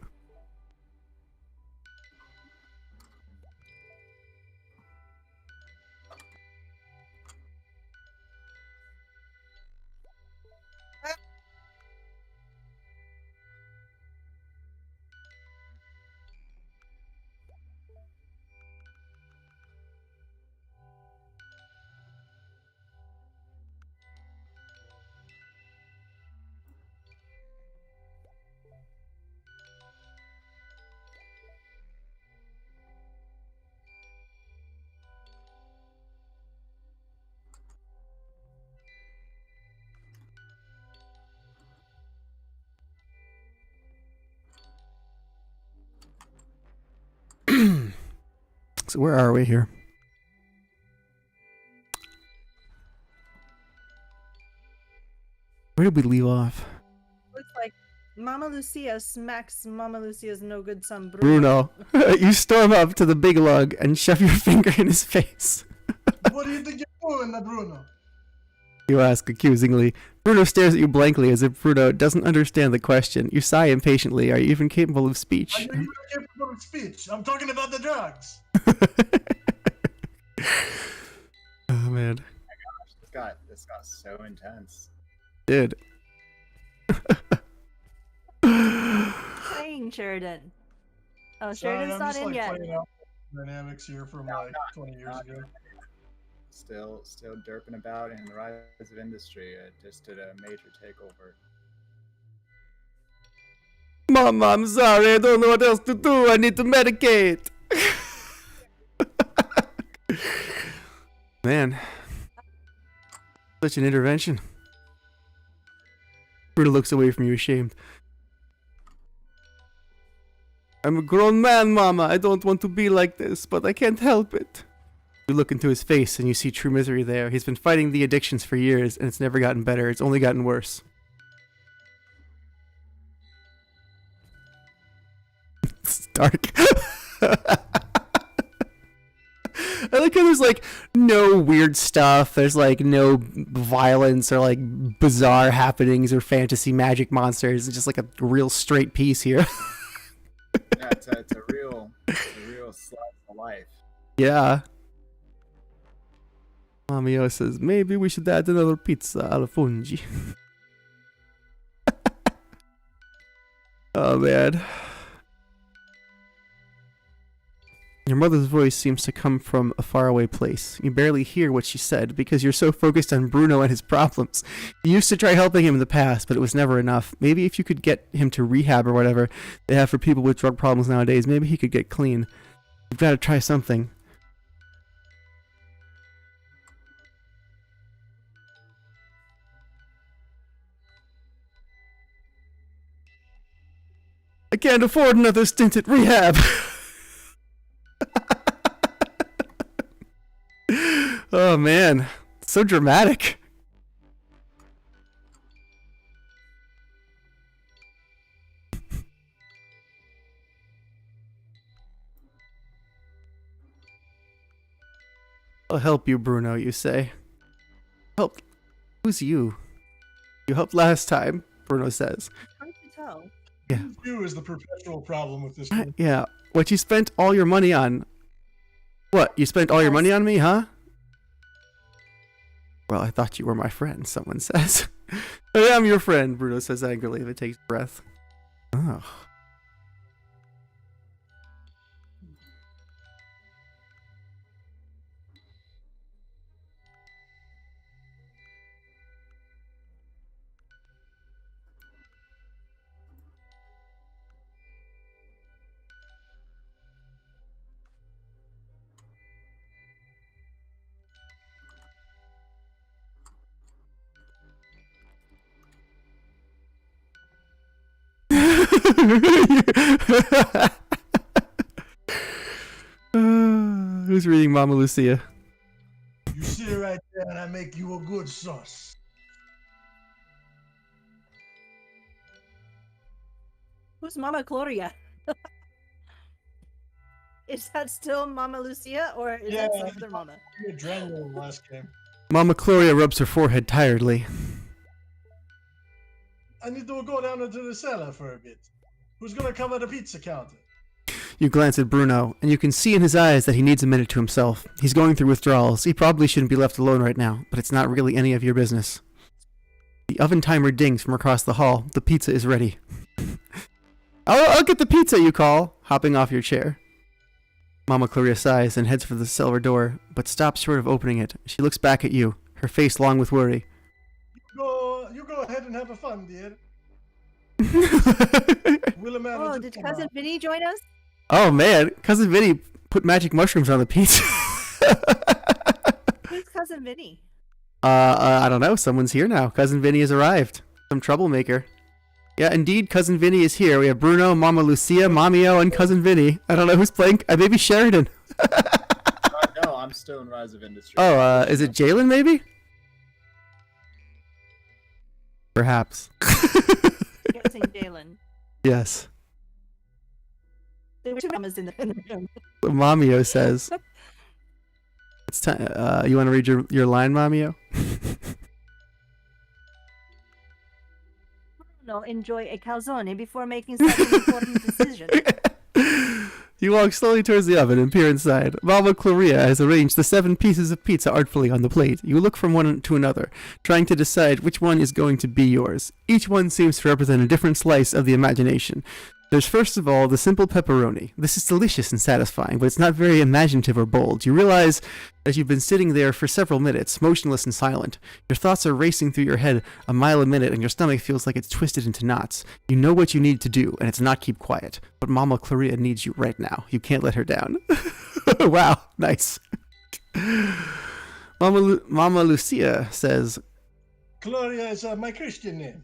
So where are we here? Where did we leave off? Looks like Mama Lucia smacks Mama Lucia's no good son Bruno. Bruno, you storm up to the big lug and shove your finger in his face. What do you think you're doing, Bruno? You ask accusingly. Bruno stares at you blankly as if Bruno doesn't understand the question. You sigh impatiently. Are you even capable of speech? Are you even capable of speech? I'm talking about the drugs. Oh man. Oh my gosh, this got so intense. Dude. Playing Sheridan. Oh, Sorry, Sheridan's I'm not just, in like, yet. playing out dynamics here from like 20 years ago. Still derping about in the rise of industry. Just did a major takeover. Mama, I'm sorry. I don't know what else to do. I need to medicate. Man. Such an intervention. Bruno looks away from you, ashamed. I'm a grown man, Mama. I don't want to be like this, but I can't help it. You look into his face and you see true misery there. He's been fighting the addictions for years, and it's never gotten better. It's only gotten worse. It's dark. I like how there's like no weird stuff. There's like no violence or like bizarre happenings or fantasy magic monsters. It's just like a real straight piece here. Yeah, it's a real slice of life. Yeah. Mamio says maybe we should add another pizza alla fungi. Oh man. Your mother's voice seems to come from a faraway place. You barely hear what she said because you're so focused on Bruno and his problems. You used to try helping him in the past, but it was never enough. Maybe if you could get him to rehab or whatever they have for people with drug problems nowadays, maybe he could get clean. You've got to try something. I can't afford another stint at rehab. Oh man, so dramatic. I'll help you, Bruno, you say. Help? Who's you? You helped last time, Bruno says. Hard to tell. Yeah. You is the perpetual problem with this game. Yeah. What you spent all your money on? What? You spent all your money on me, huh? Well, I thought you were my friend, someone says. I am your friend, Bruno says angrily if it takes breath. Oh. Who's reading Mama Lucia? You sit right there and I make you a good sauce. Who's Mama Gloria? Is that still Mama Lucia, or is that some other Mama? You drank in the last game. Mama Gloria rubs her forehead tiredly. I need to go down into the cellar for a bit. Who's gonna cover the pizza counter? You glance at Bruno, and you can see in his eyes that he needs a minute to himself. He's going through withdrawals. He probably shouldn't be left alone right now, but it's not really any of your business. The oven timer dings from across the hall. The pizza is ready. I'll get the pizza, you call, hopping off your chair. Mama Gloria sighs and heads for the cellar door, but stops short of opening it. She looks back at you, her face long with worry. You go ahead and have a fun, dear. Oh, did Cousin Vinny join us? Oh man, Cousin Vinny put magic mushrooms on the pizza. Who's Cousin Vinny? I don't know. Someone's here now. Cousin Vinny has arrived. Some troublemaker. Yeah, indeed, Cousin Vinny is here. We have Bruno, Mama Lucia, Mamio, and Cousin Vinny. I don't know who's playing. Maybe Sheridan. No, I'm still in Rise of Industry. Oh, is it Jalen, maybe? Perhaps. Guessing Jalen. Yes. There were two mamas in the room. Mamio says. It's time. You want to read your line, Mamio? No, enjoy a calzone before making such an important decision. You walk slowly towards the oven and peer inside. Mama Gloria has arranged the 7 pieces of pizza artfully on the plate. You look from one to another, trying to decide which one is going to be yours. Each one seems to represent a different slice of the imagination. There's first of all the simple pepperoni. This is delicious and satisfying, but it's not very imaginative or bold. You realize as you've been sitting there for several minutes, motionless and silent. Your thoughts are racing through your head a mile a minute, and your stomach feels like it's twisted into knots. You know what you need to do, and it's not keep quiet. But Mama Gloria needs you right now. You can't let her down. Wow, nice. Mama Lucia says, Gloria is my Christian name.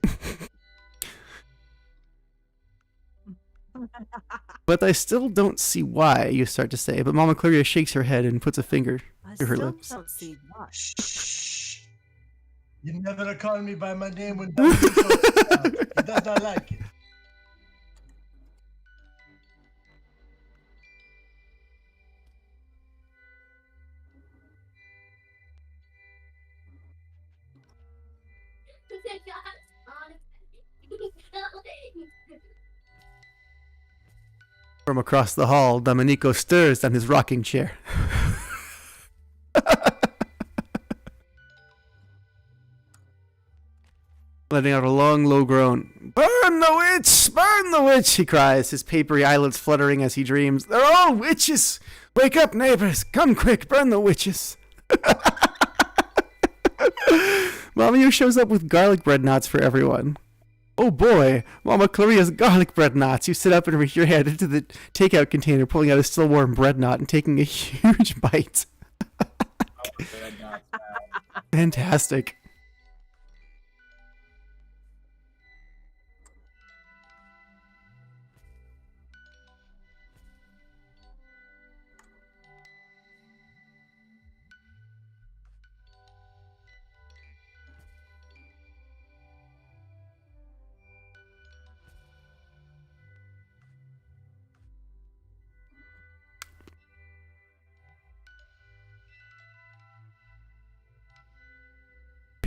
but I still don't see why, you start to say. But Mama Gloria shakes her head and puts a finger to her lips. Don't see why. Shh. You never call me by my name when he does not like it. From across the hall, Domenico stirs on his rocking chair. Letting out a long, low groan. Burn the witch! Burn the witch! He cries, his papery eyelids fluttering as he dreams. They're all witches! Wake up, neighbors! Come quick, burn the witches! Mamio shows up with garlic bread knots for everyone. Oh boy, Mama Gloria's garlic bread knots. You sit up and reach your hand into the takeout container, pulling out a still warm bread knot and taking a huge bite. Fantastic.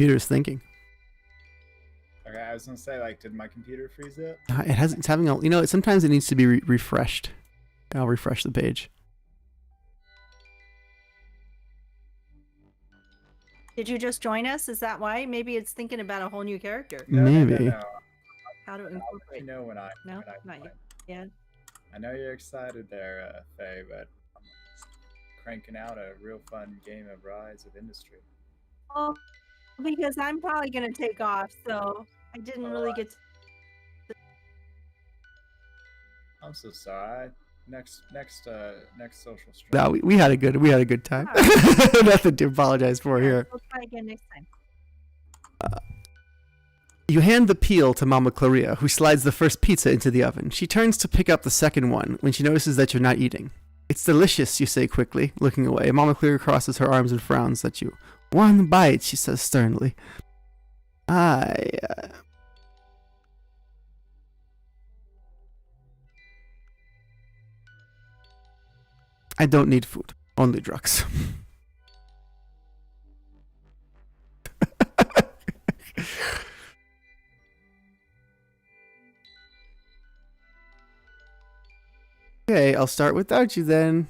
computer is thinking. Okay, I was gonna say, like, did my computer freeze it? It has. It's having a. You know, sometimes it needs to be refreshed. I'll refresh the page. Did you just join us? Is that why? Maybe it's thinking about a whole new character. Maybe. No. How to incorporate? You know when I No, not join. yet. I know you're excited there, Faye, but I'm cranking out a real fun game of Rise of Industry. Well, because I'm probably gonna take off, so I didn't really get to. I'm so sorry. Next social stream. No, we had a good time. Nothing to apologize for here. We'll try again next time. You hand the peel to Mama Claria, who slides the first pizza into the oven. She turns to pick up the second one when she notices that you're not eating. It's delicious, you say quickly, looking away. Mama Claria crosses her arms and frowns at you. One bite, she says sternly. I don't need food, only drugs. Okay, I'll start without you then.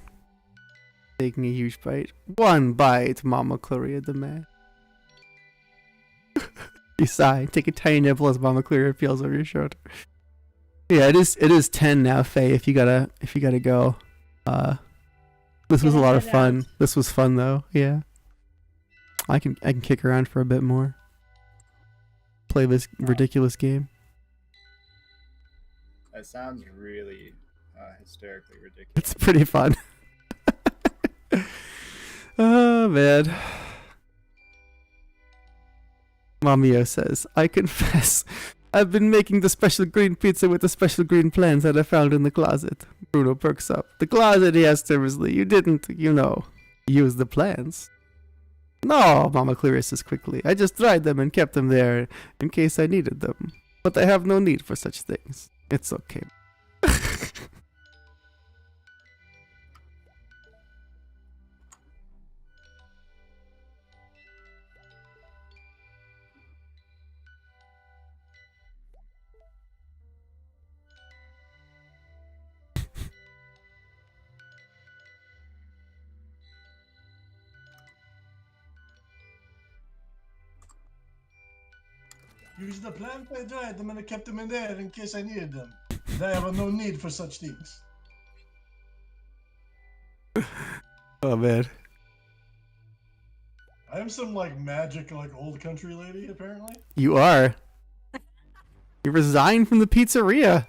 Taking a huge bite. One bite, Mama Claria demands. You sigh, take a tiny nibble as Mama Claria peels over your shoulder. Yeah, it is 10 now, Faye, if you gotta go. This was a lot of fun. This was fun though, yeah. I can kick around for a bit more. Play this ridiculous game. That sounds really hysterically ridiculous. It's pretty fun. Oh man. Mamio says, I confess, I've been making the special green pizza with the special green plants that I found in the closet. Bruno perks up. The closet, he asks nervously. You didn't, use the plants. No, Mama Claria says quickly. I just dried them and kept them there in case I needed them. But I have no need for such things. It's okay. Use the plant I dried them and I kept them in there in case I needed them. I have no need for such things. Oh man. I am some magic old country lady apparently. You are. You resigned from the pizzeria.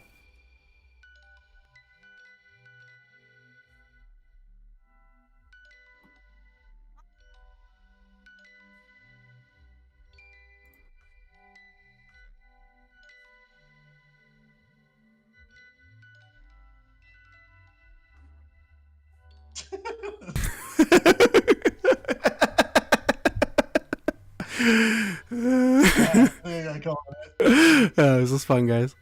I call it. This was fun, guys.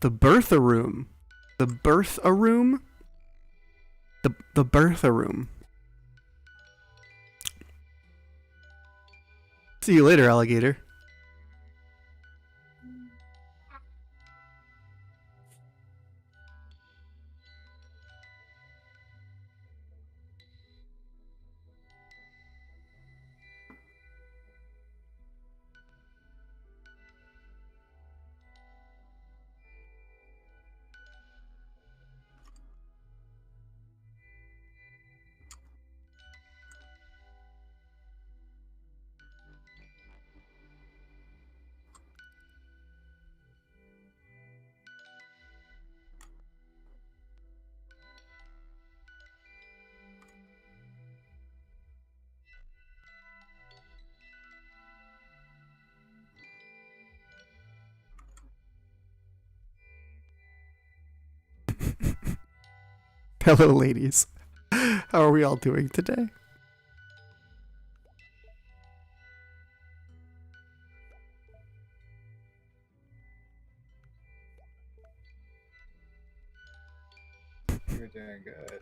The Bertha room. The Bertha room? The Bertha room. See you later, alligator. Hello, ladies. How are we all doing today? You're doing good.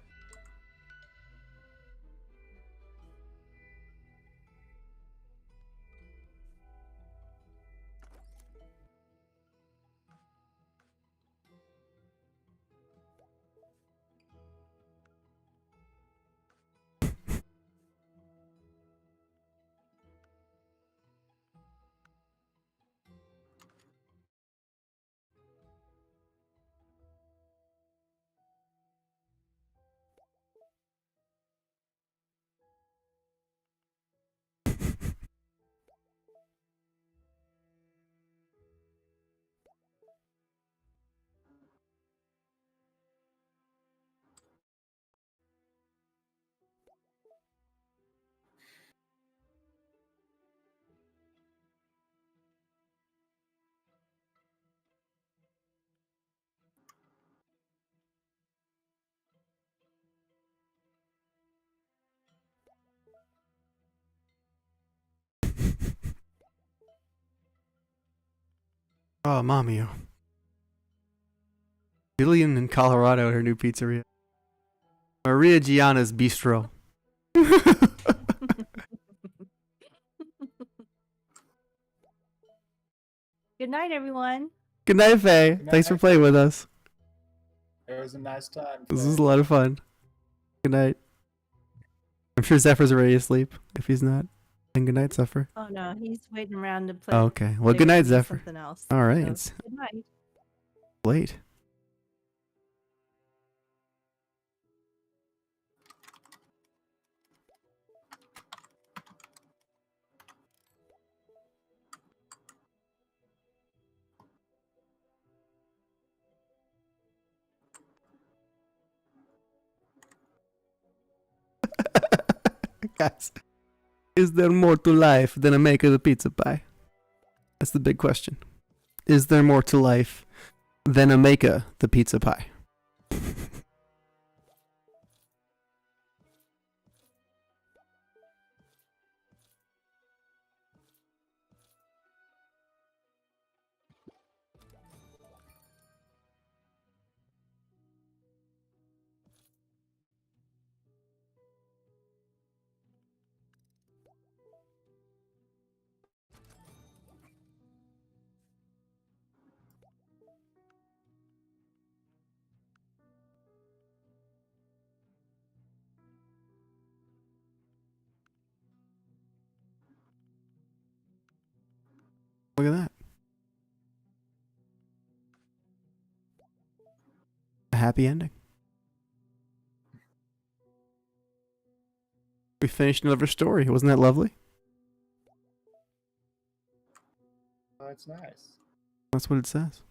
Oh, mommy. Jillian in Colorado at her new pizzeria. Maria Gianna's Bistro. Good night, everyone. Good night, Faye. Good Thanks for night. playing with us. It was a nice time. This was a lot of fun. Good night. I'm sure Zephyr's already asleep. If he's not, then good night, Zephyr. Oh no, he's waiting around to play. Oh, okay. Well, play good night, with me Zephyr. Something else. All right. So, It's good night. late. Guys, is there more to life than a maker of the pizza pie? That's the big question. Is there more to life than a maker the pizza pie? Look at that. A happy ending. We finished another story. Wasn't that lovely? Oh, it's nice. That's what it says.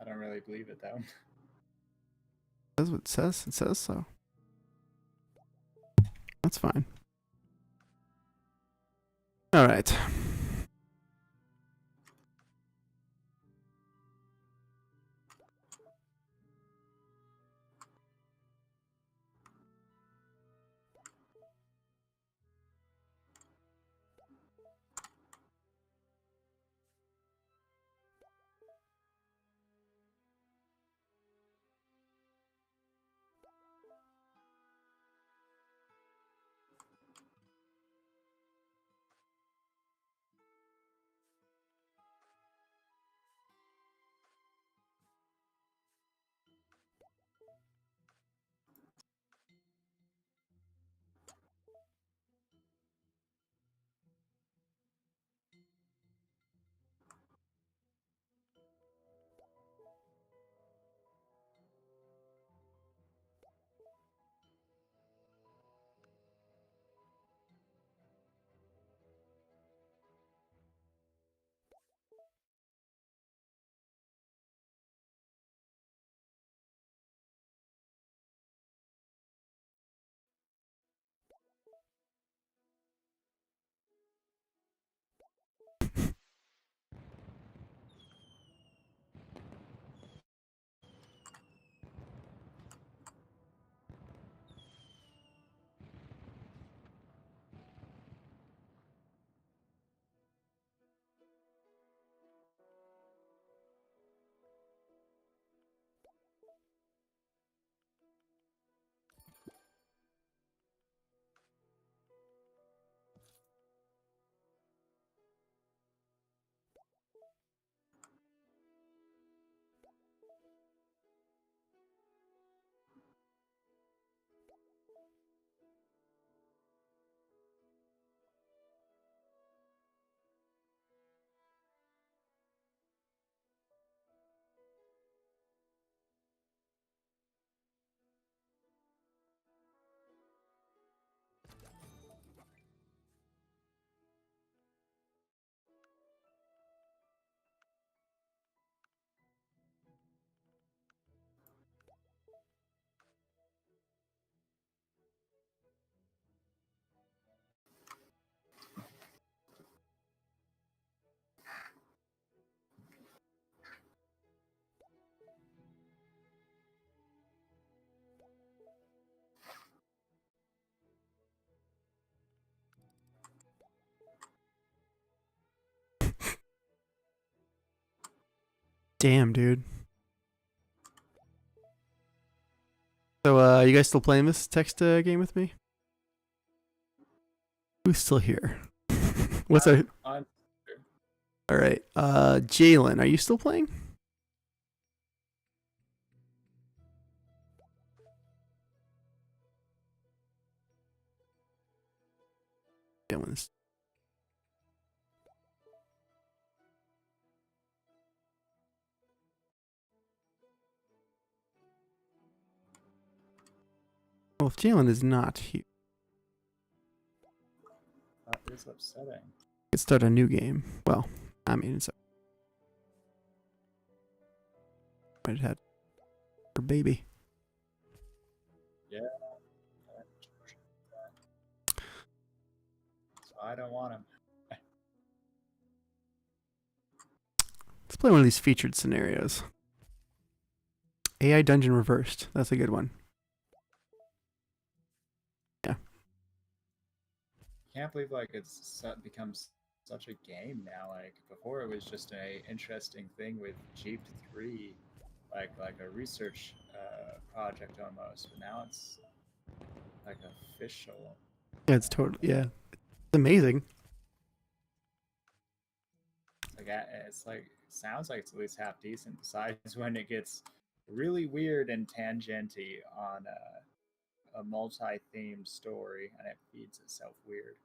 I don't really believe it though. That's what it says. It says so. That's fine. All right. Damn, dude. So, you guys still playing this text game with me? Who's still here? What's our... I'm All right. Jalen, are you still playing? Jalen's... Well, if Jalen is not here, that is upsetting. let's start a new game. Well, I mean, it's... Might have had her baby. Yeah. So I don't want him. Let's play one of these featured scenarios. AI Dungeon Reversed. That's a good one. Yeah. Can't believe like it's becomes such a game now. Like before, it was just a interesting thing with Jeep 3, like a research project almost. But now it's like official. Yeah, it's totally... Yeah. It's amazing. It's like sounds like it's at least half decent. Besides when it gets really weird and tangenty on a multi-themed story and it feeds itself weird.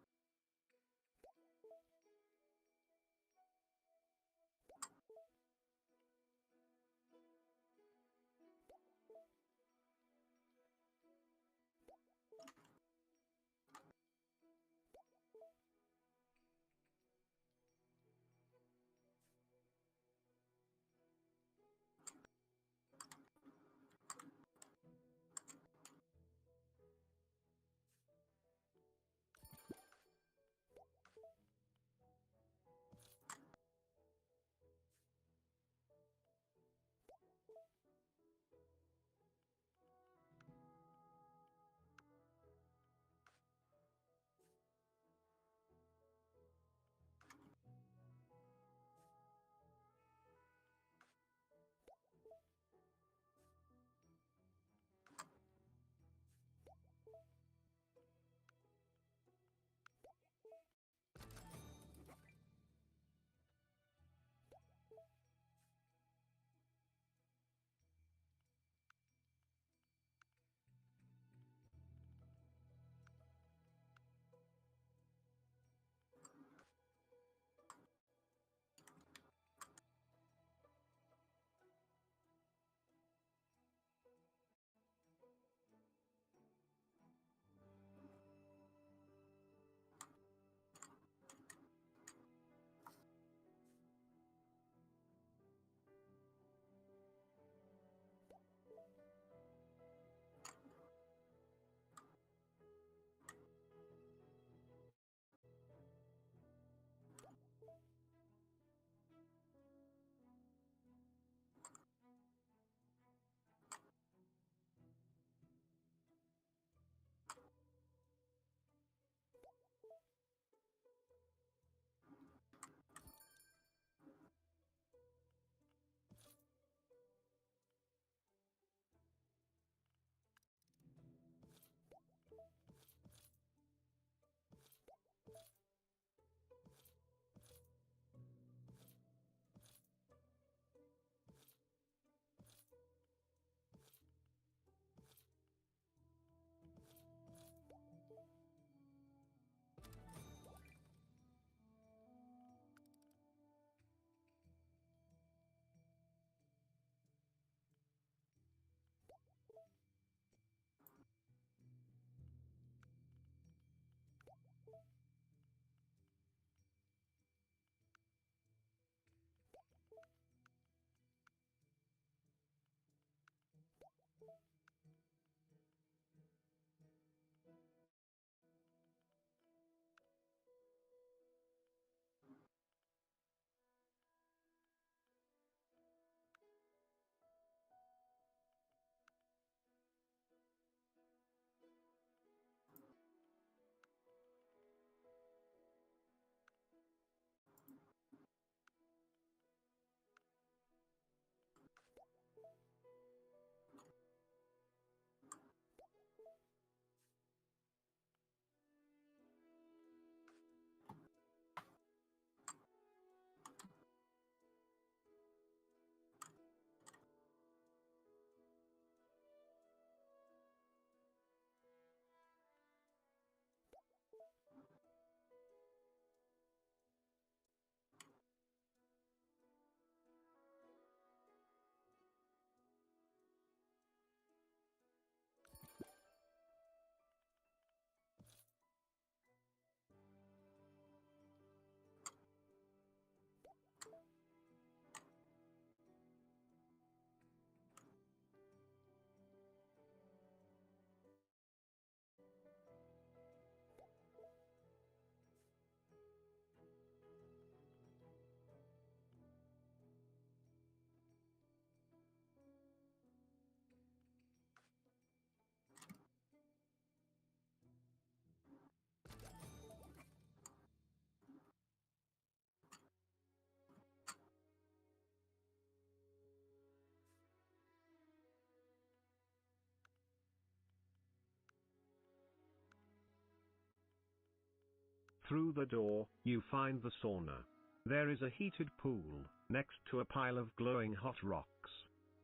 Through the door, you find the sauna. There is a heated pool, next to a pile of glowing hot rocks.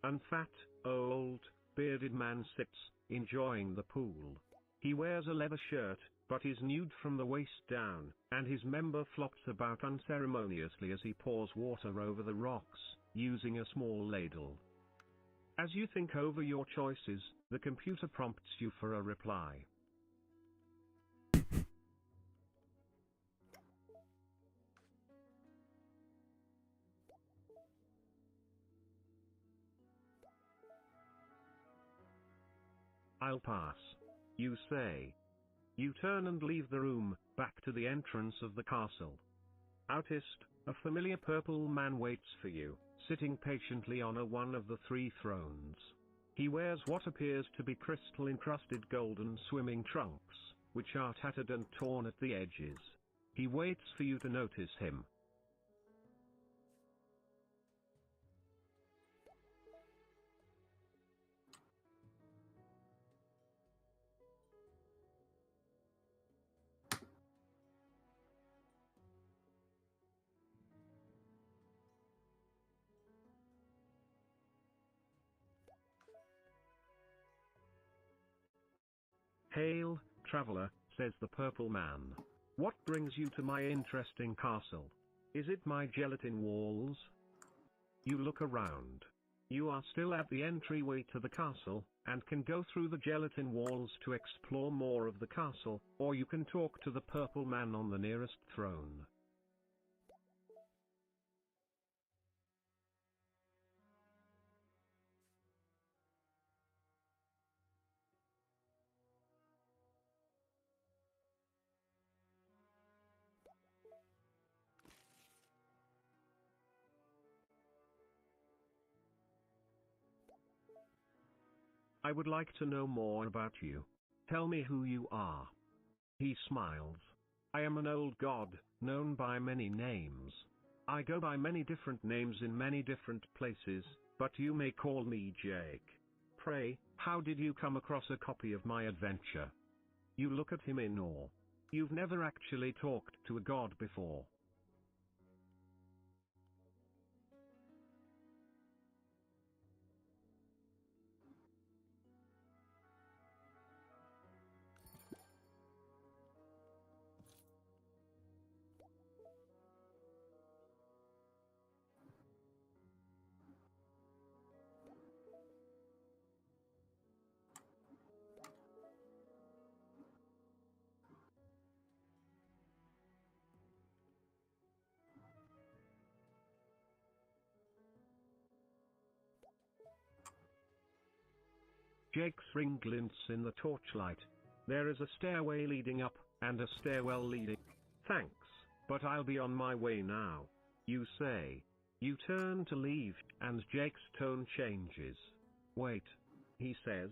An fat, old, bearded man sits, enjoying the pool. He wears a leather shirt, but is nude from the waist down, and his member flops about unceremoniously as he pours water over the rocks, using a small ladle. As you think over your choices, the computer prompts you for a reply. I'll pass. You say. You turn and leave the room, back to the entrance of the castle. Outist, a familiar purple man waits for you, sitting patiently on one of the 3 thrones. He wears what appears to be crystal-encrusted golden swimming trunks, which are tattered and torn at the edges. He waits for you to notice him. Hail, traveler, says the purple man. What brings you to my interesting castle? Is it my gelatin walls? You look around. You are still at the entryway to the castle, and can go through the gelatin walls to explore more of the castle, or you can talk to the purple man on the nearest throne. I would like to know more about you. Tell me who you are. He smiles. I am an old god, known by many names. I go by many different names in many different places, but you may call me Jake. Pray, how did you come across a copy of my adventure? You look at him in awe. You've never actually talked to a god before. Jake's ring glints in the torchlight. There is a stairway leading up, and a stairwell leading. Thanks, but I'll be on my way now. You say. You turn to leave, and Jake's tone changes. Wait. He says.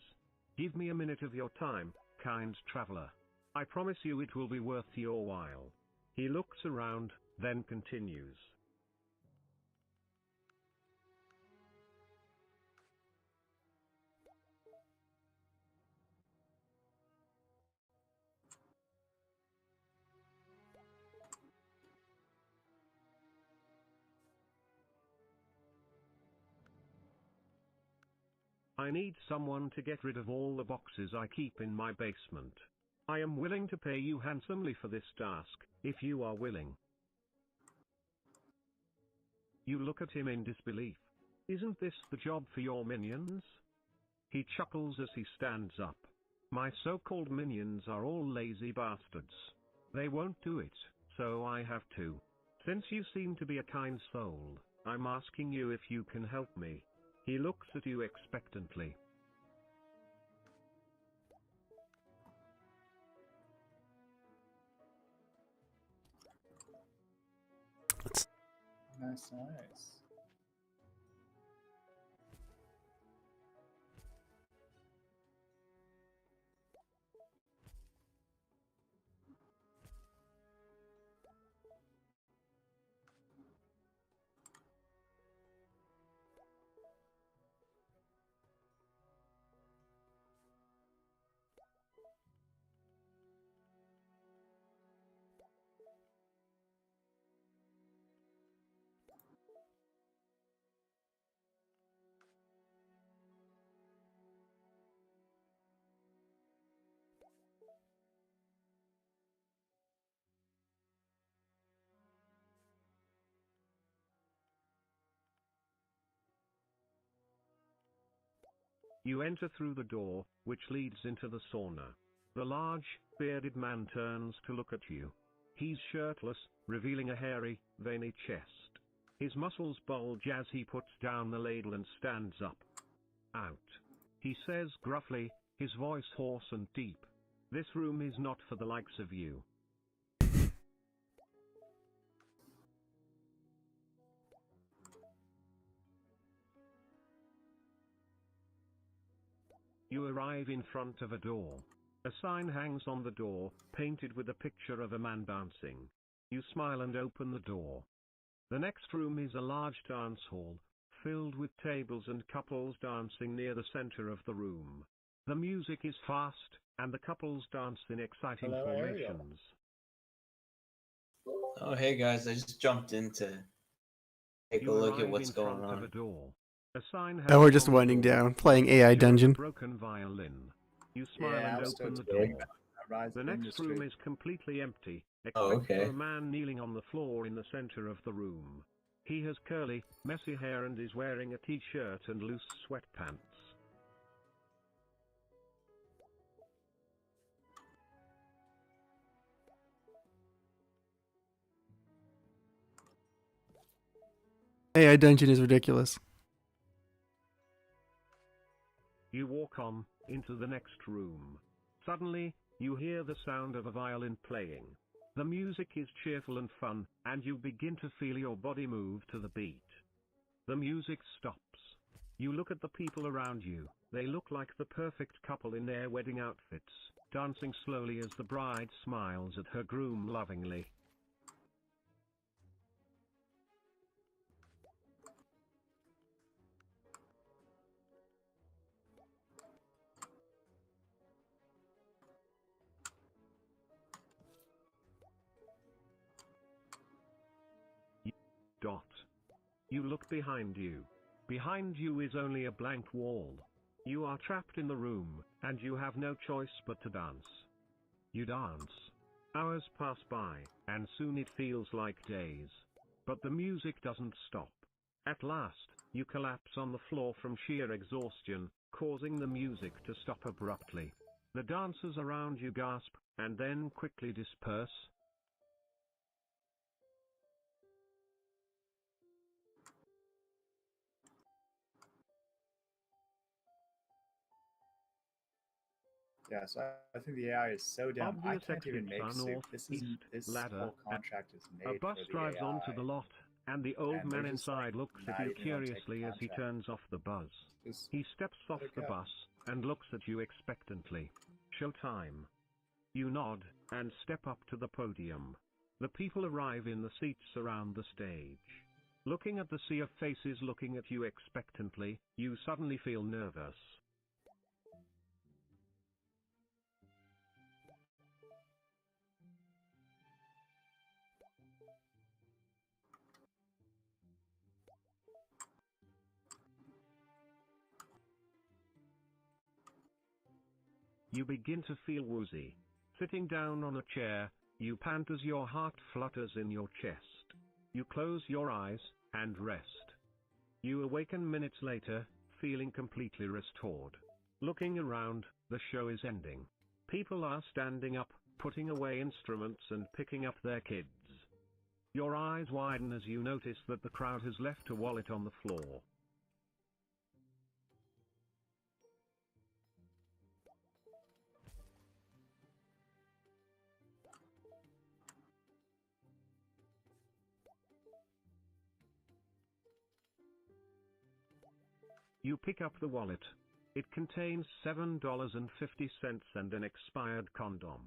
Give me a minute of your time, kind traveler. I promise you it will be worth your while. He looks around, then continues. I need someone to get rid of all the boxes I keep in my basement. I am willing to pay you handsomely for this task, if you are willing. You look at him in disbelief. Isn't this the job for your minions? He chuckles as he stands up. My so-called minions are all lazy bastards. They won't do it, so I have to. Since you seem to be a kind soul, I'm asking you if you can help me. He looks at you expectantly. Nice, nice. You enter through the door, which leads into the sauna. The large, bearded man turns to look at you. He's shirtless, revealing a hairy, veiny chest. His muscles bulge as he puts down the ladle and stands up. Out. He says gruffly, his voice hoarse and deep. This room is not for the likes of you. You arrive in front of a door. A sign hangs on the door, painted with a picture of a man dancing. You smile and open the door. The next room is a large dance hall, filled with tables and couples dancing near the center of the room. The music is fast, and the couples dance in exciting formations. Oh, hey guys, I just jumped in to take a look at what's going on. And we're just winding down, playing AI Dungeon. Broken violin. You smile and open the door. The next room is completely empty, except for a man kneeling on the floor in the center of the room. He has curly, messy hair and is wearing a t-shirt and loose sweatpants. AI Dungeon is ridiculous. You walk on, into the next room. Suddenly, you hear the sound of a violin playing. The music is cheerful and fun, and you begin to feel your body move to the beat. The music stops. You look at the people around you. They look like the perfect couple in their wedding outfits, dancing slowly as the bride smiles at her groom lovingly. You look behind you. Behind you is only a blank wall. You are trapped in the room, and you have no choice but to dance. You dance. Hours pass by, and soon it feels like days. But the music doesn't stop. At last, you collapse on the floor from sheer exhaustion, causing the music to stop abruptly. The dancers around you gasp, and then quickly disperse. Yeah, so I think the AI is so dumb. I Obvious can't even exits make are soup. north, This east, ladder, whole contract is a made bus for the drives AI. onto the lot, and the old And man they're just, inside like, looks at not you even gonna take curiously the as he contract. turns off the buzz. Just He steps off let it the go. bus, and looks at you expectantly. Showtime. You nod, and step up to the podium. The people arrive in the seats around the stage. Looking at the sea of faces looking at you expectantly, you suddenly feel nervous. You begin to feel woozy. Sitting down on a chair, you pant as your heart flutters in your chest. You close your eyes, and rest. You awaken minutes later, feeling completely restored. Looking around, the show is ending. People are standing up, putting away instruments and picking up their kids. Your eyes widen as you notice that the crowd has left a wallet on the floor. You pick up the wallet. It contains $7.50 and an expired condom.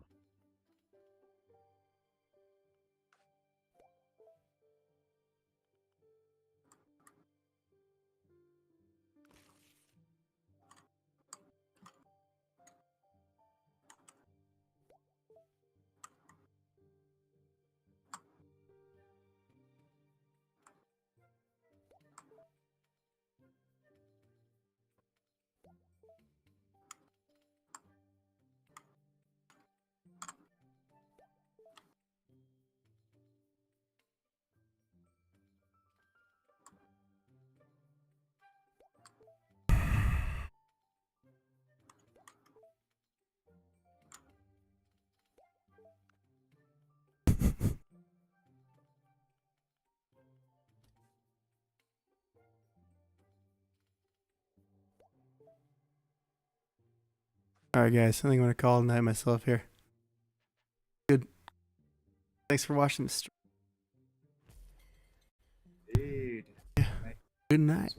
All right, guys. I think I'm gonna call it a night myself here. Good. Thanks for watching the stream. Dude. Yeah. Good night. Just